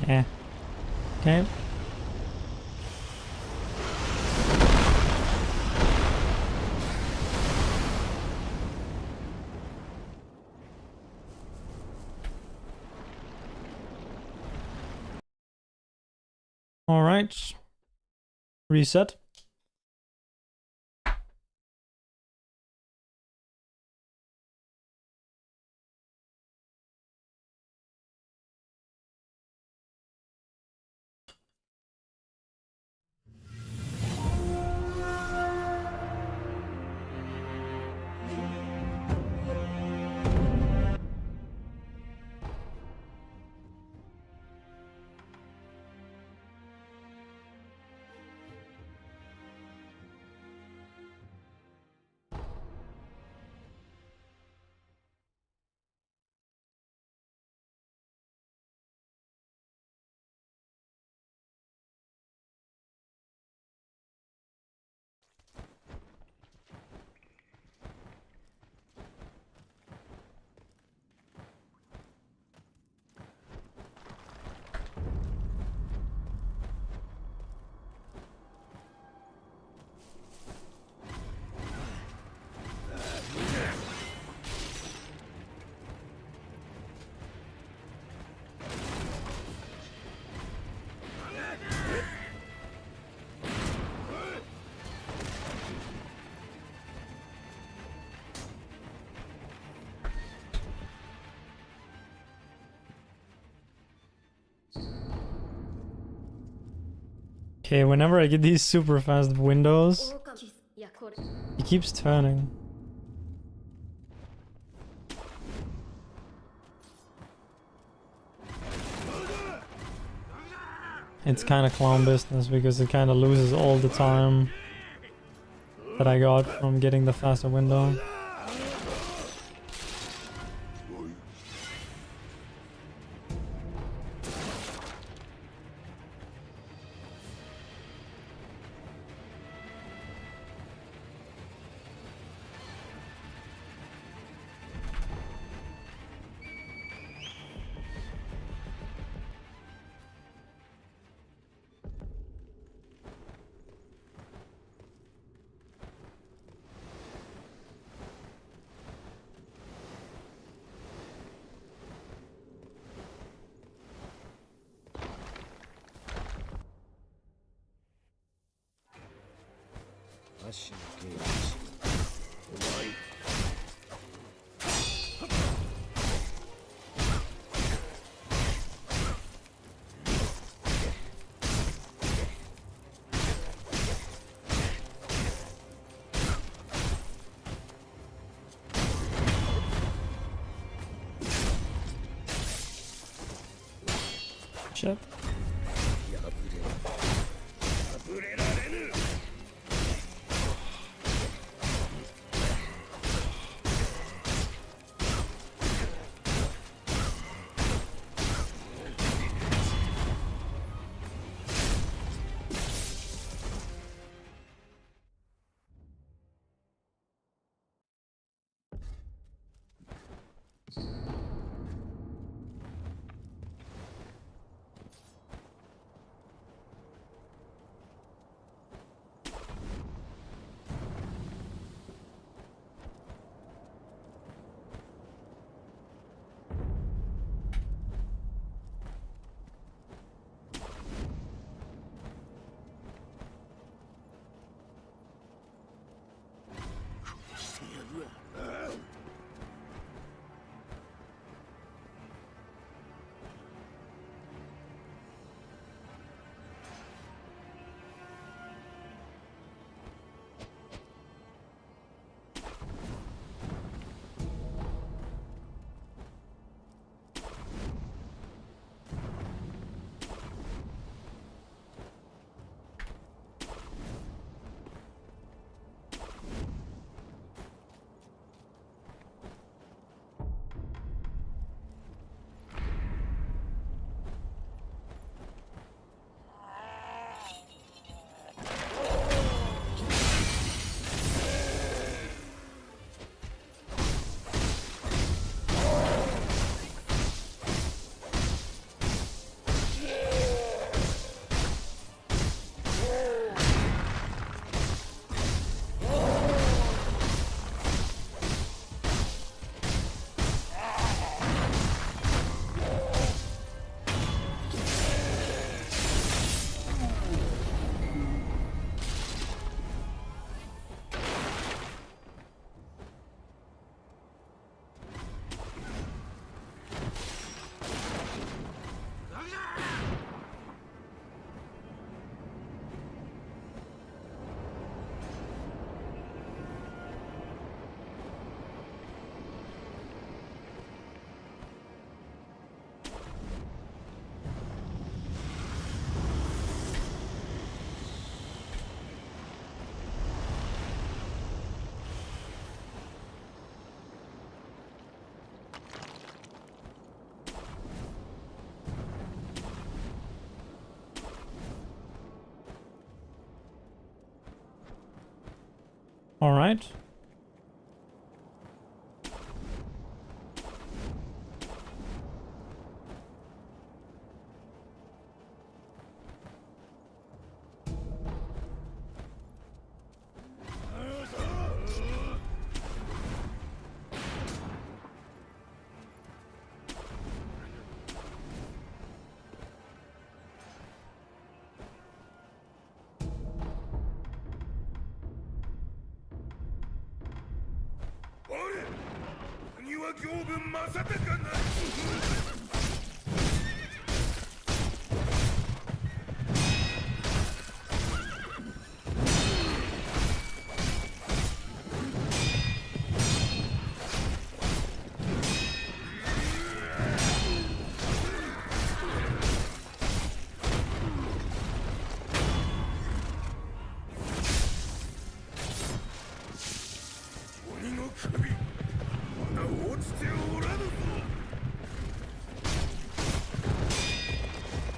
Speaker 1: Yeah. Okay. All right. Reset. Okay, whenever I get these super fast windows, he keeps turning. It's kind of clown business because it kind of loses all the time that I got from getting the faster window. Shit. All right.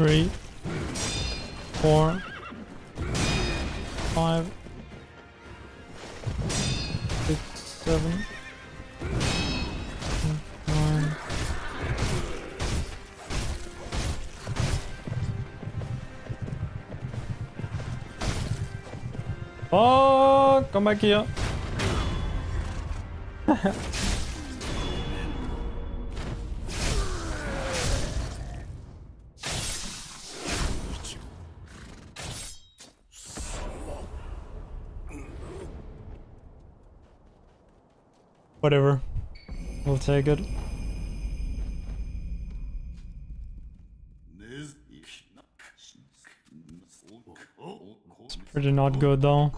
Speaker 1: 3, 4, 5, 6, 7, 9. Oh, come back here. Whatever. We'll take it. It's pretty not good though.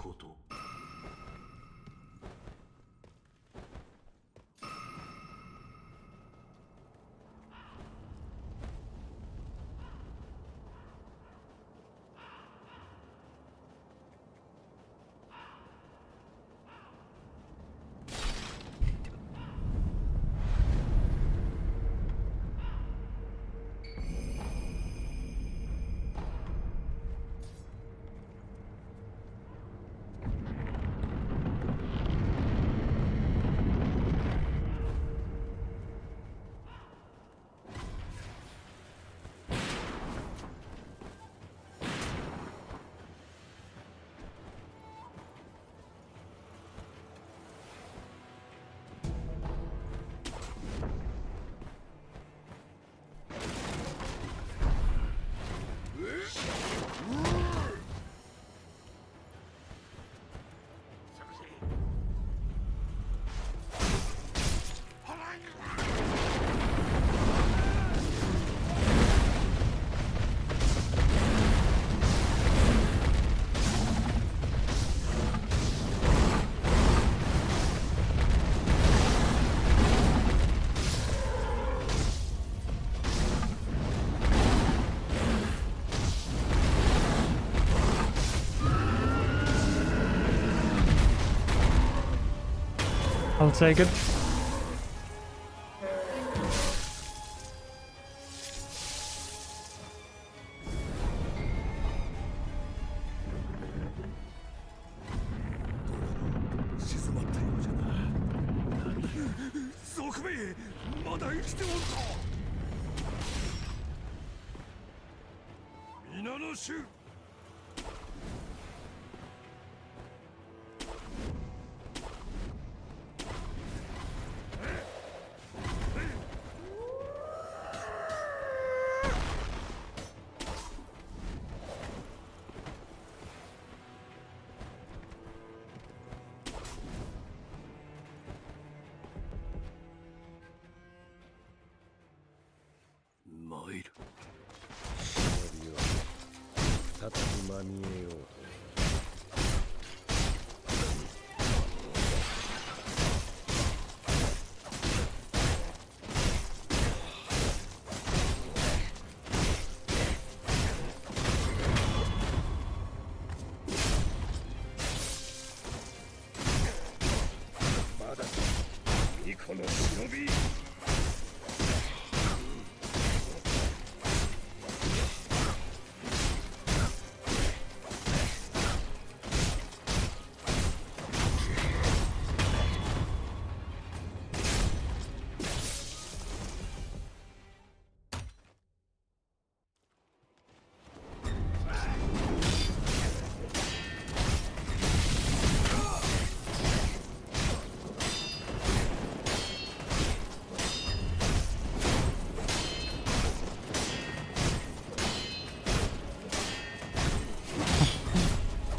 Speaker 1: I'll take it.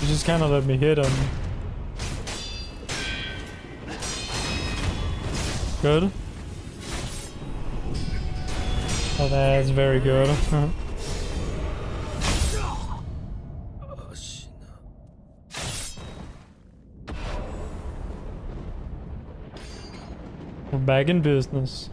Speaker 1: You just kind of let me hit him. Good. Oh, that's very good. We're back in business.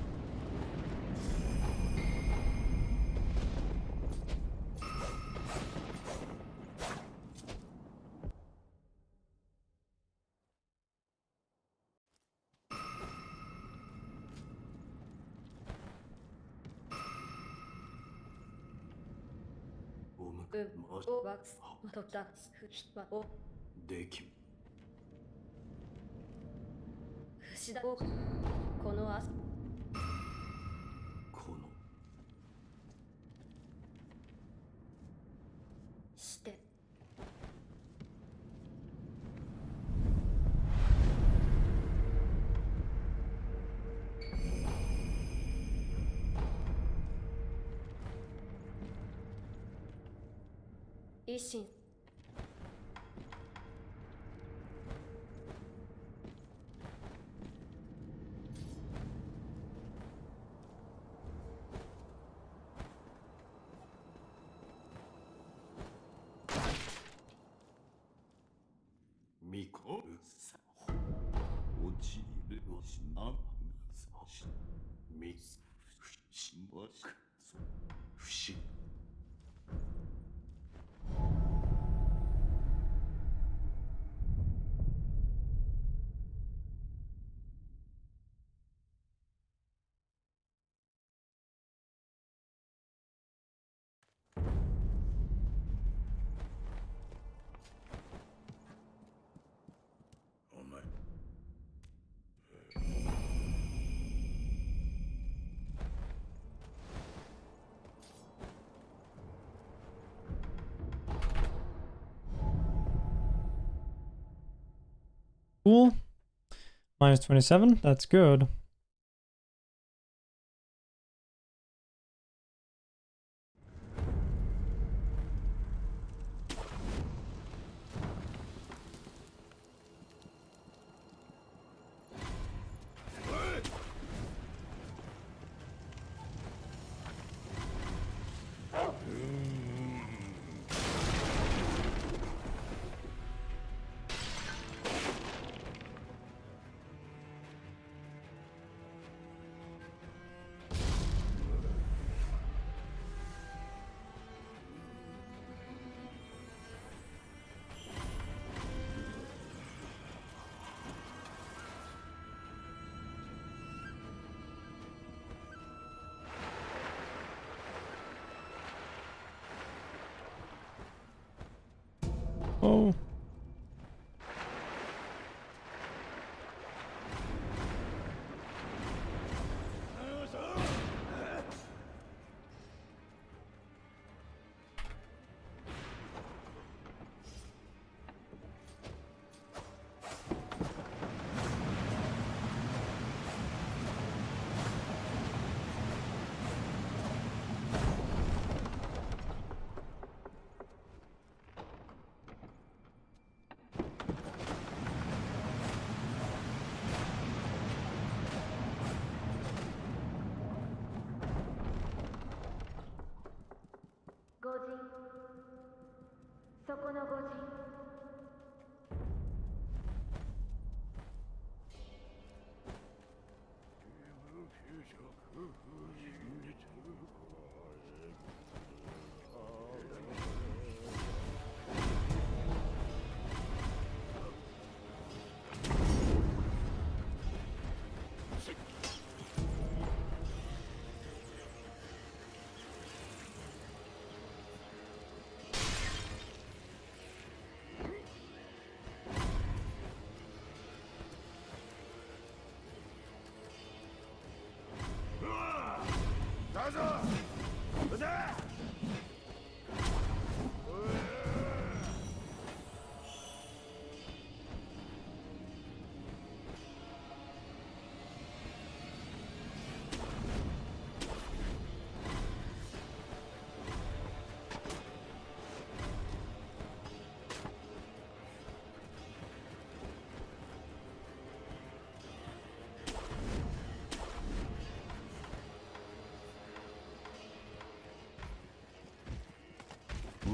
Speaker 2: でき
Speaker 3: このあ
Speaker 2: この
Speaker 3: して維新
Speaker 2: みこさ落ちるをしなしみしんわく不思お前
Speaker 1: Cool. Minus 27. That's good. Oh.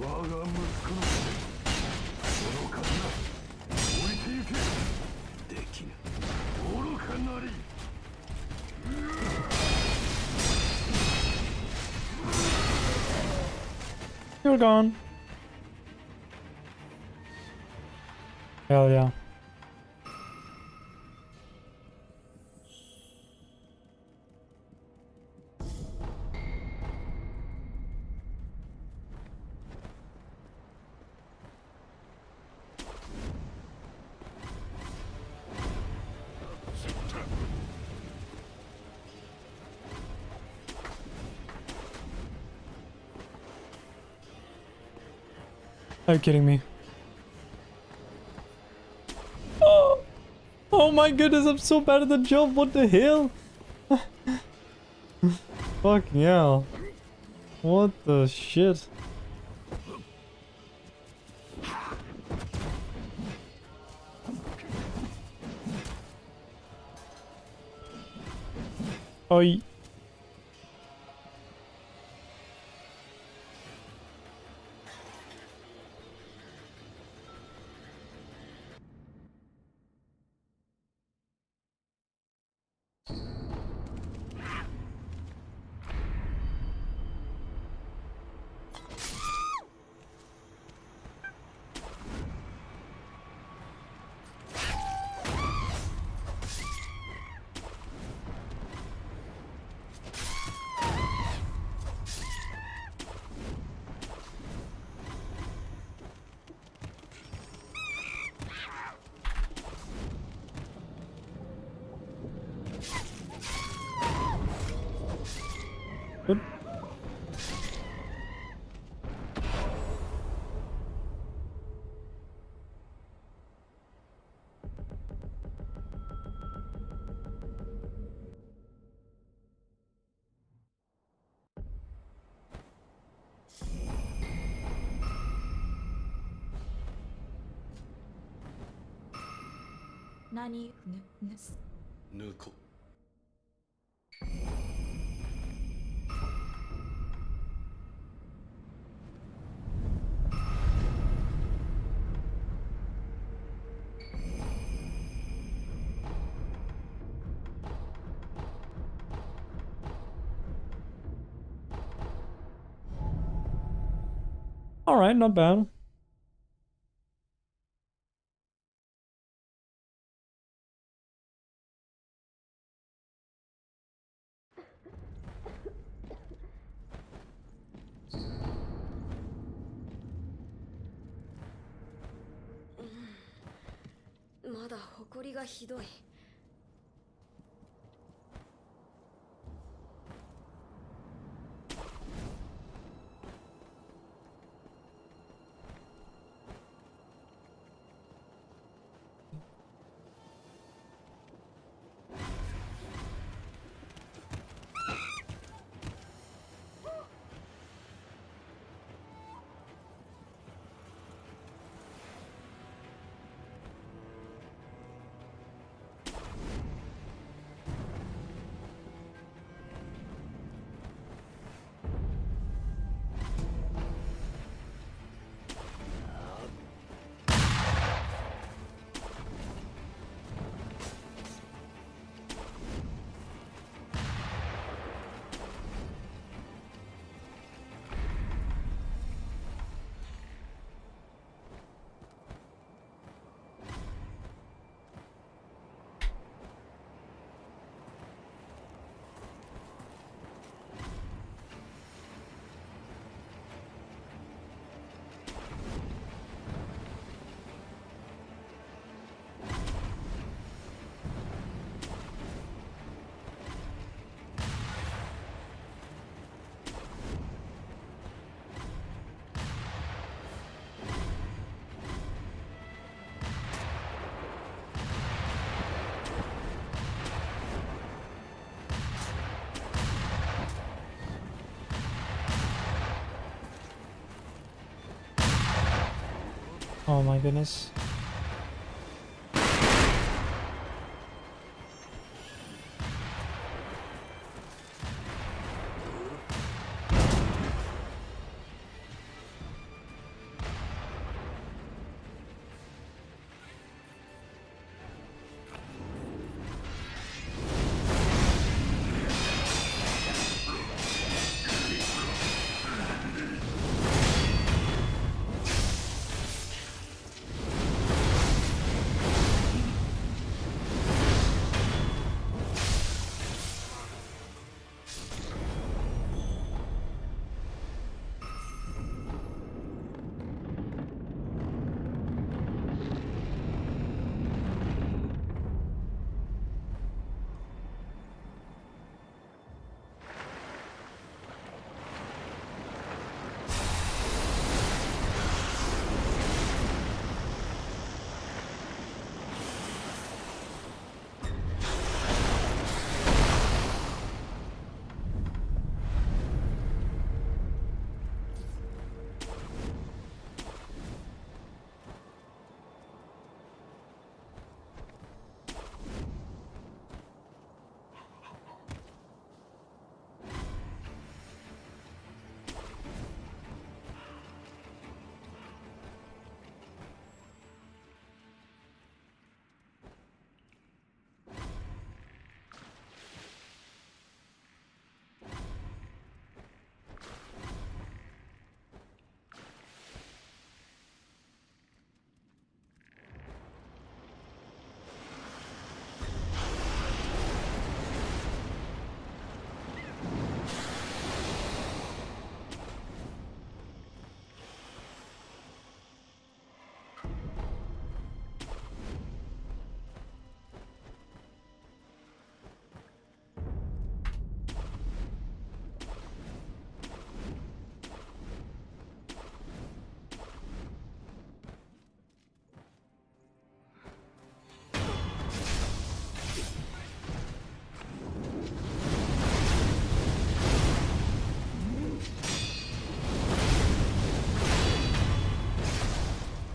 Speaker 2: 我が息子のその刀置いてゆけできぬ愚かなり
Speaker 1: You're gone. Hell yeah. Are you kidding me? Oh! Oh my goodness, I'm so bad at the jump, what the hell? Fucking hell. What the shit? Oi. Good.
Speaker 2: Nuko.
Speaker 1: Alright, not bad. Oh my goodness.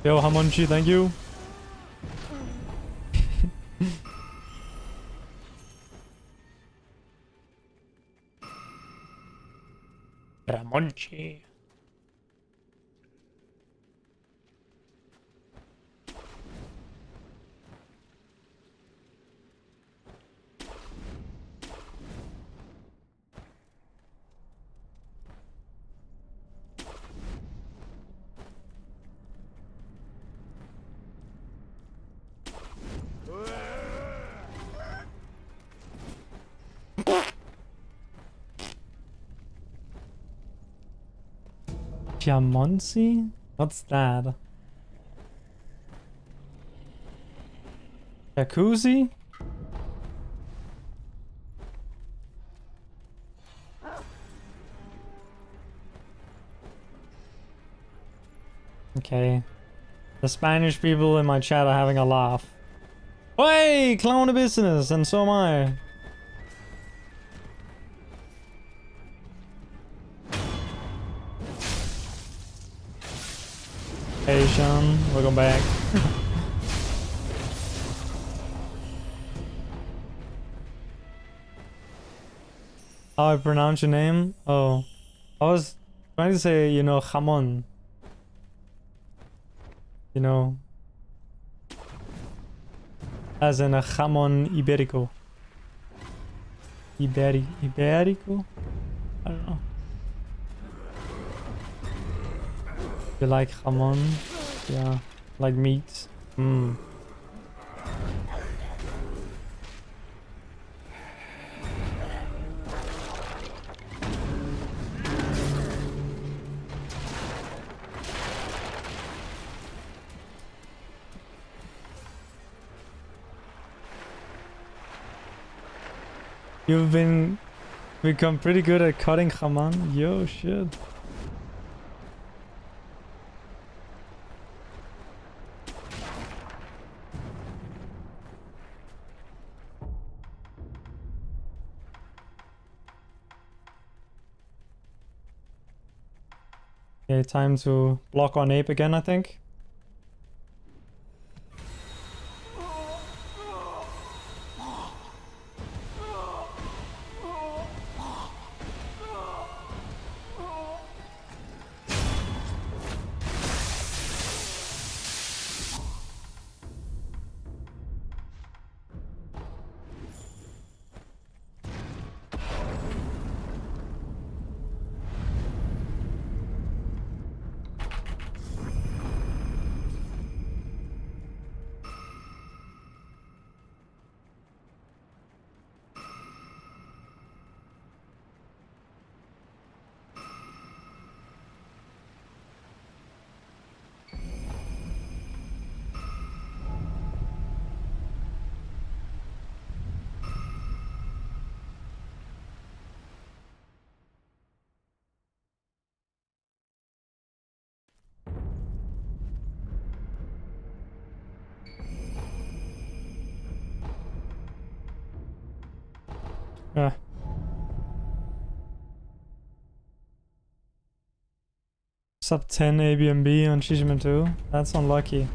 Speaker 1: Yo, Hamonchi, thank you. Ramonchi. Piamonzi? What's that? Jacuzzi? Okay. The Spanish people in my chat are having a laugh. Hey, clown a business, and so am I. Hey Sean, welcome back. How I pronounce your name? Oh, I was trying to say, you know, jamon. You know, as in a jamon iberico. Iberico? I don't know. You like jamon? Yeah, like meat. Mm. You've become pretty good at cutting jamon. Yo, shit. Okay, time to block on ape again, I think. Yeah. Sub 10 ABMB on Shishima 2. That's unlucky.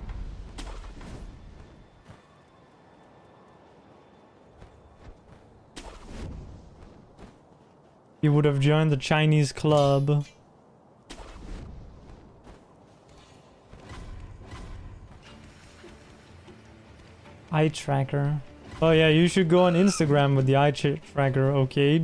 Speaker 1: You would have joined the Chinese club. Eye tracker. Oh yeah, you should go on Instagram with the eye tracker, okay?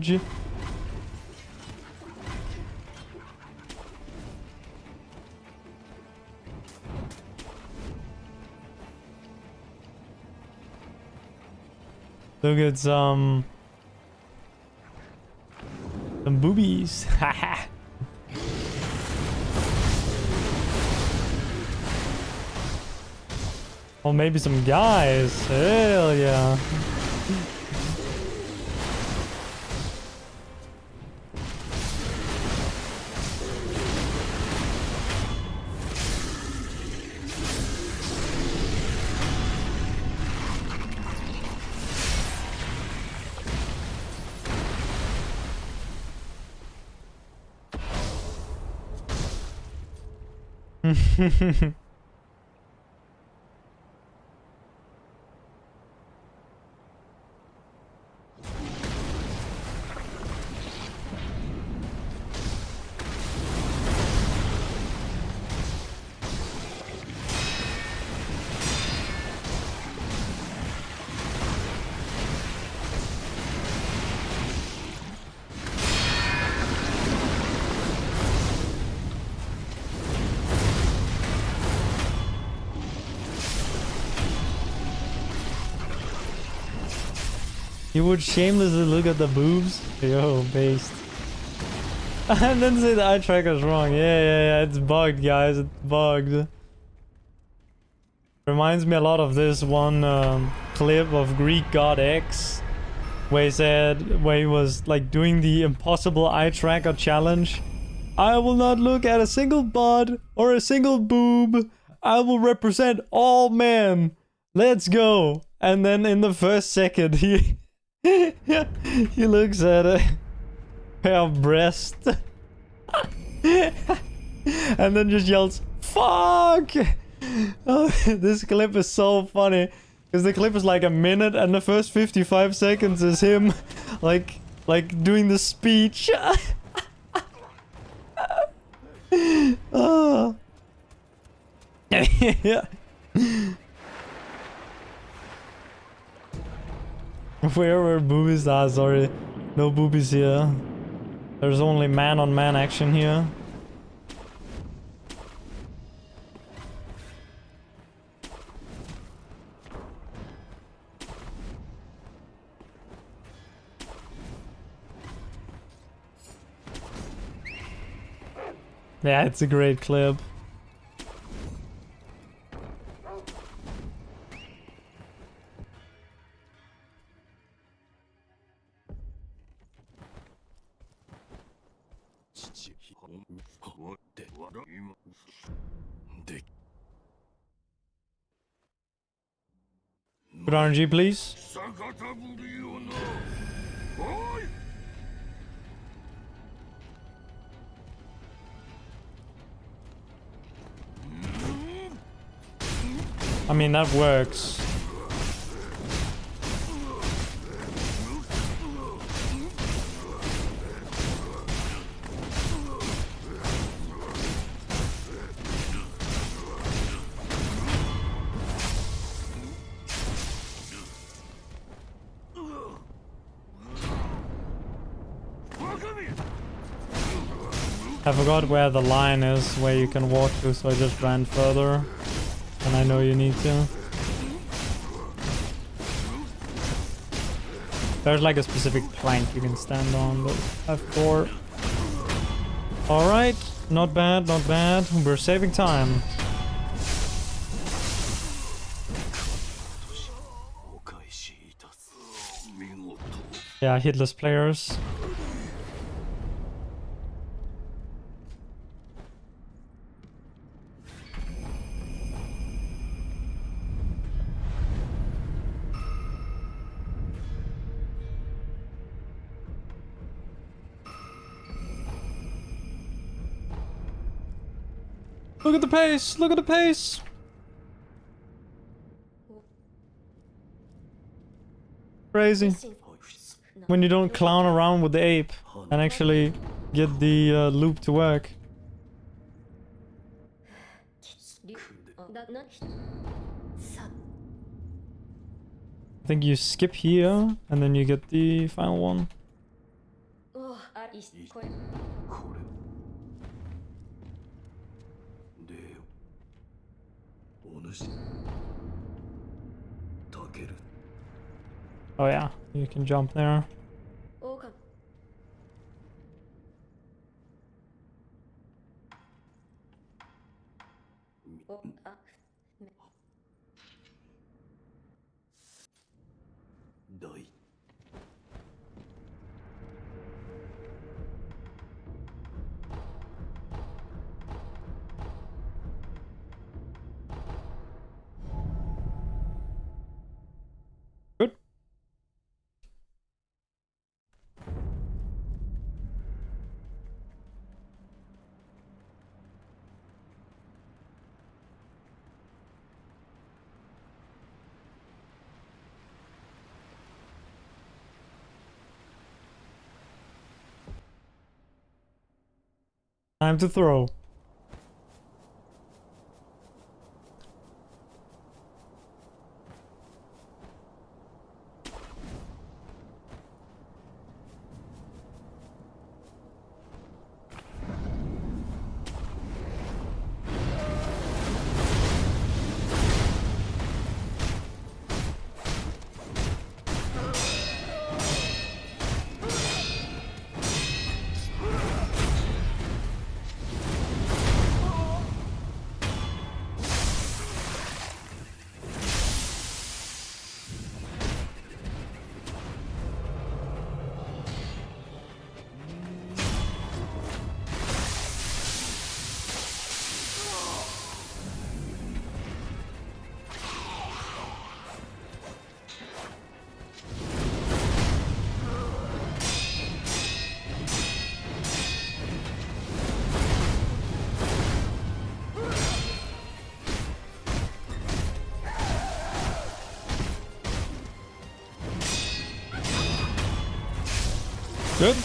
Speaker 1: Look at some boobies. Haha. Or maybe some guys. Hell yeah. You would shamelessly look at the boobs? Yo, based. And then say the eye tracker's wrong. Yeah, it's bugged, guys. It's bugged. Reminds me a lot of this one clip of Greek God X, where he was like doing the impossible eye tracker challenge. I will not look at a single butt or a single boob. I will represent all men. Let's go. And then in the first second, he he looks at a pair of breasts and then just yells, "Fuck!" Oh, this clip is so funny because the clip is like a minute, and the first 55 seconds is him like doing the speech. Oh. Yeah. Where were boobies? Ah, sorry. No boobies here. There's only man-on-man action here. Yeah, it's a great clip. Good RNG, please. I mean, that works. I forgot where the line is where you can walk to, so I just ran further. And I know you need to. There's like a specific plank you can stand on, but F4. Alright, not bad, not bad. We're saving time. Yeah, hitless players. Look at the pace! Look at the pace! Crazy. When you don't clown around with the ape and actually get the loop to work. I think you skip here and then you get the final one. Oh yeah, you can jump there. Good. Time to throw. Good.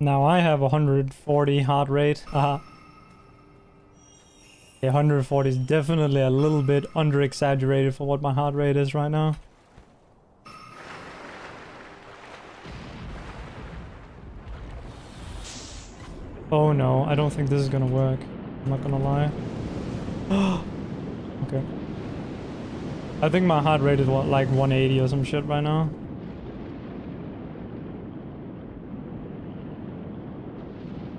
Speaker 1: Now I have 140 heart rate. Yeah, 140 is definitely a little bit under exaggerated for what my heart rate is right now. Oh no, I don't think this is gonna work. I'm not gonna lie. Okay. I think my heart rate is what, like 180 or some shit right now.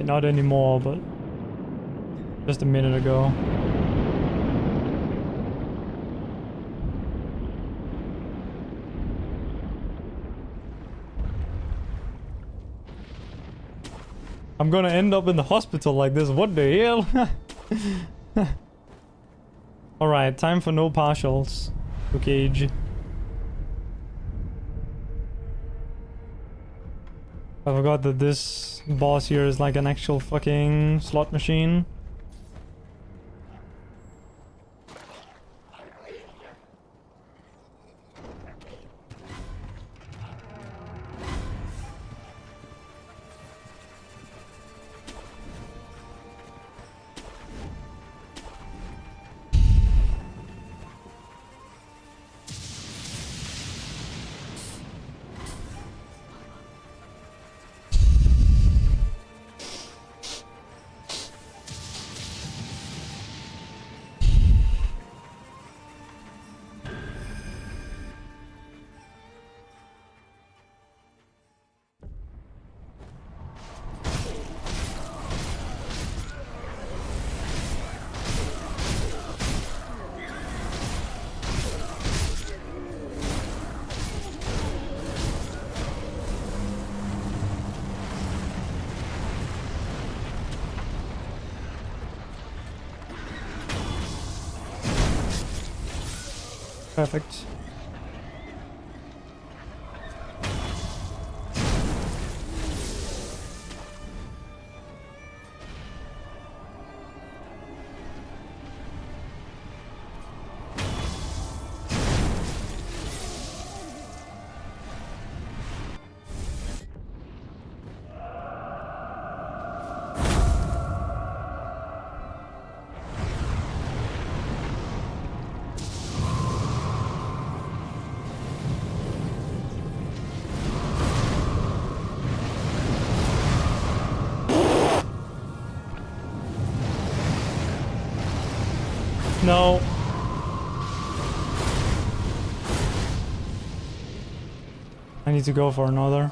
Speaker 1: Not anymore, but just a minute ago. I'm gonna end up in the hospital like this. What the hell? Alright, time for no partials. Okay. I forgot that this boss here is like an actual fucking slot machine. Perfect. No. I need to go for another.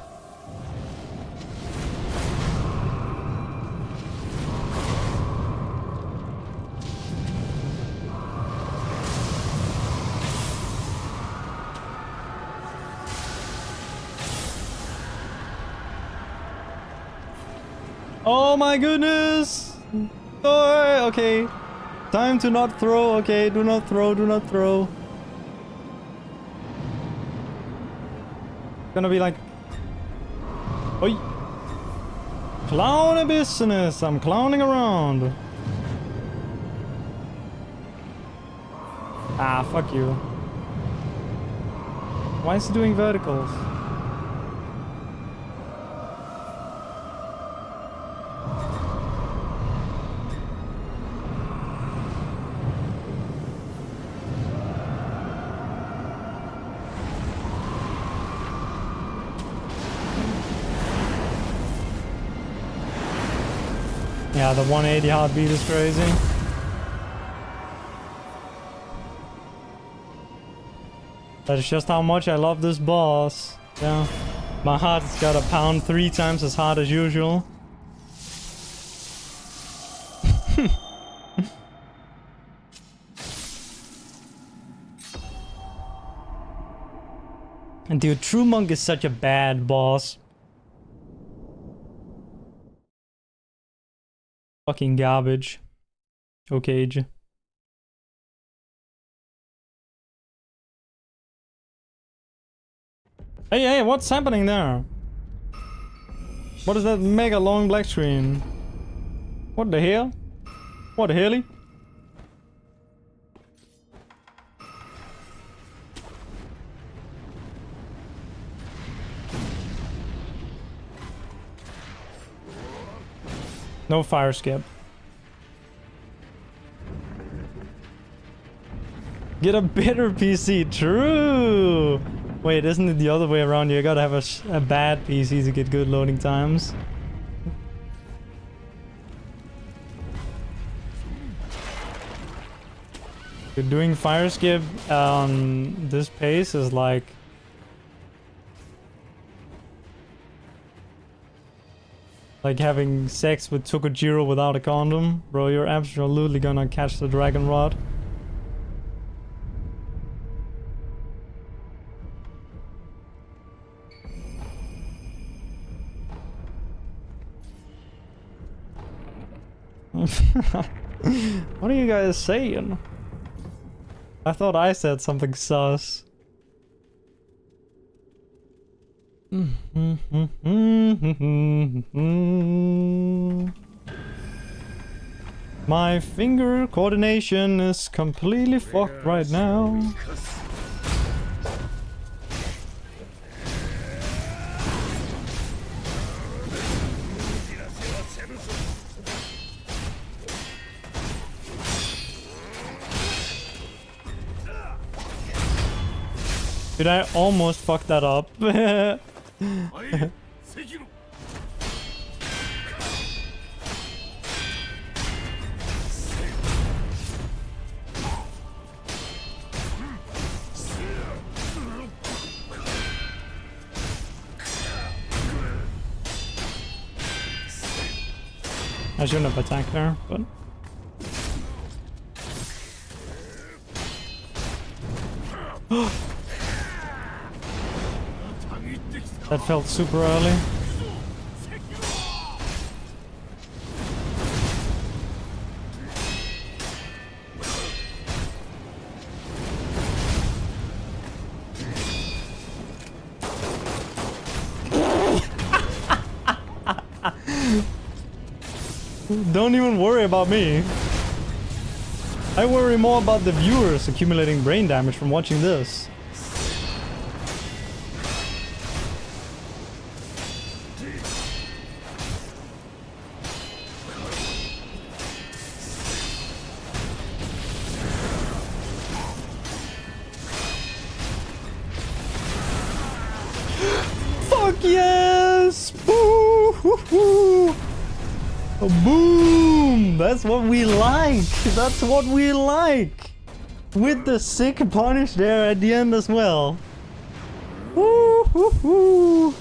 Speaker 1: Oh my goodness! Oh, okay. Time to not throw, okay? Do not throw, do not throw. Gonna be like... Oi! Clown business! I'm clowning around. Ah, fuck you. Why is he doing verticals? Yeah, the 180 heartbeat is crazy. That's just how much I love this boss. Yeah. My heart's got a pound 3 times as hard as usual. And dude, True Monk is such a bad boss. Fucking garbage. Okay. Hey, hey, what's happening there? What is that mega long black screen? What the hell? What the hell? No fire skip. Get a better PC. True. Wait, isn't it the other way around? You gotta have a bad PC to get good loading times. Doing fire skip on this pace is like having sex with Tokujiro without a condom. Bro, you're absolutely gonna catch the dragon rod. What are you guys saying? I thought I said something sus. My finger coordination is completely fucked right now. Dude, I almost fucked that up.
Speaker 2: Sekiro.
Speaker 1: I shouldn't have attacked there, but... That felt super early. Don't even worry about me. I worry more about the viewers accumulating brain damage from watching this. Fuck yes! Boo! Boom! That's what we like! That's what we like! With the sick punish there at the end as well. Woo!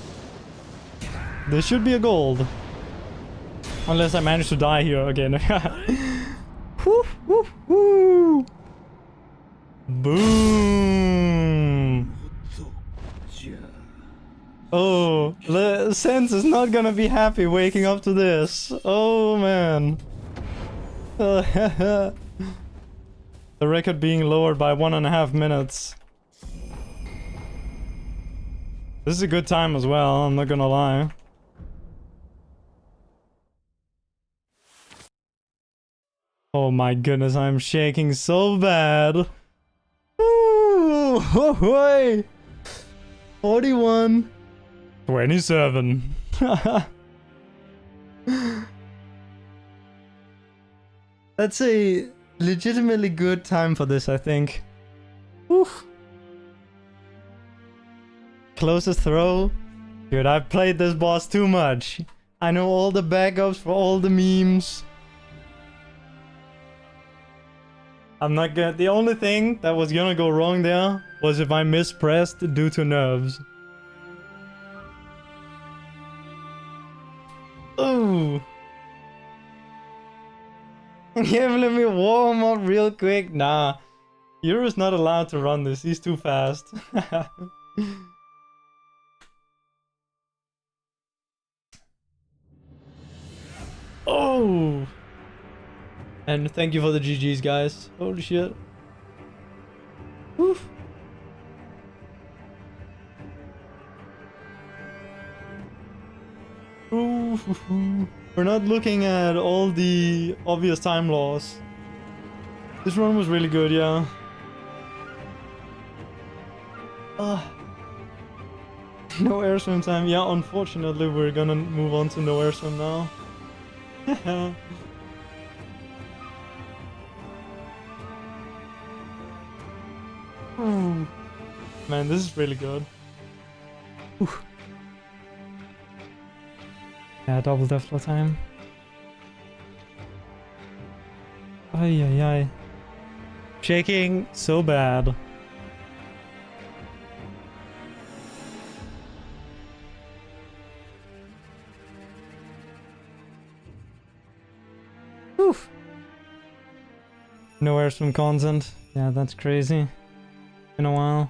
Speaker 1: This should be a gold. Unless I manage to die here again. Boom! Oh, the Sense is not gonna be happy waking up to this. Oh man. The record being lowered by 1.5 minutes. This is a good time as well, I'm not gonna lie. Oh my goodness, I'm shaking so bad. Ooh, oh, 41. 27. That's a legitimately good time for this, I think. Oof. Closest throw. Dude, I've played this boss too much. I know all the backups for all the memes. I'm not gonna... The only thing that was gonna go wrong there was if I mispressed due to nerves. Ooh. Yeah, let me warm up real quick. Nah. Euro's not allowed to run this. He's too fast. Oh. And thank you for the GGs, guys. Holy shit. Woof. We're not looking at all the obvious time loss. This run was really good, yeah. No air swim time. Yeah, unfortunately, we're gonna move on to no air swim now. Man, this is really good. Whew. Yeah, double death flow time. Ay, ay, ay. Shaking so bad. Oof. No air swim content. Yeah, that's crazy. In a while.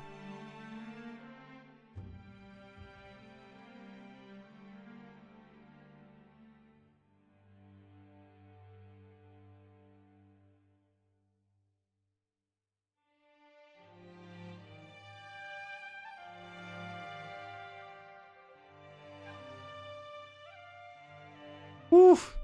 Speaker 1: Oof.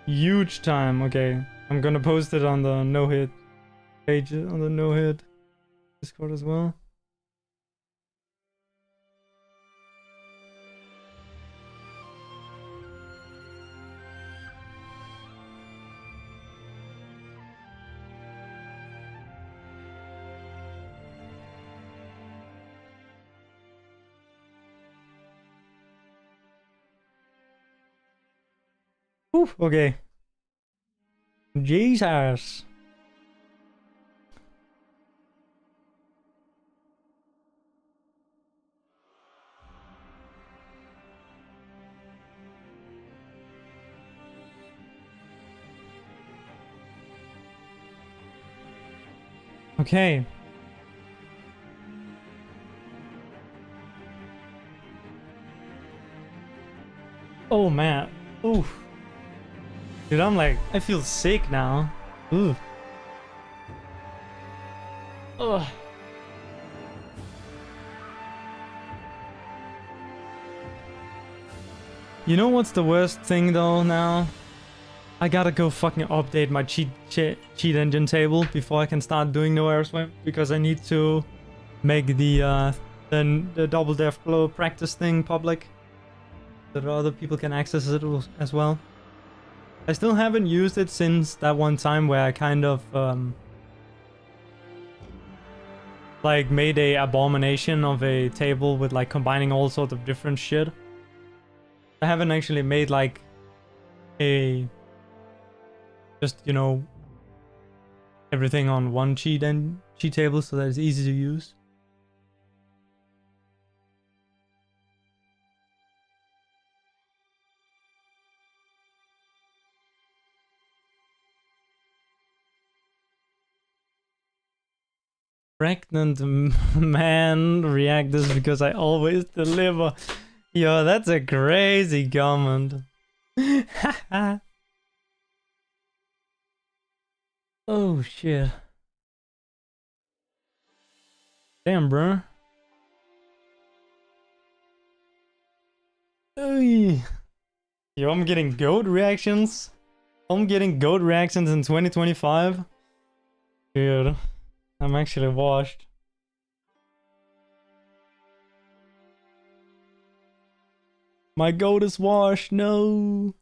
Speaker 1: Huge time. Okay, I'm gonna post it on the no hit page, on the no hit Discord as well. Oof. Okay. Jesus. Okay. Oh man. Oof. Dude, I'm like, I feel sick now. Ooh. Ugh. You know what's the worst thing though now? I gotta go fucking update my cheat engine table before I can start doing no air swim, because I need to make the double death flow practice thing public so that other people can access it as well. I still haven't used it since that one time where I kind of like made a abomination of a table with like combining all sorts of different shit. I haven't actually made like a just, you know, everything on one cheat table so that it's easy to use. Pregnant man react this because I always deliver. Yo, that's a crazy comment. Oh shit. Damn, bro. Oy. Yo, I'm getting goat reactions. I'm getting goat reactions in 2025. Dude, I'm actually washed. My goat is washed, no.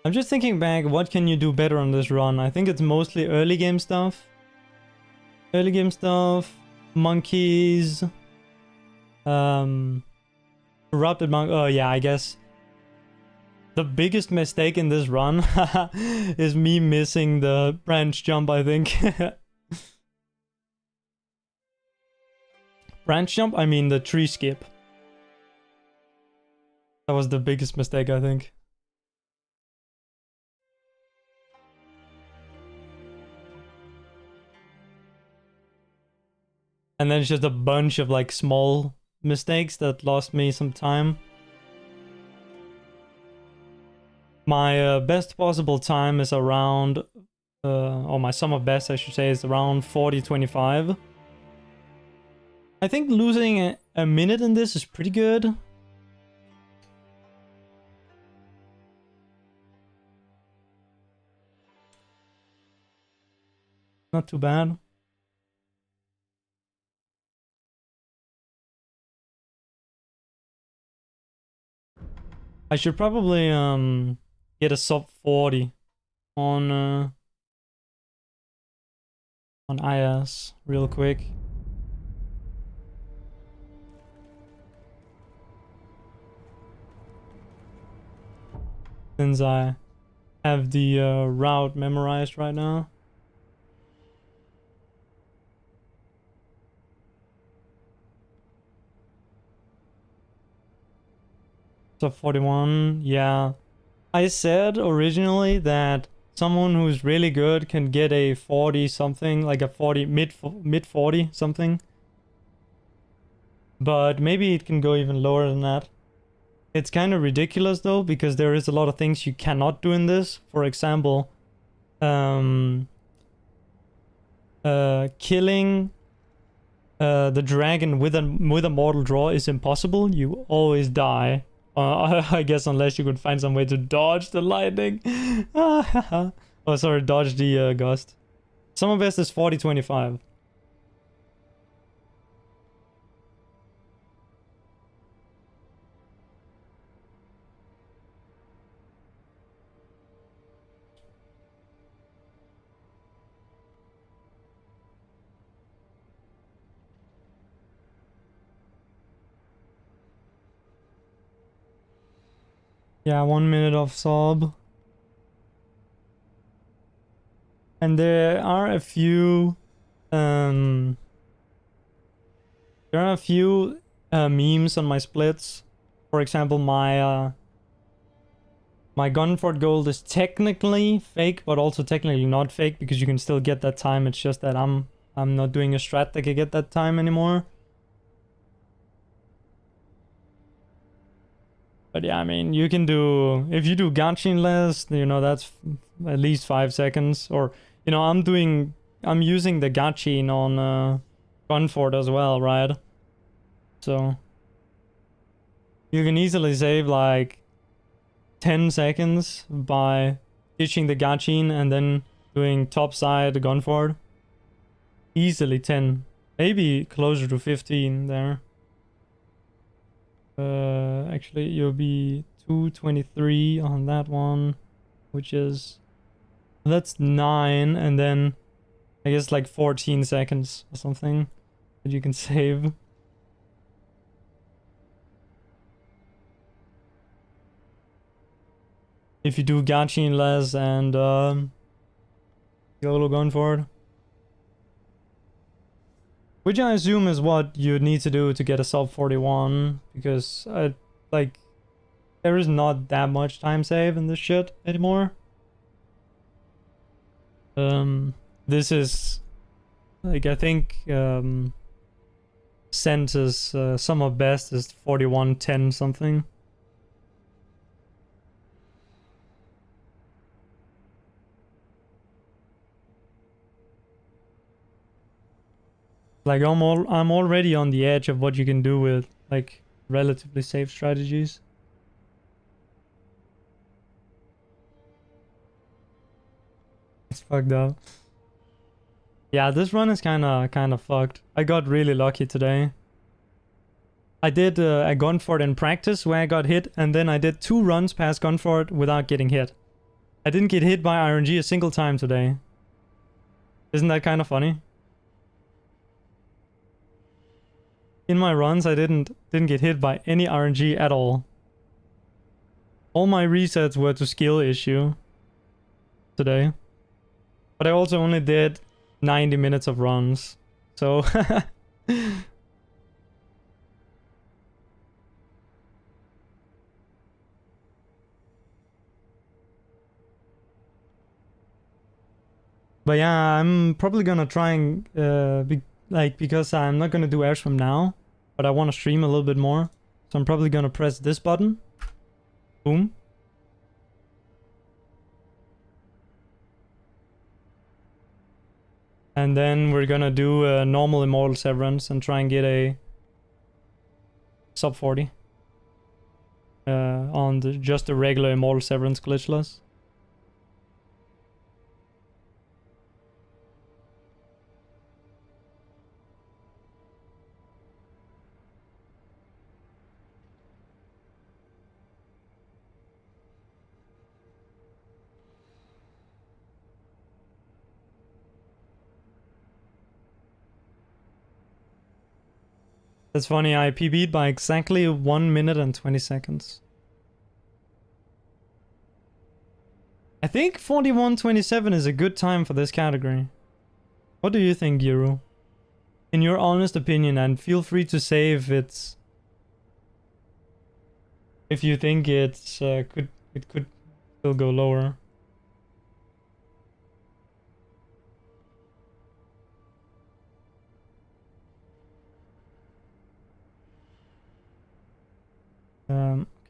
Speaker 1: I'm just thinking back, what can you do better on this run? I think it's mostly early game stuff. Early game stuff, monkeys, corrupted monk. Oh yeah, I guess the biggest mistake in this run is me missing the branch jump, I think. Branch jump? I mean the tree skip. That was the biggest mistake, I think. And then it's just a bunch of like small mistakes that lost me some time. My best possible time is around, or my sum of best, I should say, is around 40:25. I think losing a minute in this is pretty good. Not too bad. I should probably get a sub 40 on IS real quick. Since I have the route memorized right now. Sub 41, yeah. I said originally that someone who's really good can get a 40 something, like a 40 mid 40 something. But maybe it can go even lower than that. It's kind of ridiculous though, because there is a lot of things you cannot do in this. For example, killing the dragon with a mortal draw is impossible. You always die. I guess unless you could find some way to dodge the lightning. Oh, sorry, dodge the gust. Sum of best is 40:25. Yeah, 1 minute of sob. And there are a few memes on my splits. For example, my Gunfort gold is technically fake, but also technically not fake, because you can still get that time. It's just that I'm not doing a strat that can get that time anymore. But yeah, I mean, you can do, if you do Ganchin less, you know, that's at least 5 seconds. Or, you know, I'm using the Ganchin on Gunfort as well, right? So you can easily save like 10 seconds by ditching the Ganchin and then doing topside Gunfort. Easily 10, maybe closer to 15 there. Actually, you'll be 2:23 on that one, which is, that's 9, and then I guess like 14 seconds or something that you can save. If you do Ganchin less and YOLO Gunfort. Which I assume is what you need to do to get a sub 41, because like there is not that much time save in this shit anymore. This is like, I think Sen's sum of best is 41:10 something. Like I'm already on the edge of what you can do with like relatively safe strategies. It's fucked up. Yeah, this run is kind of fucked. I got really lucky today. I did a Gunfort in practice where I got hit, and then I did 2 runs past Gunfort without getting hit. I didn't get hit by RNG a single time today. Isn't that kind of funny? In my runs, I didn't get hit by any RNG at all. All my resets were to skill issue today. But I also only did 90 minutes of runs. So but yeah, I'm probably gonna try and because I'm not gonna do airs from now, but I want to stream a little bit more. So I'm probably gonna press this button. Boom. And then we're gonna do a normal Immortal Severance and try and get a sub 40 on just the regular Immortal Severance glitchless. That's funny, I PB'd by exactly 1 minute and 20 seconds. I think 41:27 is a good time for this category. What do you think, Giro? In your honest opinion, and feel free to say if it's... if you think it's it could still go lower.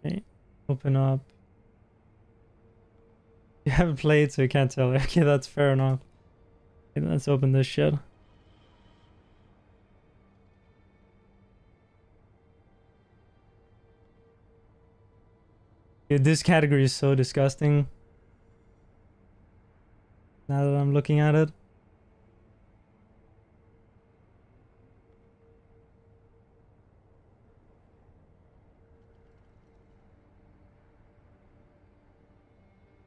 Speaker 1: Okay, open up. You haven't played, so you can't tell. Okay, that's fair enough. Okay, let's open this shit. Dude, this category is so disgusting. Now that I'm looking at it.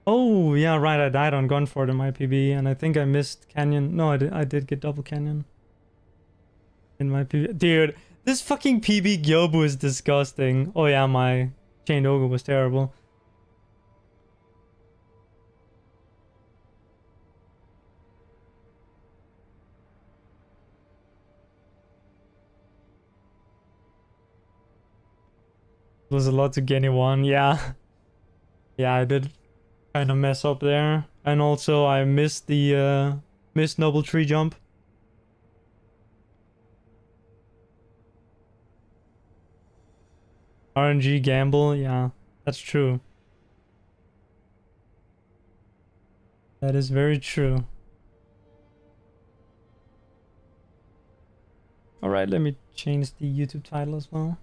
Speaker 1: Oh, yeah, right, I died on Gunford in my PB, and I think I missed Canyon. No, I did get double Canyon in my PB. Dude, this fucking PB Gyobu is disgusting. Oh yeah, my Chained Ogre was terrible. It was a lot to Genny 1, yeah. Yeah, I did kind of mess up there. And also I missed the missed Noble Tree jump. RNG gamble, yeah, that's true. That is very true. Alright, let me change the YouTube title as well.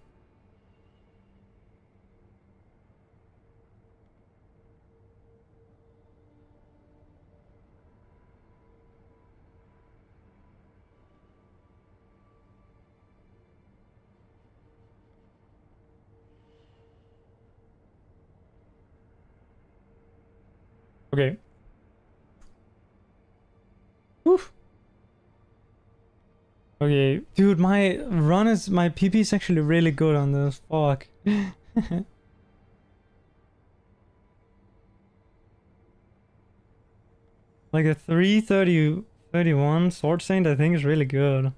Speaker 1: Okay. Oof. Okay, dude, my PP is actually really good on this. Fuck. Like a 3:30:31 Sword Saint, I think is really good.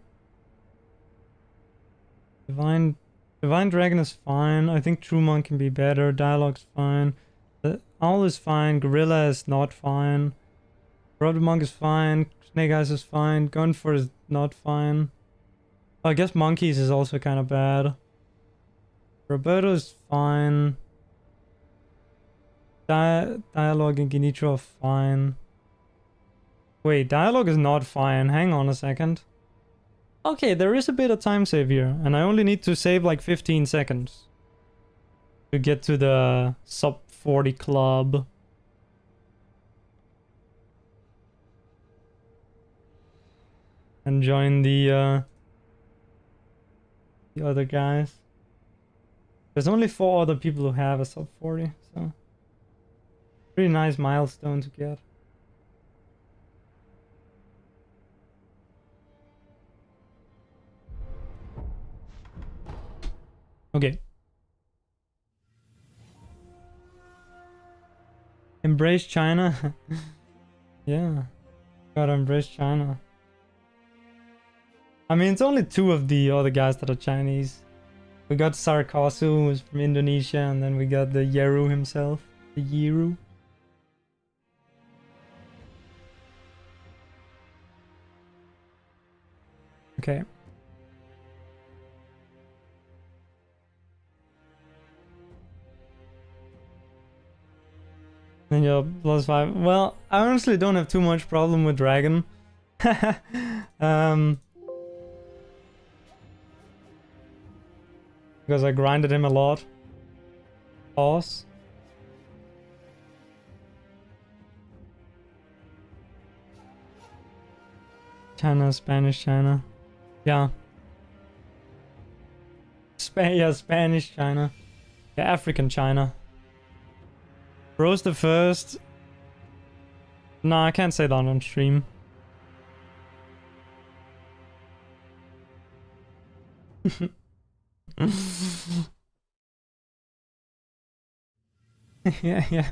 Speaker 1: Divine Dragon is fine. I think True Monk can be better. Dialogue's fine. The Owl is fine. Gorilla is not fine. Corrupted Monk is fine. Snake Eyes is fine. Gunford is not fine. I guess Monkeys is also kind of bad. Roberto is fine. Dialogue and Ginitro are fine. Wait, Dialogue is not fine. Hang on a second. Okay, there is a bit of time save here, and I only need to save like 15 seconds to get to the sub 40 club. And join the other guys. There's only 4 other people who have a sub 40, so pretty nice milestone to get. Okay. Embrace China. Yeah. Gotta embrace China. I mean, it's only 2 of the other guys that are Chinese. We got Sarakasu, who's from Indonesia, and then we got the Yeru himself. The Yeru. Okay. Then you're +5. Well, I honestly don't have too much problem with Dragon. Because I grinded him a lot. Pause. China, Spanish China. Yeah. Yeah, Spanish China. Yeah, African China. Rose the first. No, I can't say that on stream. Yeah, yeah.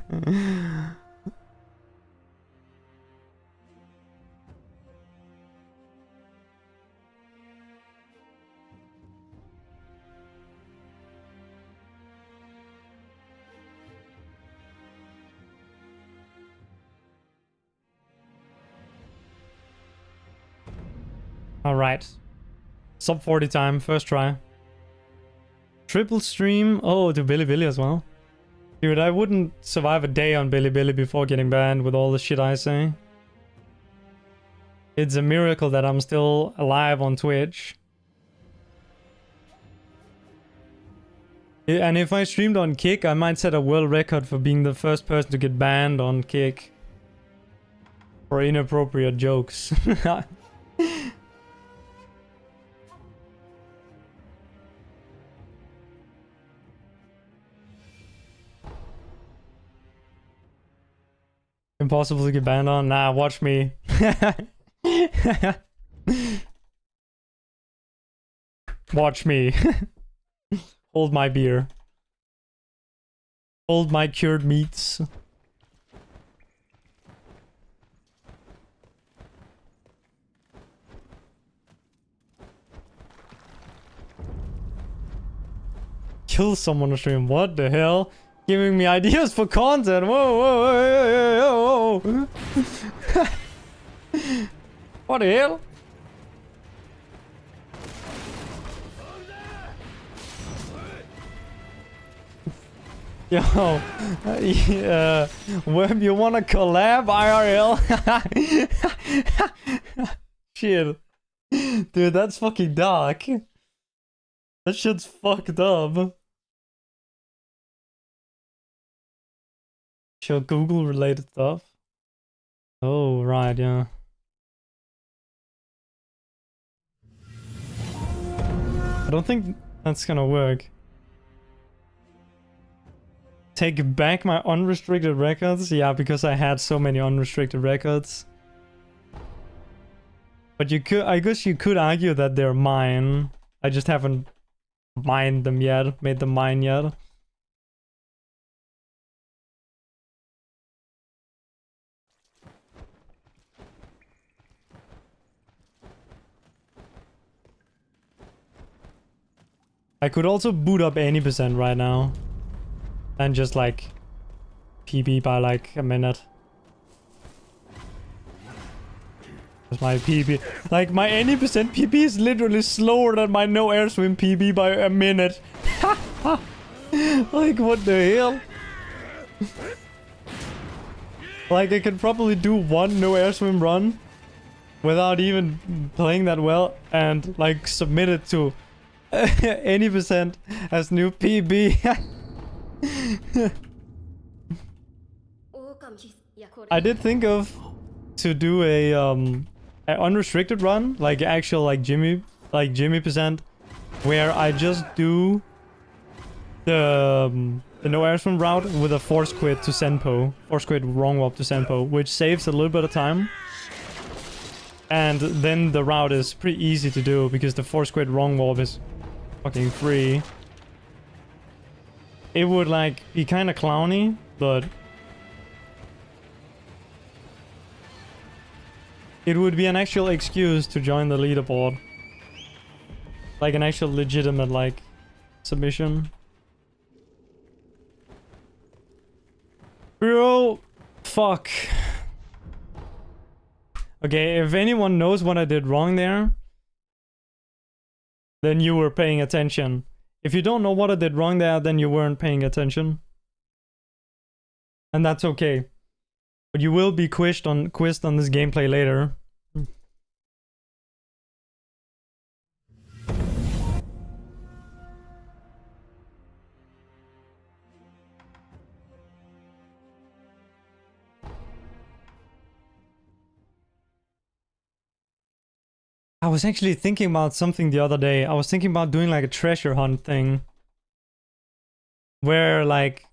Speaker 1: All right. Sub 40 time, first try. Triple stream. Oh, to Bilibili as well. Dude, I wouldn't survive a day on Bilibili before getting banned with all the shit I say. It's a miracle that I'm still alive on Twitch. And if I streamed on Kick, I might set a world record for being the first person to get banned on Kick. For inappropriate jokes. Impossible to get banned on? Nah, watch me. Watch me. Hold my beer. Hold my cured meats. Kill someone on stream. What the hell? Giving me ideas for content. Whoa, whoa, whoa, whoa, whoa. What the hell? Yo, Web, you wanna collab IRL? Shit. Dude, that's fucking dark. That shit's fucked up. Show Google related stuff. Oh, right, yeah. I don't think that's gonna work. Take back my unrestricted records? Yeah, because I had so many unrestricted records. But you could, I guess you could argue that they're mine. I just haven't mined them yet, made them mine yet. I could also boot up any percent right now. And just like PB by like a minute. That's my PB. Like my any percent PB is literally slower than my no air swim PB by a minute. Like what the hell? Like I can probably do one no air swim run without even playing that well and like submit it to any percent as new PB. I did think of to do a unrestricted run, like actual like Jimmy percent, where I just do the no air swim route with a force quit to Senpo, force quit wrong warp to Senpo, which saves a little bit of time. And then the route is pretty easy to do because the force quit wrong warp is fucking free. It would like be kind of clowny, but it would be an actual excuse to join the leaderboard. Like an actual legitimate like submission. Bro, fuck. Okay, if anyone knows what I did wrong there, then you were paying attention. If you don't know what I did wrong there, then you weren't paying attention. And that's okay. But you will be quizzed on this gameplay later. I was actually thinking about something the other day. I was thinking about doing like a treasure hunt thing. Where like...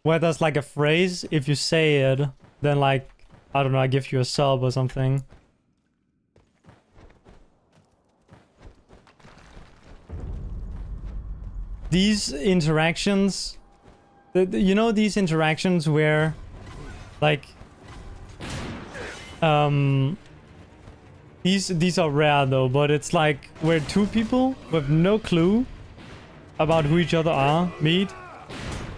Speaker 1: Where there's like a phrase, if you say it, then like, I don't know, I give you a sub or something. These interactions... you know these interactions where... Like... These are rare though, but it's like where two people with no clue about who each other are meet,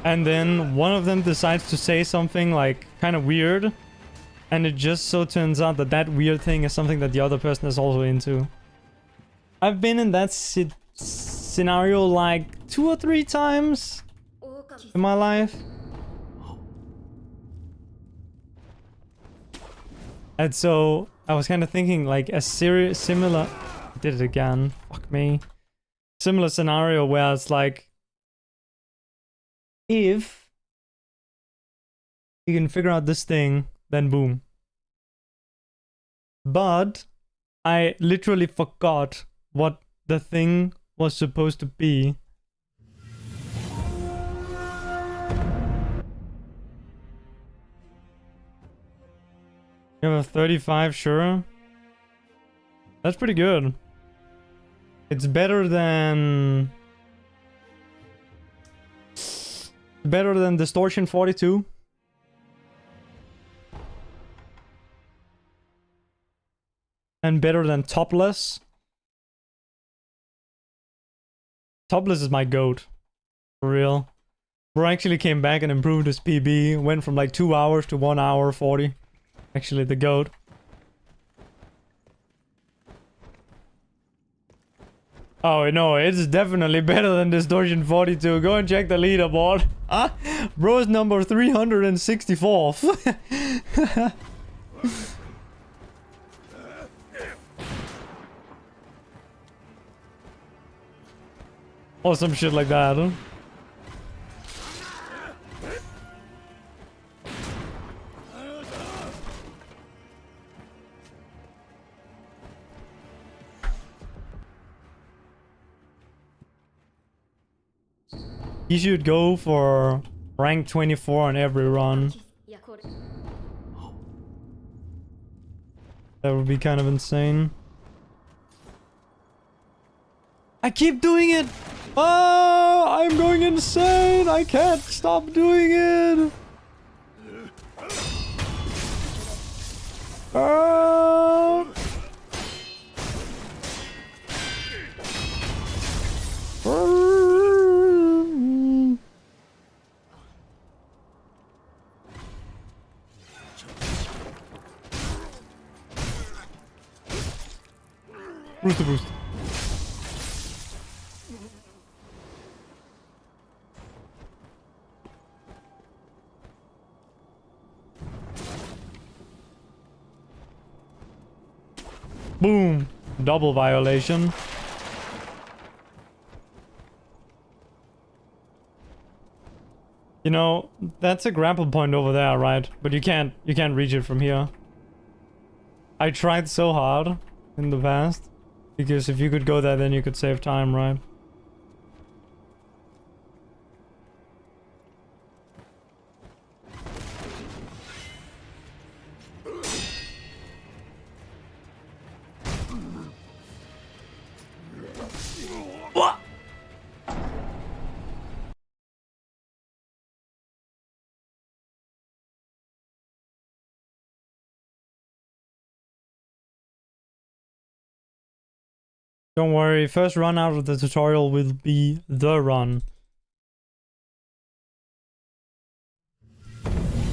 Speaker 1: and then one of them decides to say something like kind of weird, and it just so turns out that that weird thing is something that the other person is also into. I've been in that scenario like 2 or 3 times in my life. And so I was kind of thinking like a similar... Did it again. Fuck me. Similar scenario where it's like... If you can figure out this thing, then boom. But I literally forgot what the thing was supposed to be. You have a 35, sure. That's pretty good. It's better than... Better than Distortion 42. And better than Topless. Topless is my goat. For real. Bro actually came back and improved his PB. Went from like 2 hours to 1 hour 40. Actually, the goat. Oh no, it's definitely better than Distortion 42. Go and check the leaderboard. Ah, bro's number 364th. Or some shit like that. Huh? You should go for rank 24 on every run. That would be kind of insane. I keep doing it! Oh, I'm going insane! I can't stop doing it! Oh. Rooster boost. Boom. Double violation. You know, that's a grapple point over there, right? But you can't reach it from here. I tried so hard in the past. Because if you could go there, then you could save time, right? What? Don't worry, first run out of the tutorial will be the run.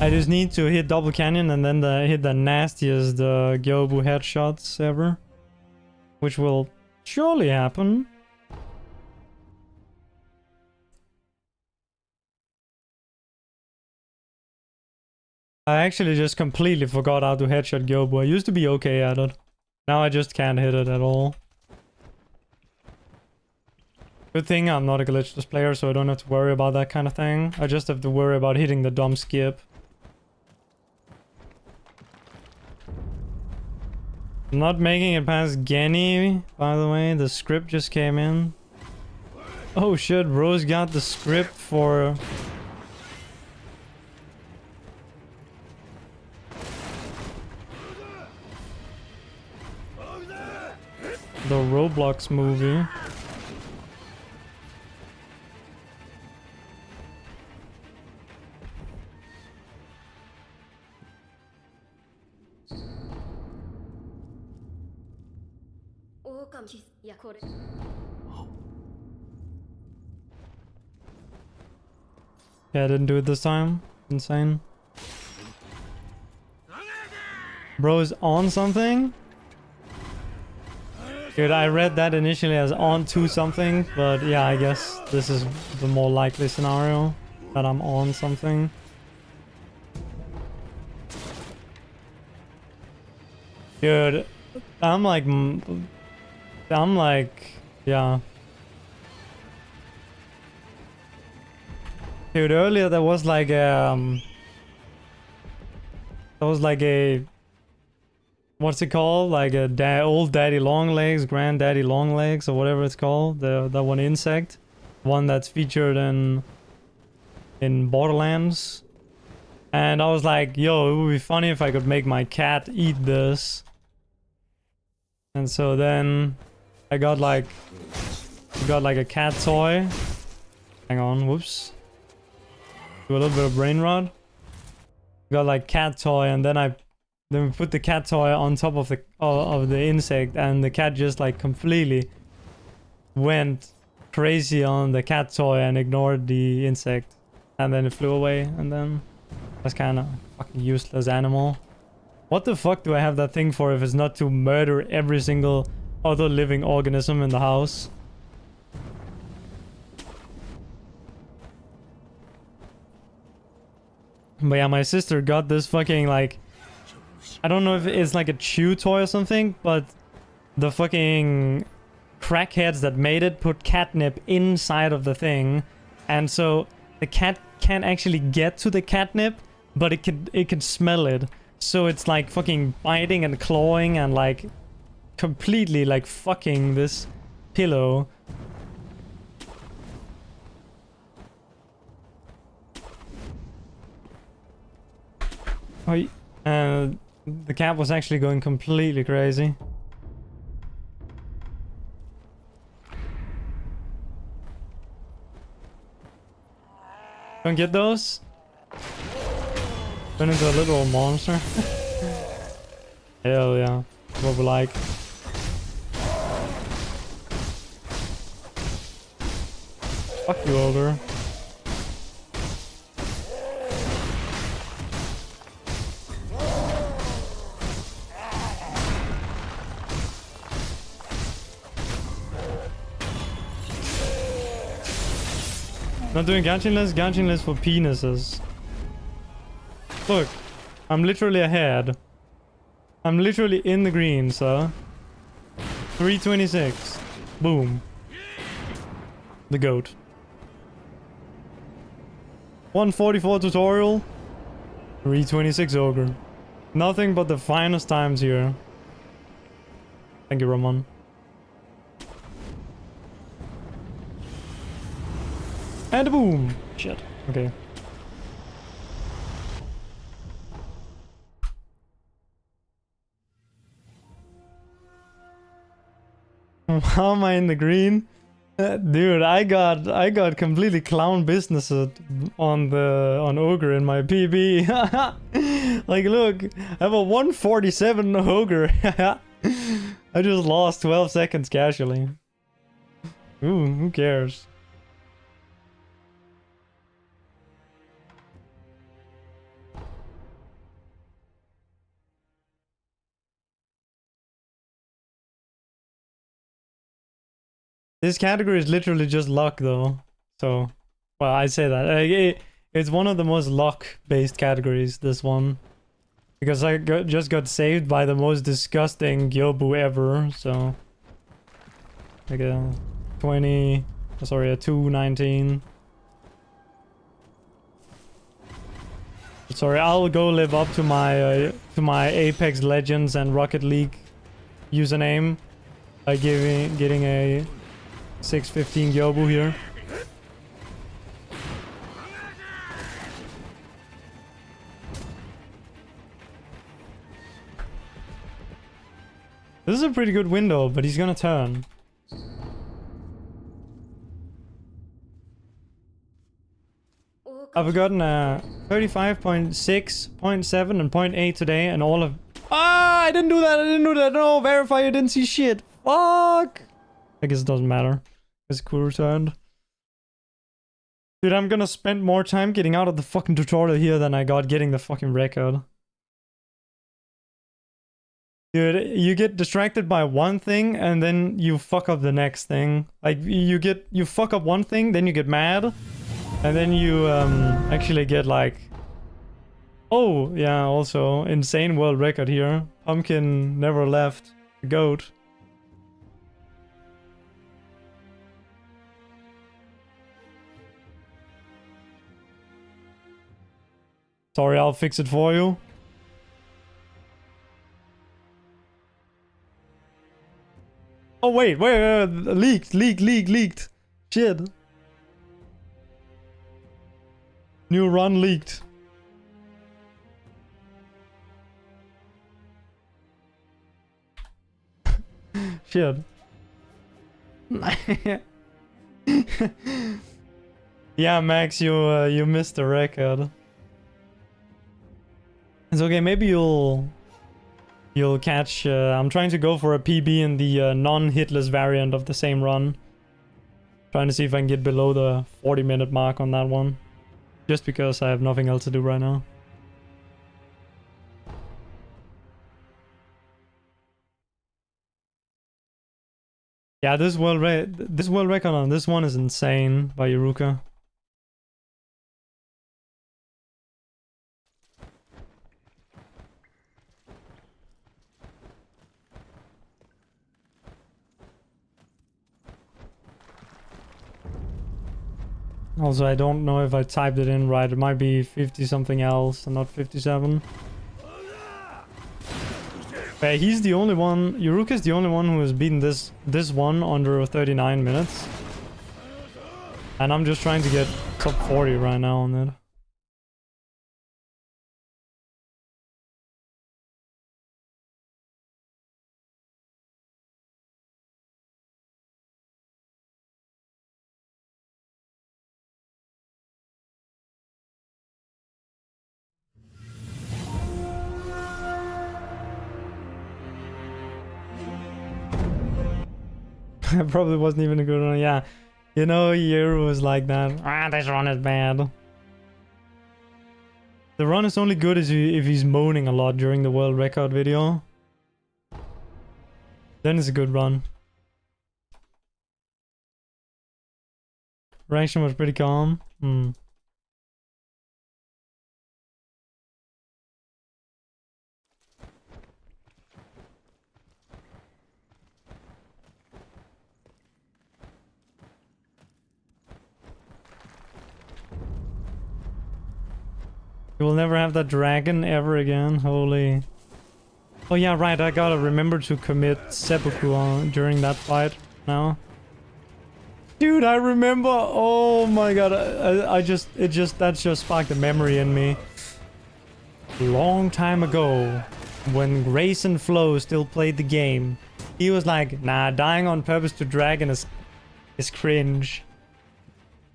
Speaker 1: I just need to hit double canyon and then hit the nastiest Gyobu headshots ever. Which will surely happen. I actually just completely forgot how to headshot Gyobu. I used to be okay at it. Now I just can't hit it at all. Good thing I'm not a glitchless player, so I don't have to worry about that kind of thing. I just have to worry about hitting the dumb skip. Not making it past Genny, by the way. The script just came in. Oh shit, Rose got the script for... the Roblox movie. Yeah, I didn't do it this time. Insane. Bro's on something? Dude, I read that initially as on to something, but yeah, I guess this is the more likely scenario, that I'm on something. Dude, I'm like, yeah. Dude, earlier there was like what's it called? Like a old daddy long legs, granddaddy long legs, or whatever it's called. The one insect, one that's featured in Borderlands. And I was like, yo, it would be funny if I could make my cat eat this. And so then I got like a cat toy. Hang on, whoops. Do a little bit of brain rot. Got like cat toy, and then we put the cat toy on top of the insect, and the cat just like completely went crazy on the cat toy and ignored the insect, and then it flew away. And then that's kind of fucking useless animal. What the fuck do I have that thing for if it's not to murder every single other living organism in the house? But yeah, my sister got this fucking like, I don't know if it's like a chew toy or something, but the fucking crackheads that made it put catnip inside of the thing, and so the cat can't actually get to the catnip, but it can smell it. So it's like fucking biting and clawing and like completely like fucking this pillow. Oh, the cat was actually going completely crazy. Don't get those? Turn into a little monster. Hell yeah. What we like. Fuck you, ogre. Not doing ganchin list for penises. Look, I'm literally ahead. I'm literally in the green, sir. 326. Boom. The goat. 144 tutorial. 326 ogre. Nothing but the finest times here. Thank you, Ramon. And boom! Shit. Okay. How am I in the green? Dude, I got completely clown business on ogre in my PB. Like, look, I have a 147 ogre. I just lost 12 seconds casually. Ooh, who cares? This category is literally just luck, though. So, well, I say that. It's one of the most luck-based categories, this one. Because I just got saved by the most disgusting Gyobu ever, so... Like a 20... Sorry, a 219. Sorry, I'll go live up to my Apex Legends and Rocket League username by getting a 615 Gyobu here. This is a pretty good window, but he's gonna turn. I've gotten a 35.6, 0.7, and 0.8 today, and all of... Ah, I didn't do that, I didn't do that. No, verify you didn't see shit. Fuck. I guess it doesn't matter. It's cool returned. Dude, I'm gonna spend more time getting out of the fucking tutorial here than I got getting the fucking record. Dude, you get distracted by one thing and then you fuck up the next thing. Like, you fuck up one thing, then you get mad. And then you, actually get like... Oh, yeah, also, insane world record here. Pumpkin never left. The goat. Sorry, I'll fix it for you. Oh wait, leaked. Shit. New run leaked. Shit. Yeah, Max, you missed the record. It's okay, maybe you'll catch... I'm trying to go for a PB in the non-hitless variant of the same run. Trying to see if I can get below the 40-minute mark on that one. Just because I have nothing else to do right now. Yeah, this world record on this one is insane by Yuruka. Also, I don't know if I typed it in right. It might be 50 something else and not 57. But he's the only one... Yuruka's the only one who has beaten this one under 39 minutes. And I'm just trying to get top 40 right now on it. It probably wasn't even a good one, yeah. You know, Yuru was like that. Ah, this run is bad. The run is only good if he's moaning a lot during the world record video. Then it's a good run. Reaction was pretty calm. You will never have that dragon ever again. Holy. Oh yeah, right. I gotta remember to commit seppuku during that fight now. Dude, I remember. Oh my god. That just sparked a memory in me. Long time ago, when Grayson Flo still played the game, he was like, nah, dying on purpose to dragon is cringe.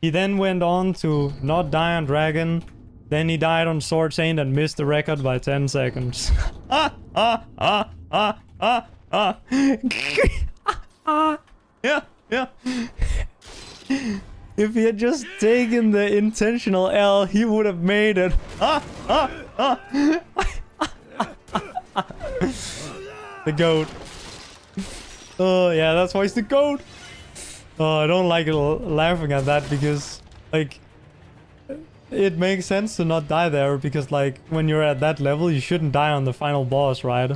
Speaker 1: He then went on to not die on dragon. Then he died on Sword Saint and missed the record by 10 seconds. Yeah. If he had just taken the intentional L, he would have made it. The goat. Oh yeah, that's why he's the goat. Oh, I don't like laughing at that because, like, it makes sense to not die there because, like, when you're at that level, you shouldn't die on the final boss, right?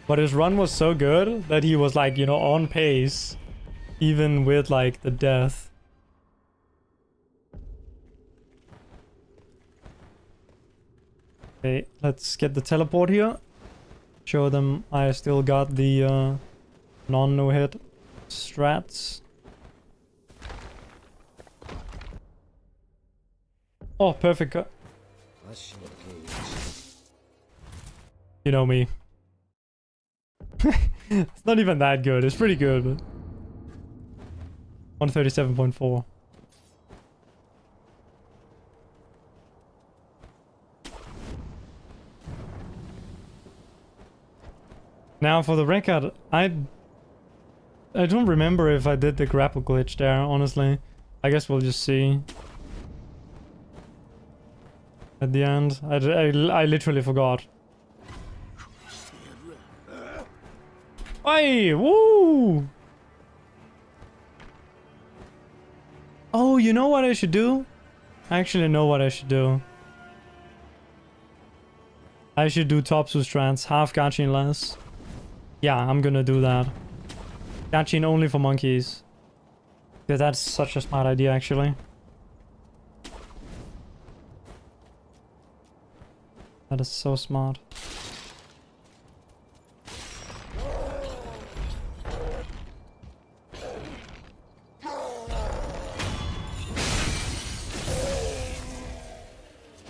Speaker 1: But his run was so good that he was, like, you know, on pace, even with, like, the death. Okay, let's get the teleport here. Show them I still got the non-no-hit strats. Oh, perfect. You know me. It's not even that good. It's pretty good, but 137.4. Now, for the record, I don't remember if I did the grapple glitch there, honestly. I guess we'll just see. At the end. I literally forgot. Hey! Woo! Oh, you know what I should do? I actually know what I should do. I should do Topsu strands, half Gachin less. Yeah, I'm gonna do that. Gachin only for monkeys. Yeah, that's such a smart idea, actually. That is so smart.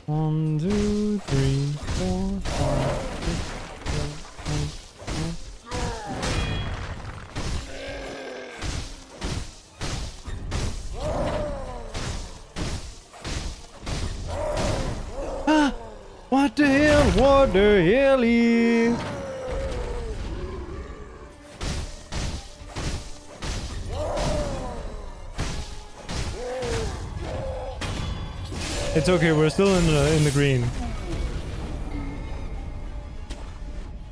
Speaker 1: One, two, three, four, five, six, seven, eight, ah! What the hell? What the hell? It's okay, we're still in the green.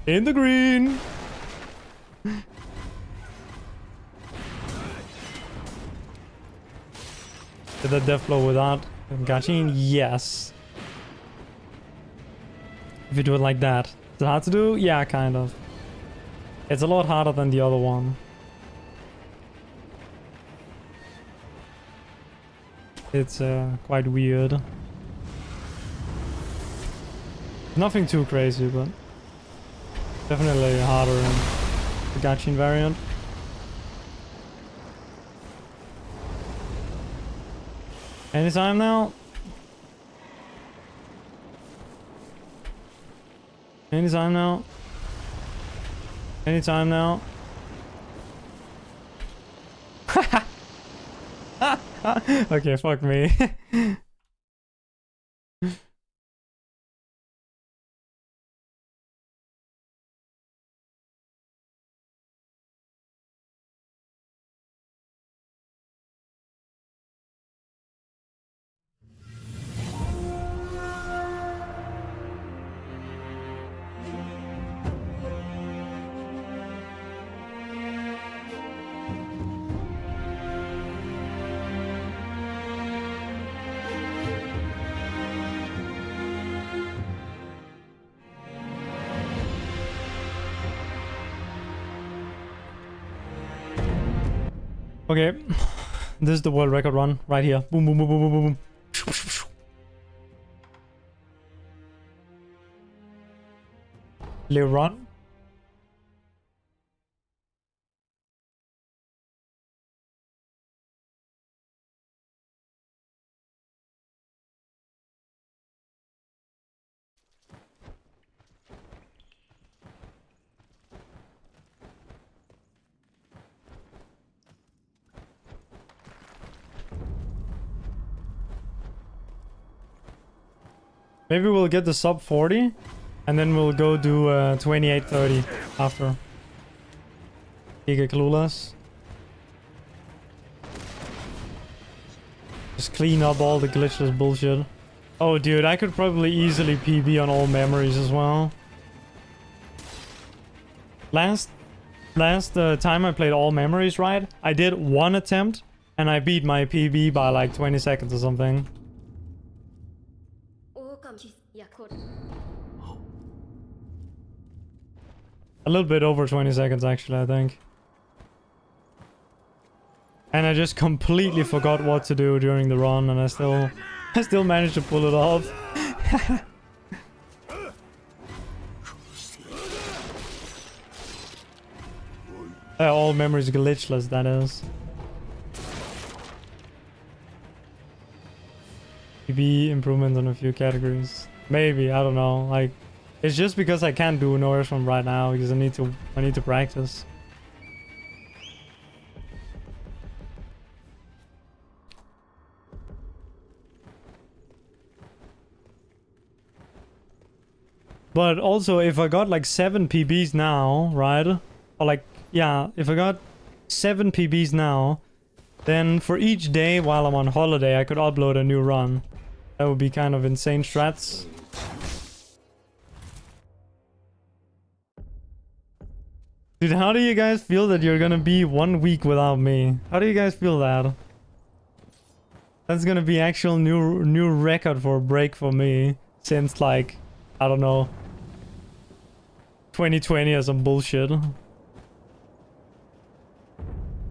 Speaker 1: In the green. Did that death blow without Gachin? Yes. If you do it like that. Is it hard to do? Yeah, kind of. It's a lot harder than the other one. It's quite weird. Nothing too crazy, but definitely harder in the Gachin variant. Anytime now? Anytime now? Anytime now? Okay, fuck me. Okay, this is the world record run right here. Boom, boom, boom, boom, boom, boom, boom. Live run. Maybe we'll get the sub 40 and then we'll go do 28:30 after. Giga clueless. Just clean up all the glitchless bullshit. Oh dude, I could probably easily PB on all memories as well. Last time I played all memories, right? I did one attempt and I beat my PB by like 20 seconds or something. A little bit over 20 seconds actually, I think. And I just completely forgot what to do during the run and I still managed to pull it off. All memories glitchless, that is. Maybe improvement on a few categories. Maybe, I don't know. Like, it's just because I can't do Norse from right now because I need to practice. But also, if I got like 7 PBs now, right? Or like, yeah, if I got 7 PBs now, then for each day while I'm on holiday, I could upload a new run. That would be kind of insane strats. Dude, how do you guys feel that you're gonna be 1 week without me? How do you guys feel that? That's gonna be actual new record for a break for me since like, I don't know, 2020 or some bullshit.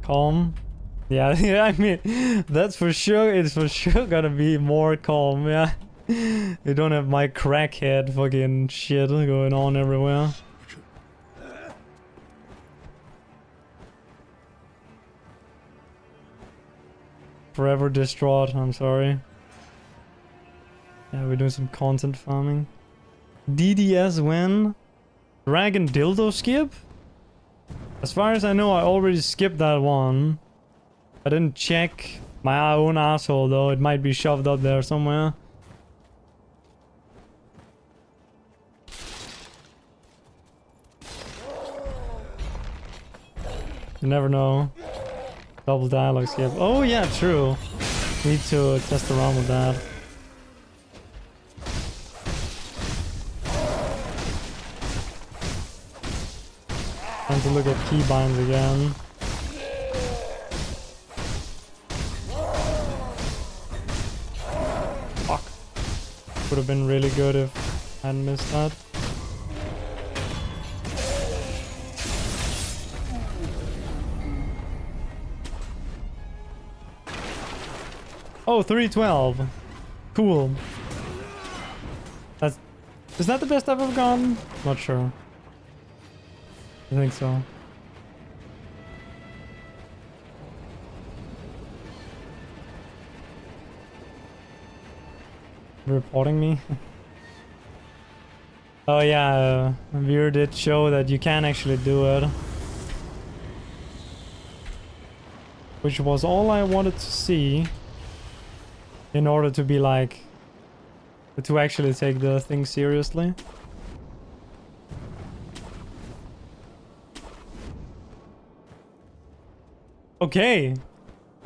Speaker 1: Calm. Yeah, yeah, I mean, that's for sure. It's for sure gonna be more calm, yeah. You don't have my crackhead fucking shit going on everywhere. Forever distraught, I'm sorry. Yeah, we're doing some content farming. DDS win? Dragon dildo skip? As far as I know, I already skipped that one. I didn't check my own asshole though, it might be shoved up there somewhere. You never know. Double dialogue skip. Oh yeah, true. Need to test around with that. Time to look at keybinds again. Fuck. Would have been really good if I hadn't missed that. Oh, 312. Cool. Is that the best I've ever gone? Not sure. I think so. Reporting me? Oh yeah, viewer did show that you can actually do it. Which was all I wanted to see. In order to be like... to actually take the thing seriously. Okay.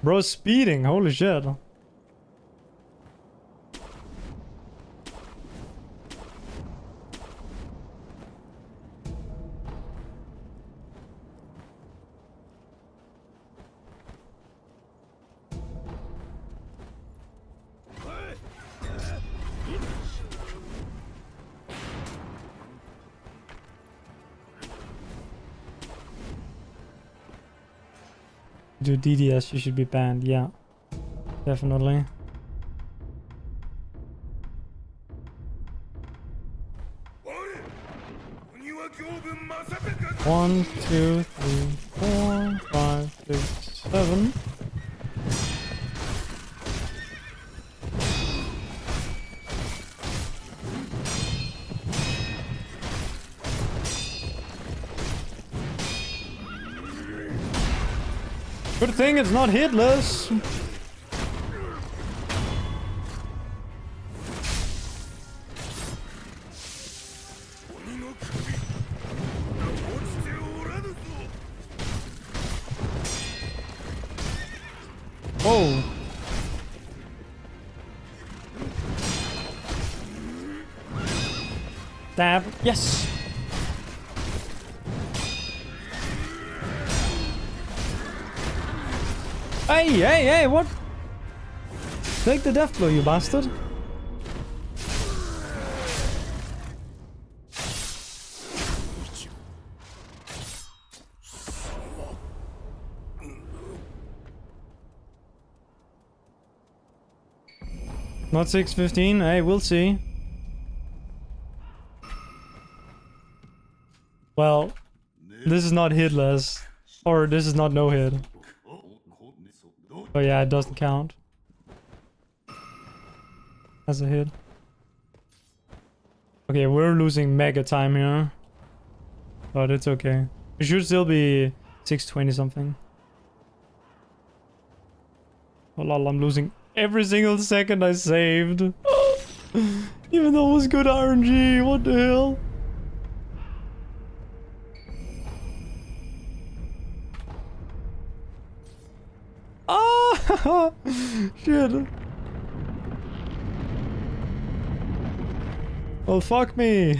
Speaker 1: Bro's speeding, holy shit. Do DDS, you should be banned. Yeah, definitely. One, two, three, 4, 5, 6, 7. Good thing it's not hitless. Whoa. Stab. Yes. Hey, hey, hey, what? Take the death blow, you bastard. Not 6:15. Hey, we'll see. Well, this is not hitless. Or this is not no hit. Oh yeah, it doesn't count as a hit. Okay, we're losing mega time here. But it's okay. It should still be 620 something. Oh lol, I'm losing every single second I saved. Even though it was good RNG, what the hell? Ah! Shit. Well, fuck me.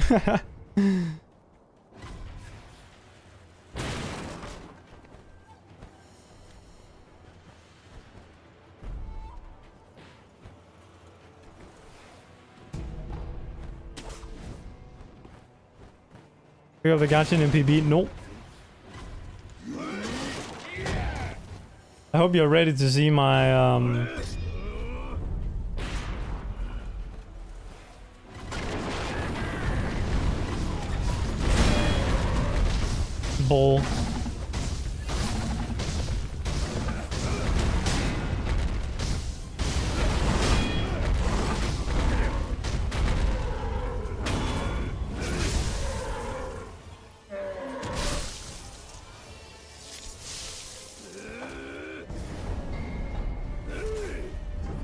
Speaker 1: We have the Gachin in PB. Nope. I hope you're ready to see my bull.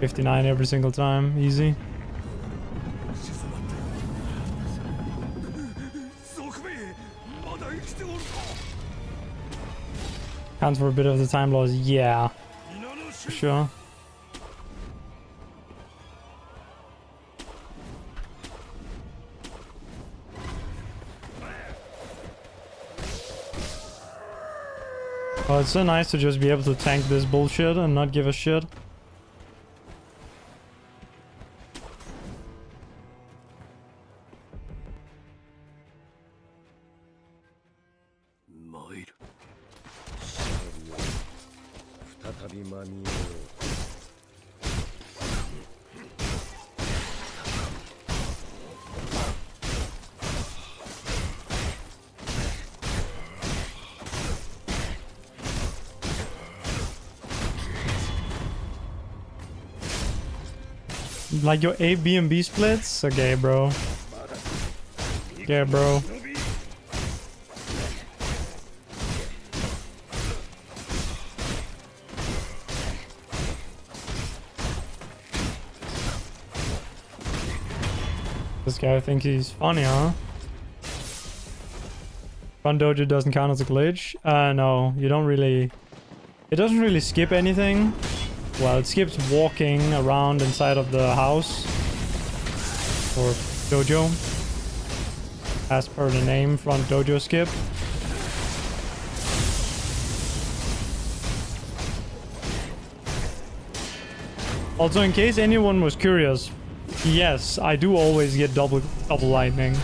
Speaker 1: $59 every single time, easy. Counts for a bit of the time loss, yeah, for sure. Oh, it's so nice to just be able to tank this bullshit and not give a shit. Like your A, B, and B splits? Okay, bro. Yeah, bro. This guy thinks he's funny, huh? Fun dojo doesn't count as a glitch? No, you don't really... It doesn't really skip anything. Well, it skips walking around inside of the house. Or dojo. As per the name, front dojo skip. Also, in case anyone was curious, yes, I do always get double lightning.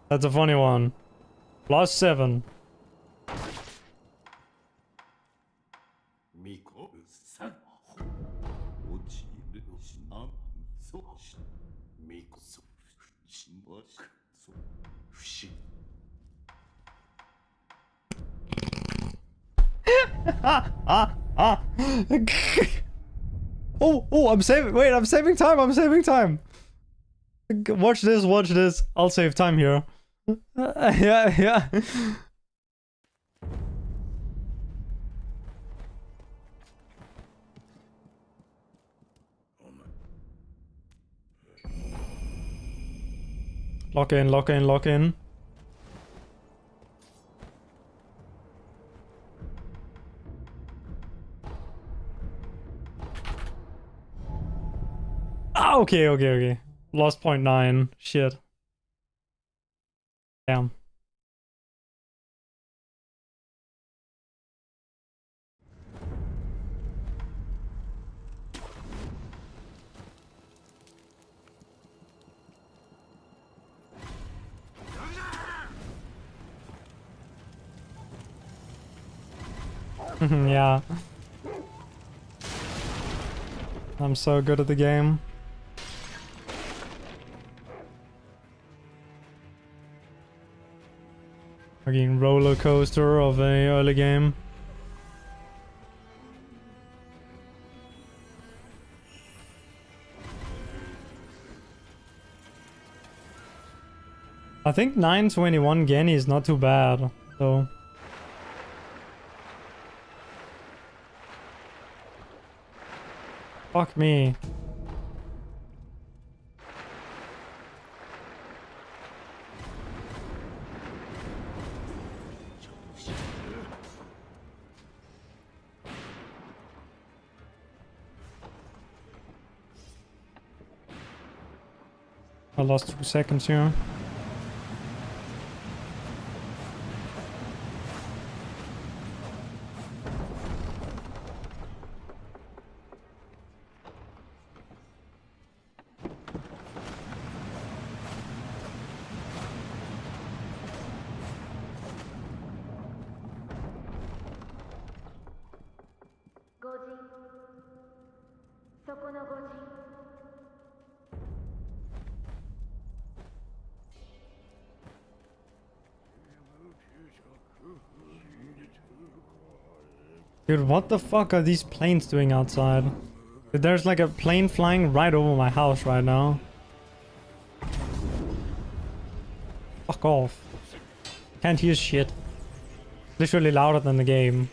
Speaker 1: That's a funny one. +7. Oh, I'm saving. Wait, I'm saving time. I'm saving time. Watch this. Watch this. I'll save time here. Yeah. Lock in, lock in, lock in. Ah, okay. Lost 0.9. Shit. Damn. Yeah. I'm so good at the game. Fucking roller coaster of a early game. I think 921 Genny is not too bad, though. Fuck me. I lost 2 seconds here. Dude, what the fuck are these planes doing outside? Dude, there's like a plane flying right over my house right now. Fuck off. Can't hear shit. Literally louder than the game.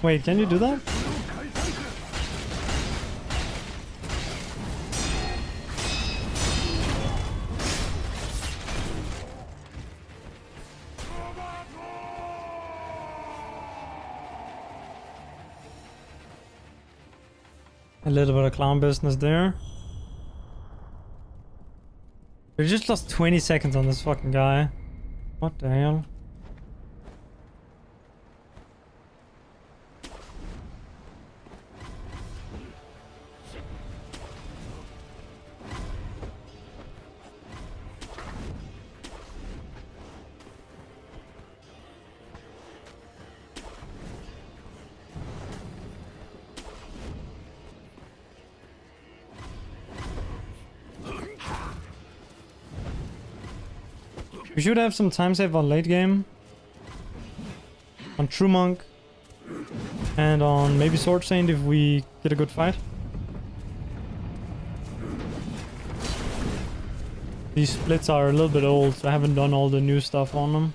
Speaker 1: Wait, can you do that? A little bit of clown business there. We just lost 20 seconds on this fucking guy. What the hell? We should have some time save on late game. On True Monk. And on maybe Sword Saint if we get a good fight. These splits are a little bit old, so I haven't done all the new stuff on them.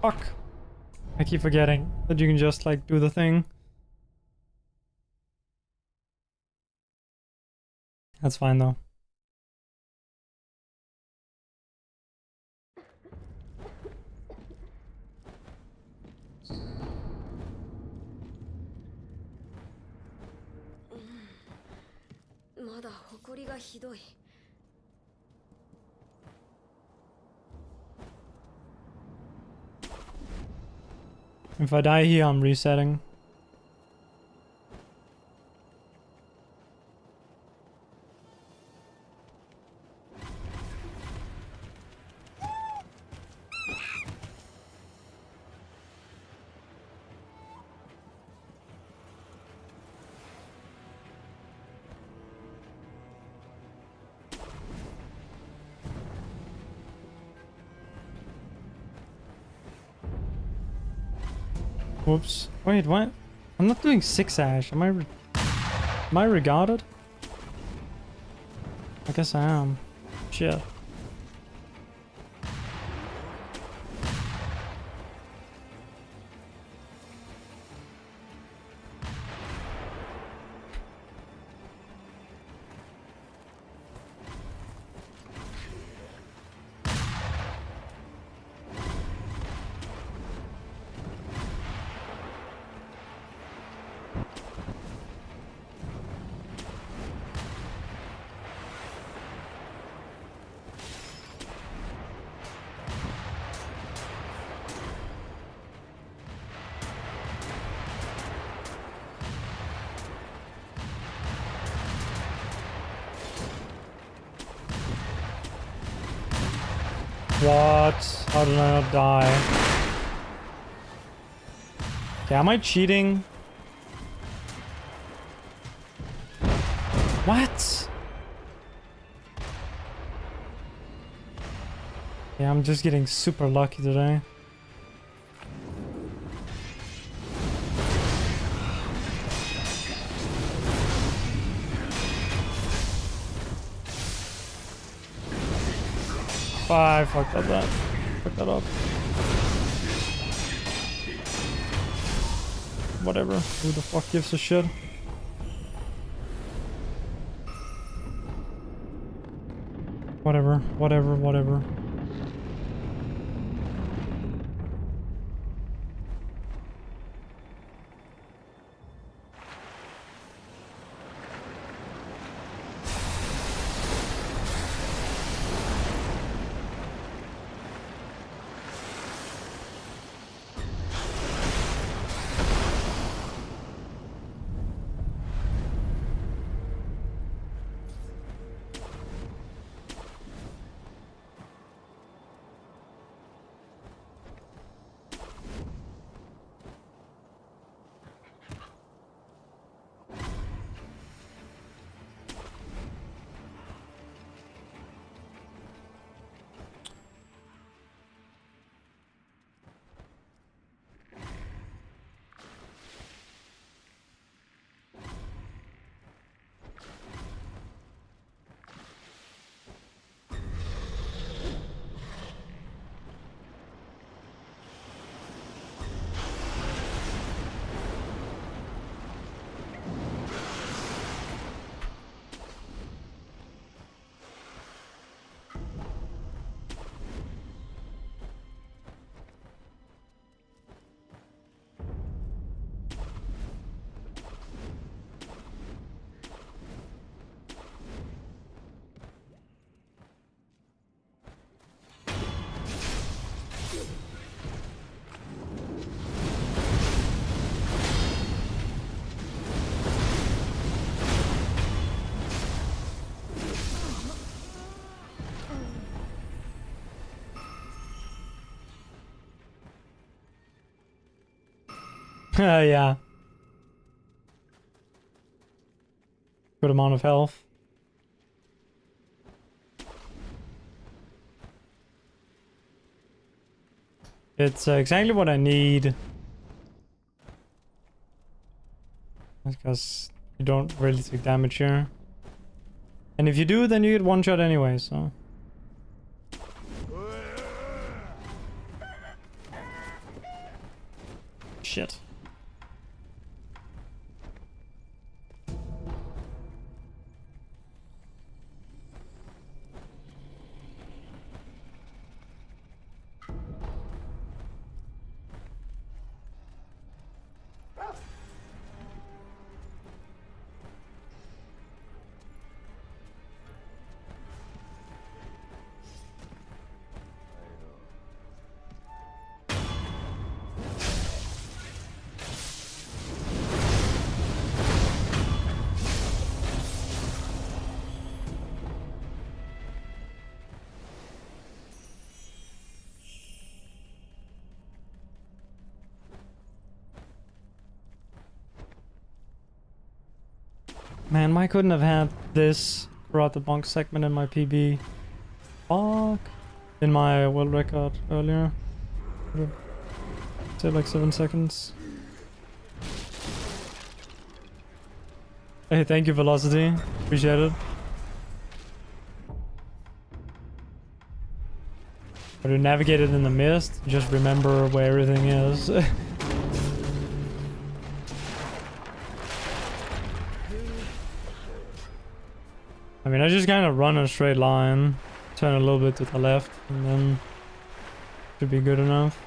Speaker 1: Fuck. I keep forgetting that you can just like do the thing. That's fine though. If I die here, I'm resetting. Whoops. Wait, what? I'm not doing 6 ash. Am I regarded? I guess I am. Shit. What? How did I not die? Okay, am I cheating? What? Yeah, I'm just getting super lucky today. I fucked up that. Fucked that up. Whatever. Who the fuck gives a shit? Whatever. Whatever. Whatever. Yeah. Good amount of health. It's exactly what I need. Because you don't really take damage here. And if you do, then you get one shot anyway, so. Shit. Man, why couldn't have had this throughout the bonk segment in my PB? Fuck. In my world record earlier. Say like 7 seconds. Hey, thank you, Velocity. Appreciate it. But to navigate it in the mist, just remember where everything is. I mean, I just kind of run a straight line, turn a little bit to the left, and then should be good enough.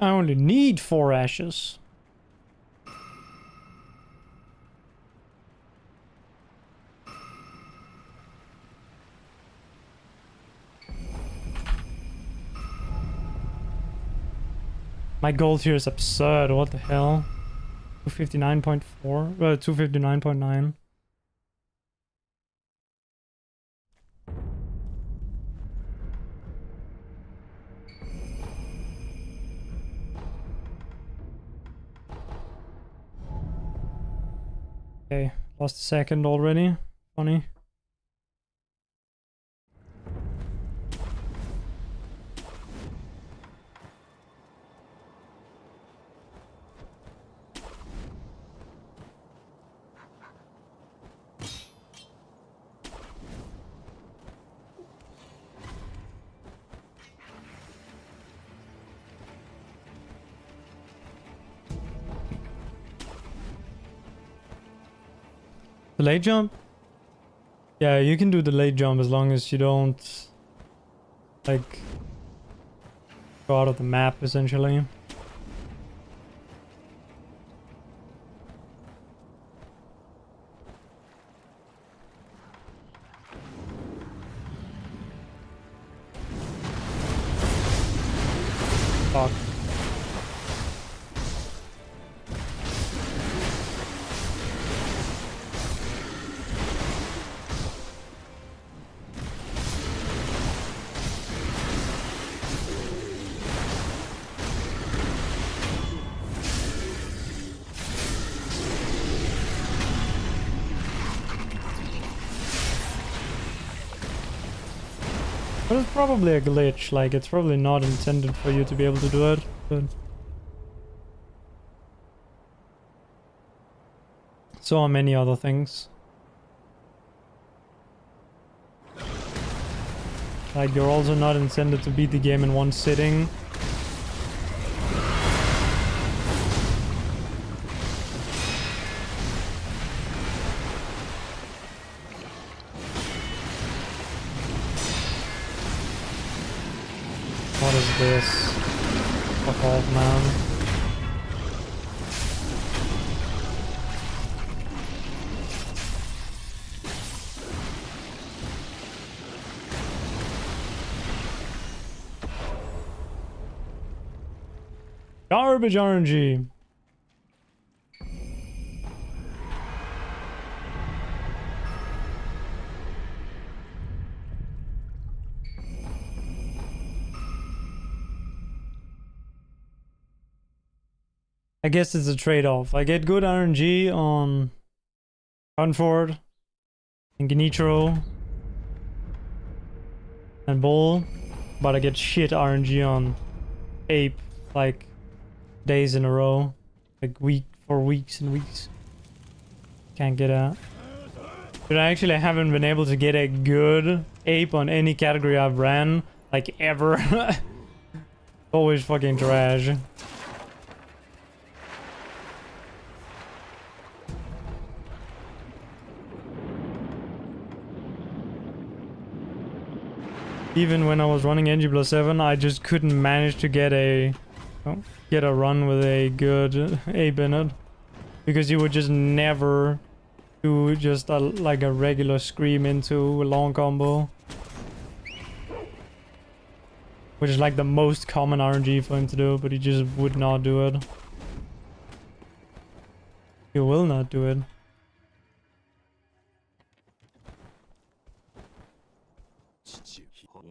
Speaker 1: I only need 4 ashes. My gold here is absurd, what the hell? 259.4? 259.9. Okay, lost a second already. Funny. The late jump? Yeah, you can do the late jump as long as you don't, like, go out of the map, essentially. Fuck. But it's probably a glitch, like it's probably not intended for you to be able to do it, but... So are many other things. Like, you're also not intended to beat the game in one sitting. What is this? Fuck off, man. Garbage RNG. I guess it's a trade-off. I get good RNG on Comfort and Nitro and Bull, but I get shit RNG on Ape, like days in a row, like for weeks and weeks. Can't get out. But I actually haven't been able to get a good Ape on any category I've ran, like ever. Always fucking trash. Even when I was running NG+7, I just couldn't manage to get a run with a good Ape in it, because you would just never do just like a regular scream into a long combo, which is like the most common RNG for him to do, but he just would not do it. He will not do it.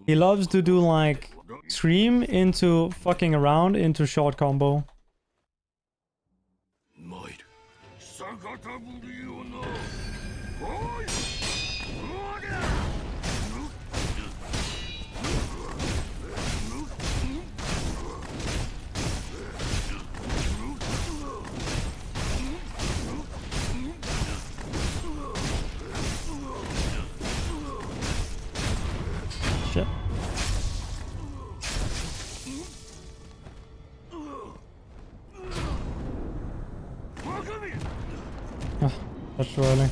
Speaker 1: He loves to do like scream into fucking around into short combo. Shit. That's too early.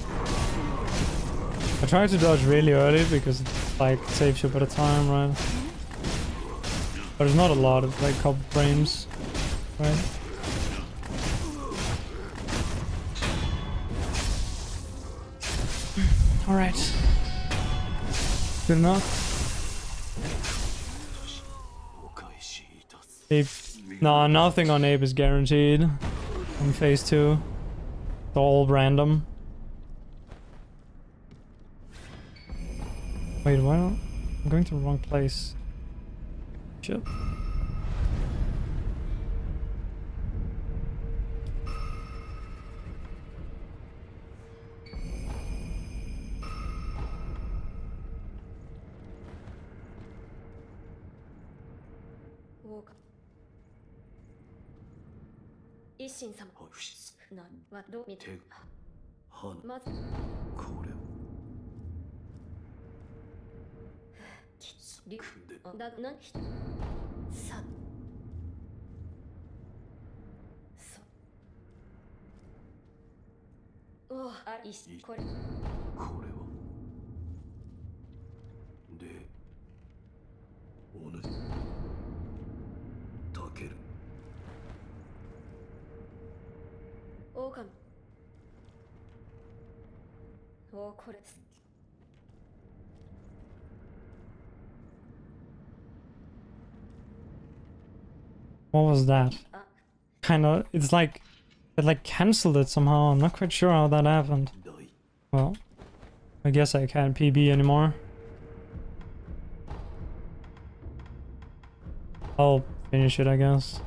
Speaker 1: I try to dodge really early because it like saves you a bit of time, right? But it's not a lot, it's like a couple frames, right? Alright. Good enough. Ape. No, nothing on Ape is guaranteed on phase 2. It's all random. Wait, why not? I'm going to the wrong place. Shit. What was that? Kinda, it's like, it like cancelled it somehow. I'm not quite sure how that happened. Well, I guess I can't PB anymore. I'll finish it, I guess.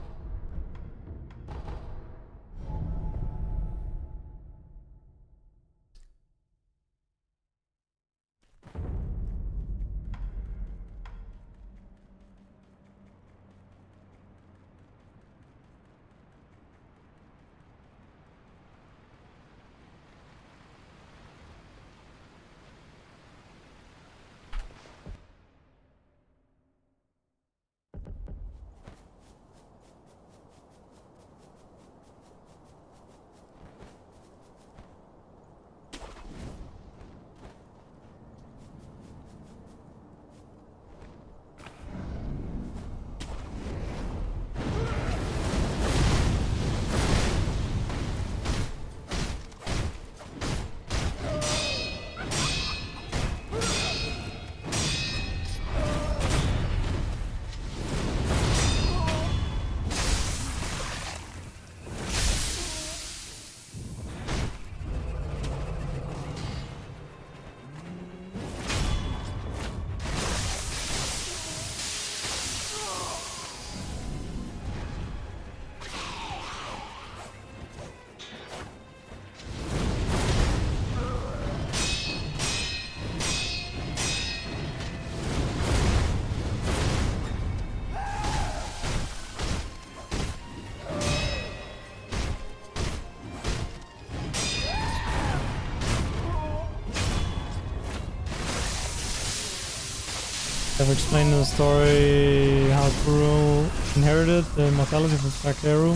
Speaker 1: I've explained in the story how Kuro inherited the immortality from Sekiro.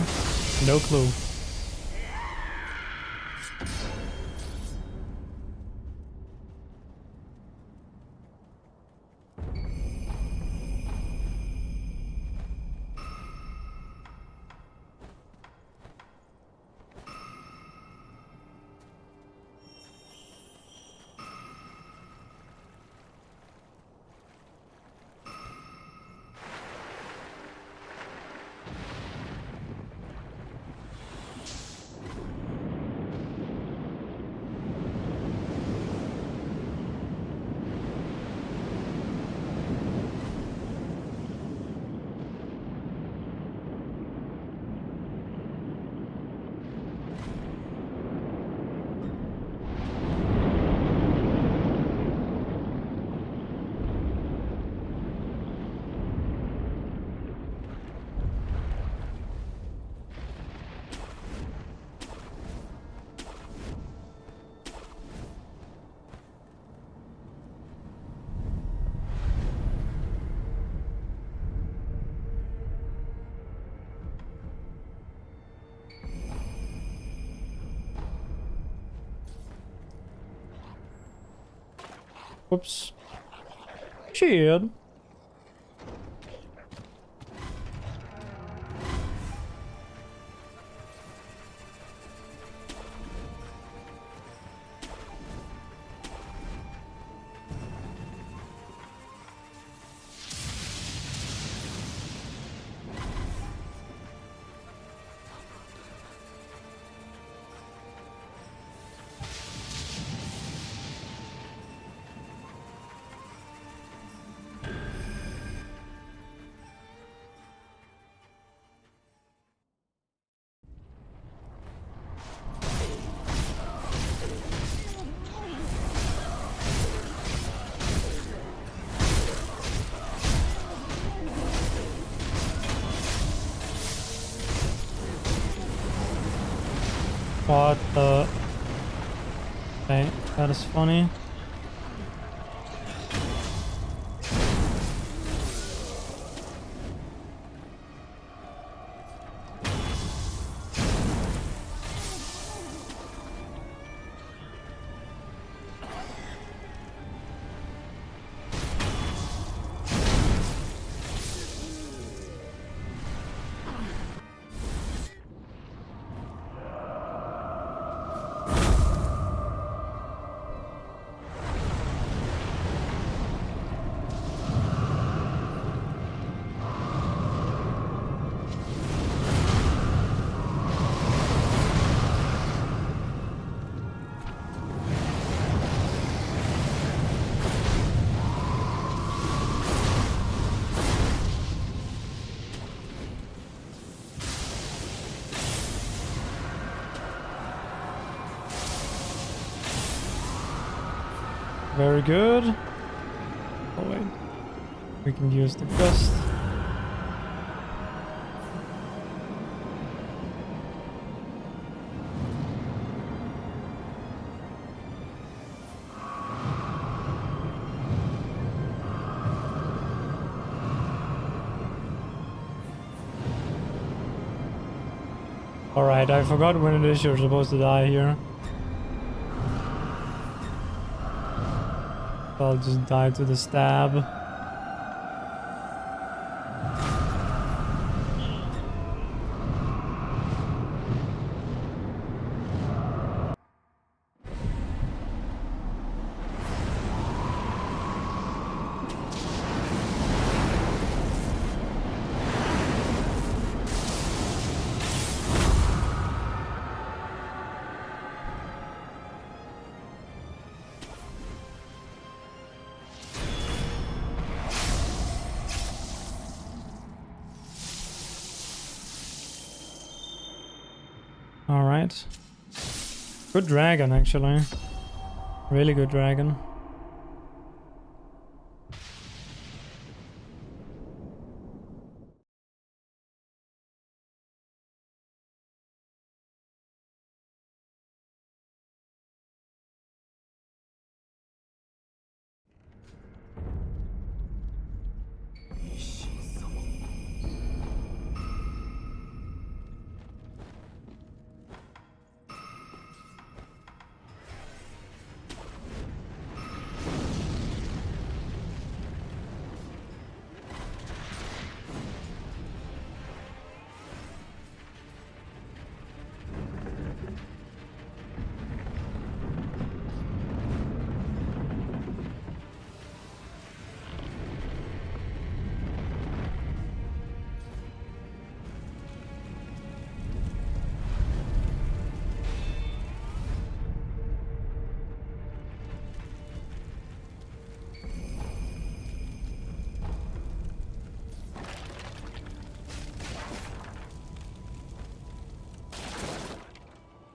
Speaker 1: No clue. Whoops. Shit. What the? Okay, that is funny. Very good. Oh wait, we can use the gust. Alright, I forgot when it is you're supposed to die here. I'll just die to the stab. Alright. Good dragon, actually. Really good dragon.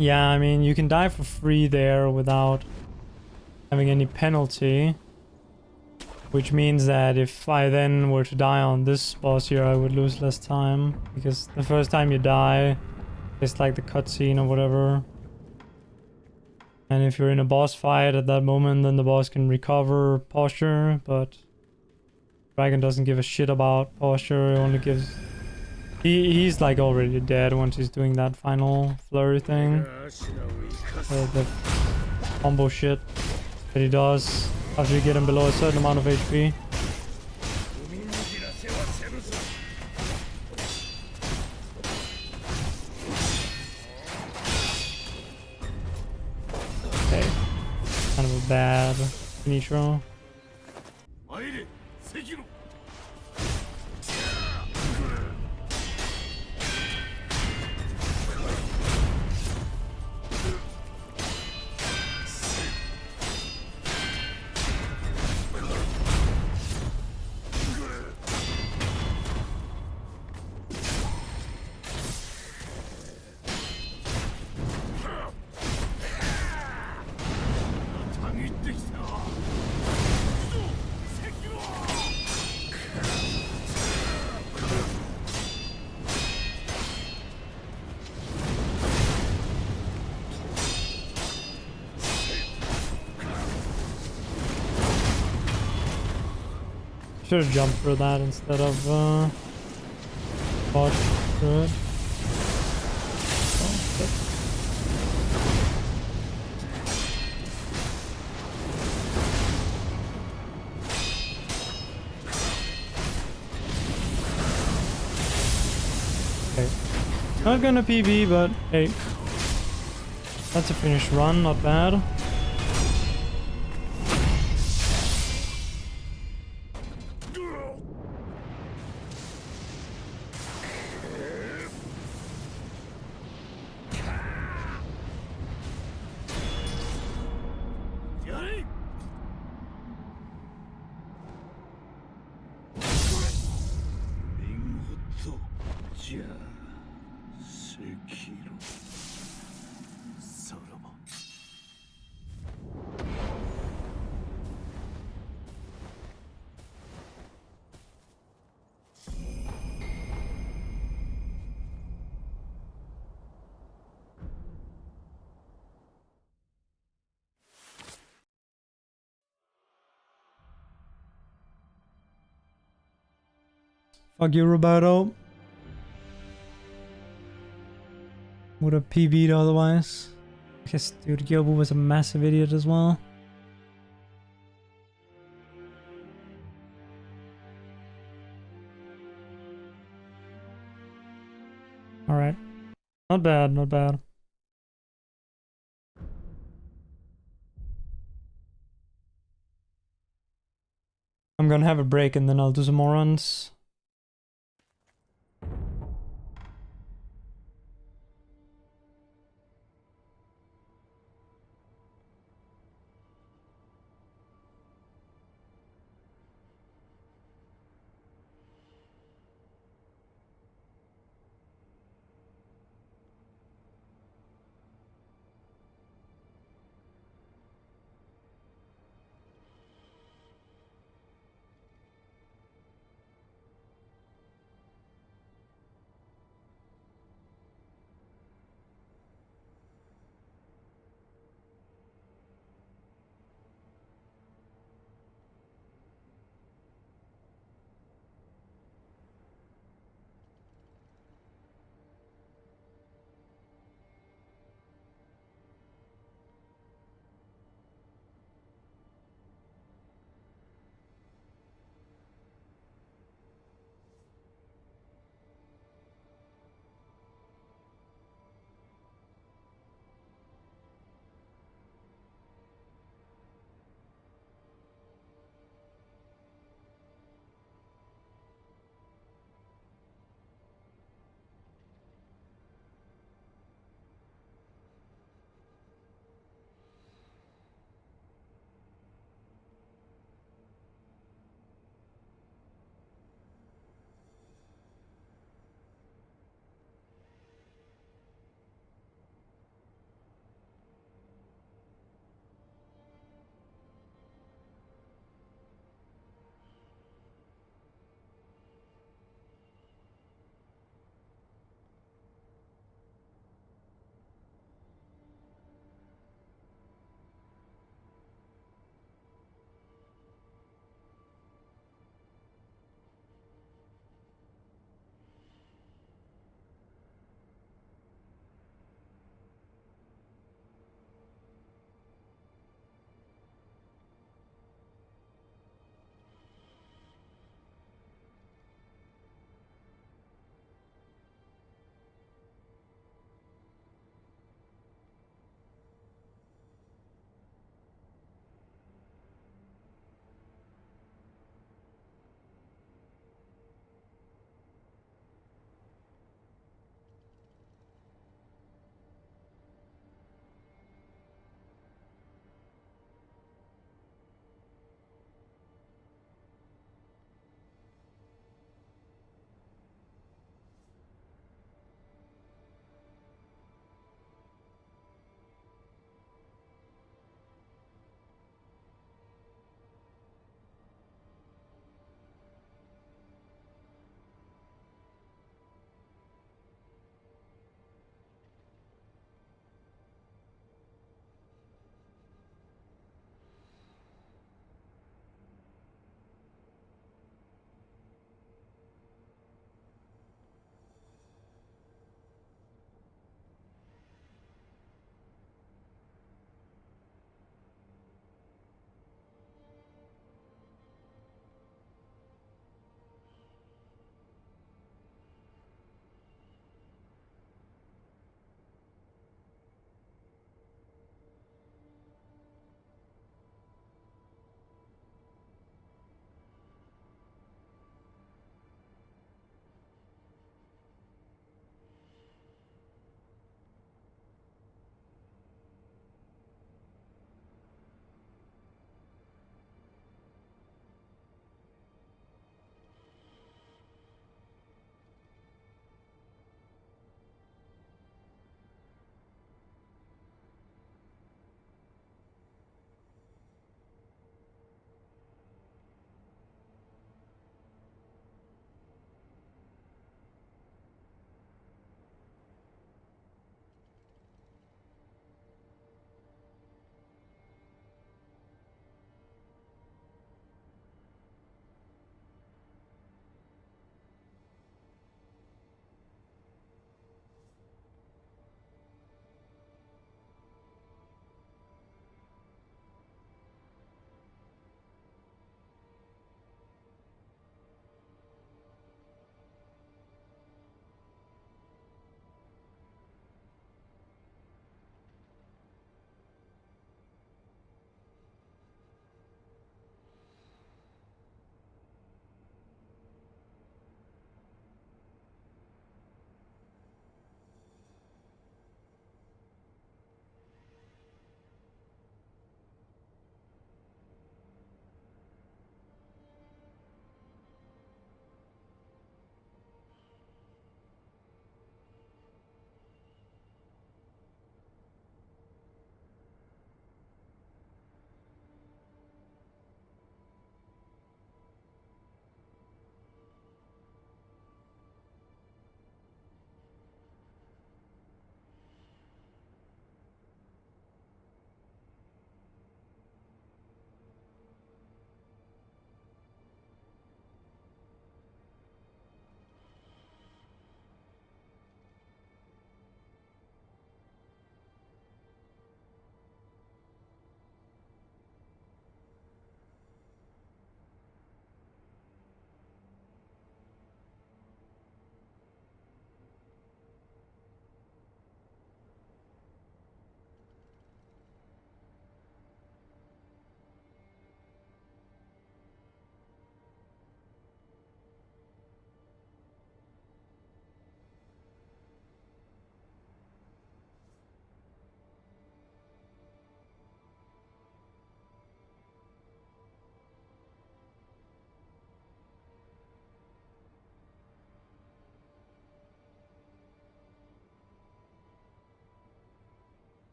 Speaker 1: Yeah, I mean, you can die for free there without having any penalty. Which means that if I then were to die on this boss here, I would lose less time. Because the first time you die, it's like the cutscene or whatever. And if you're in a boss fight at that moment, then the boss can recover posture, but Dragon doesn't give a shit about posture, he only gives... He's like already dead once he's doing that final flurry thing. The combo shit that he does after you get him below a certain amount of HP. Okay. Kind of a bad Nitro.
Speaker 2: Sekiro.
Speaker 1: Should have jumped for that instead of fought through it. Oh, shit. Okay. Not gonna PB, but hey. That's a finished run, not bad.
Speaker 2: Sekiro. Saraba.
Speaker 1: Fuck you, Roberto. Would have PB'd otherwise. I guess, dude, Gyobu was a massive idiot as well. Alright. Not bad, not bad. I'm gonna have a break and then I'll do some more runs.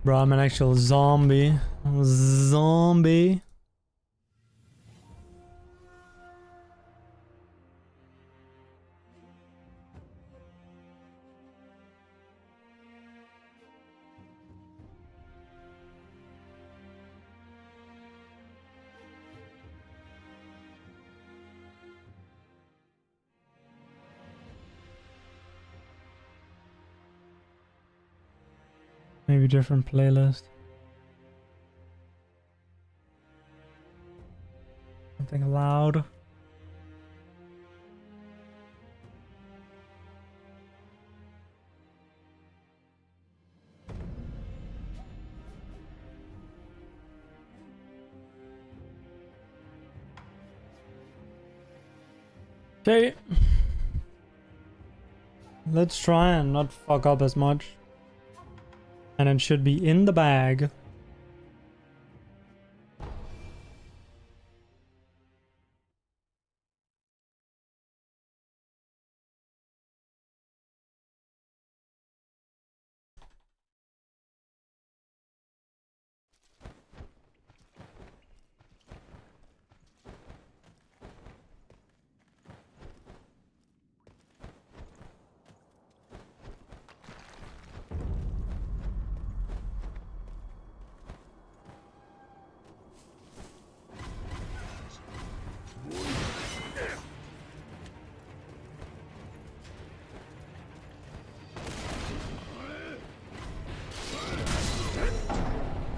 Speaker 1: Bro, I'm an actual zombie. Zombie. Maybe different playlist. Something loud. Okay. Let's try and not fuck up as much. And it should be in the bag.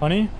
Speaker 1: Funny?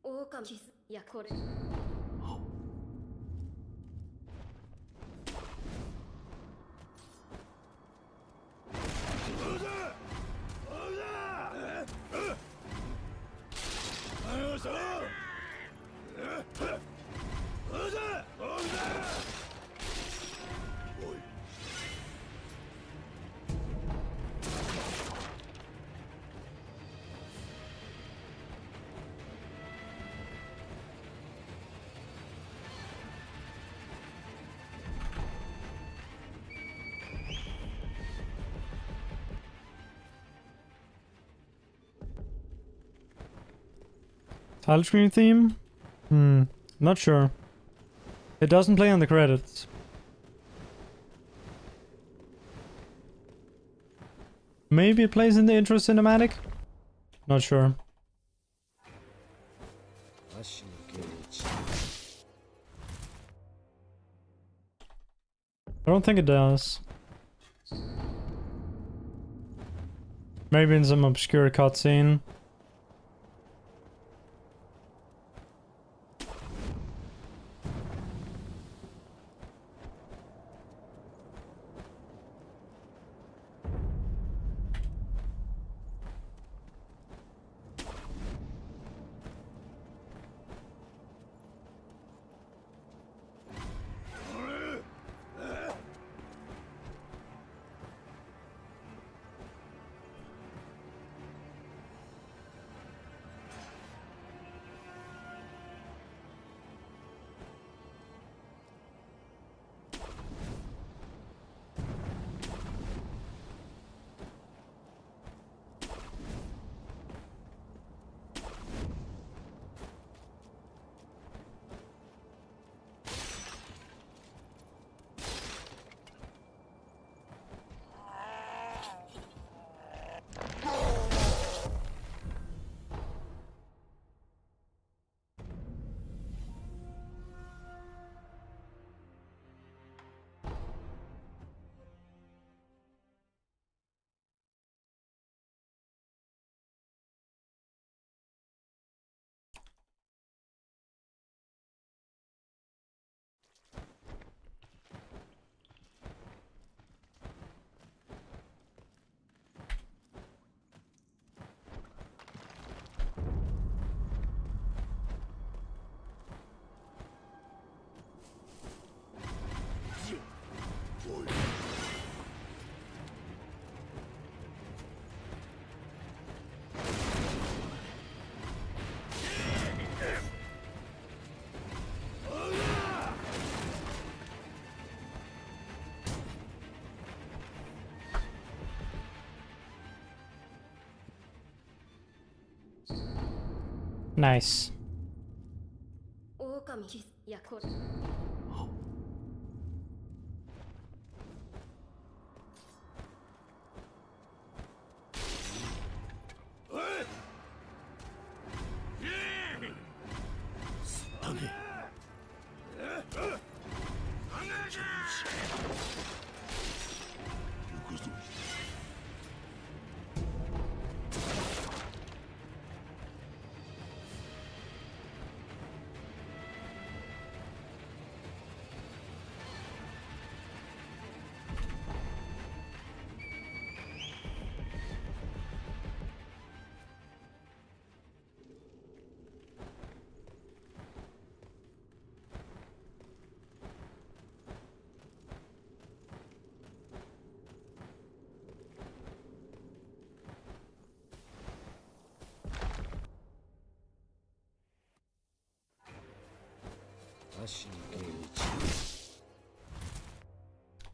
Speaker 3: Ookami. いやこれ。
Speaker 1: Title screen theme? Not sure. It doesn't play on the credits. Maybe it plays in the intro cinematic? Not sure. I don't think it does. Maybe in some obscure cutscene. Nice.
Speaker 3: 狼いやこれ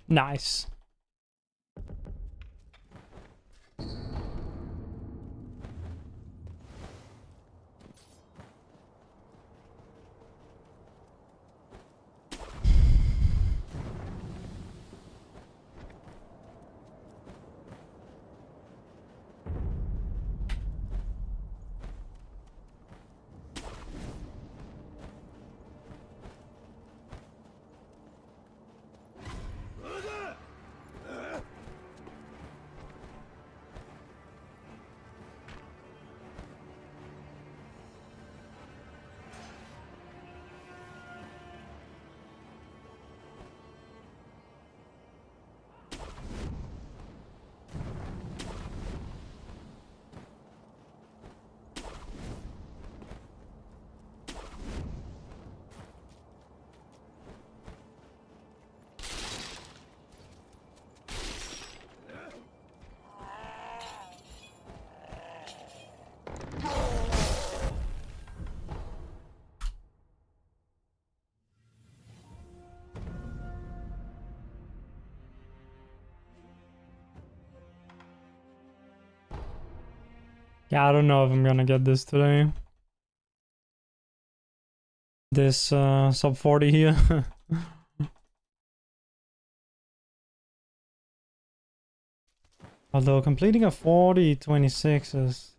Speaker 1: Nice. Yeah, I don't know if I'm gonna get this today. This sub 40 here. Although completing a 40-26 is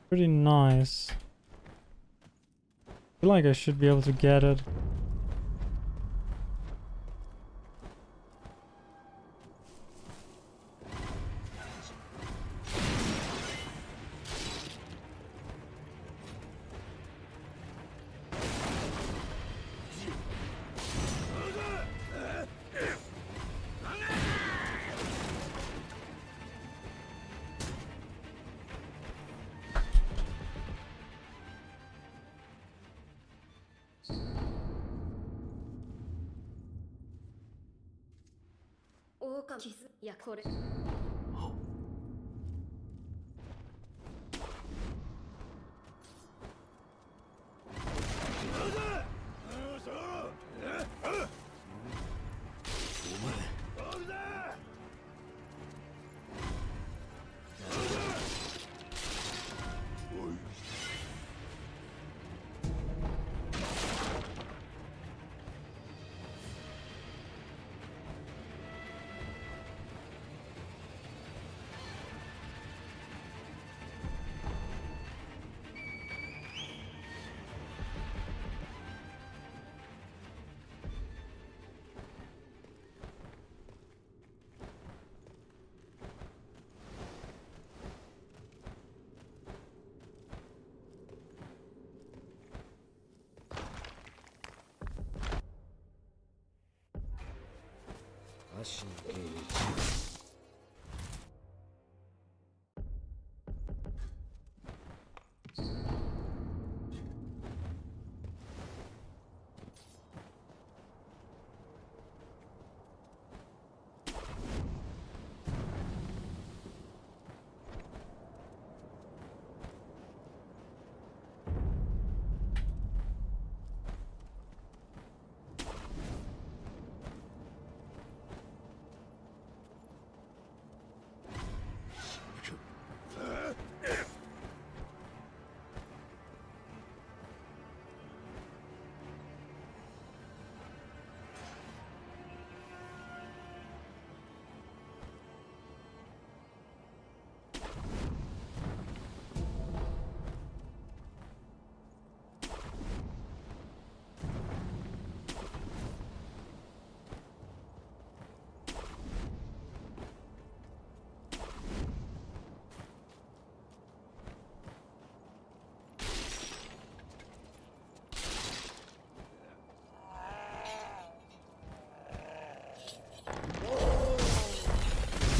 Speaker 1: pretty nice. I feel like I should be able to get it.
Speaker 3: 傷いやこれ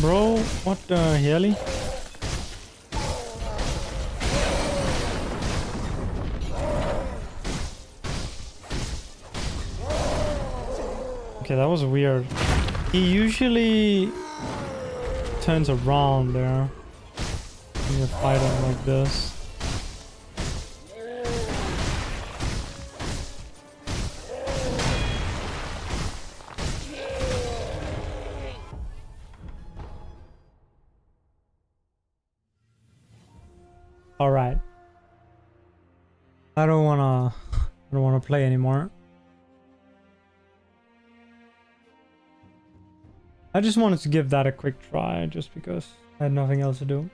Speaker 1: Bro, what the hell? Okay, that was weird. He usually turns around there when you're fighting like this. All right. I don't wanna play anymore. I just wanted to give that a quick try just because I had nothing else to do.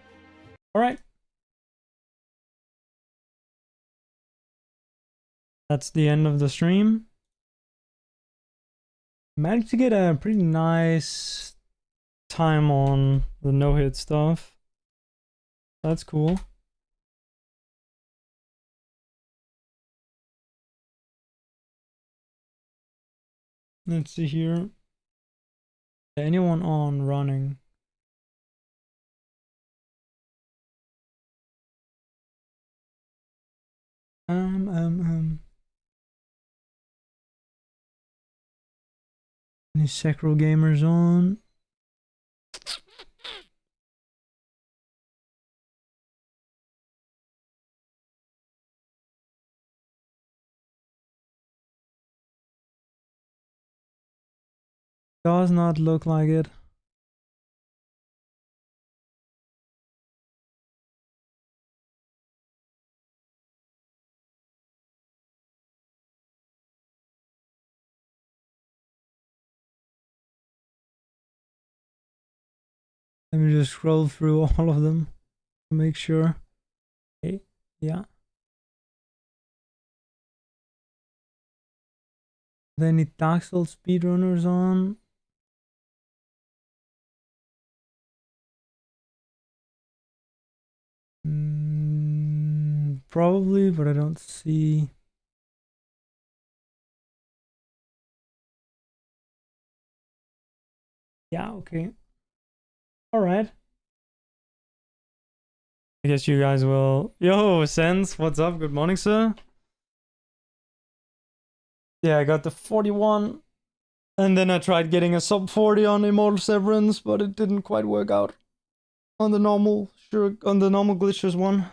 Speaker 1: All right. That's the end of the stream. Managed to get a pretty nice time on the no-hit stuff. That's cool. Let's see here. Anyone on running? Any Sekiro gamers on? Does not look like it. Let me just scroll through all of them to make sure. Okay, yeah. Are there any Dark Souls speedrunners on? Probably, but I don't see. Yeah, okay. All right. I guess you guys will. Yo, Sense, what's up? Good morning, sir. Yeah, I got the 41. And then I tried getting a sub 40 on Immortal Severance, but it didn't quite work out on the normal, on the normal glitches one.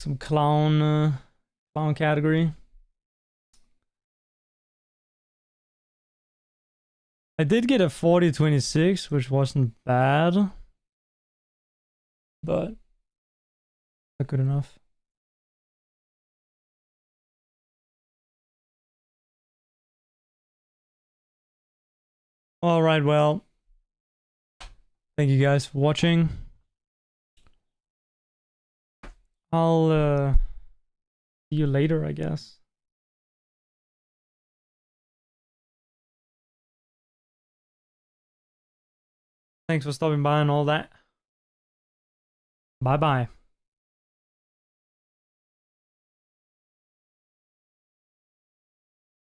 Speaker 1: Some clown category. I did get a 40-26, which wasn't bad, but not good enough. All right, well, thank you guys for watching. I'll see you later, I guess. Thanks for stopping by and all that. Bye bye.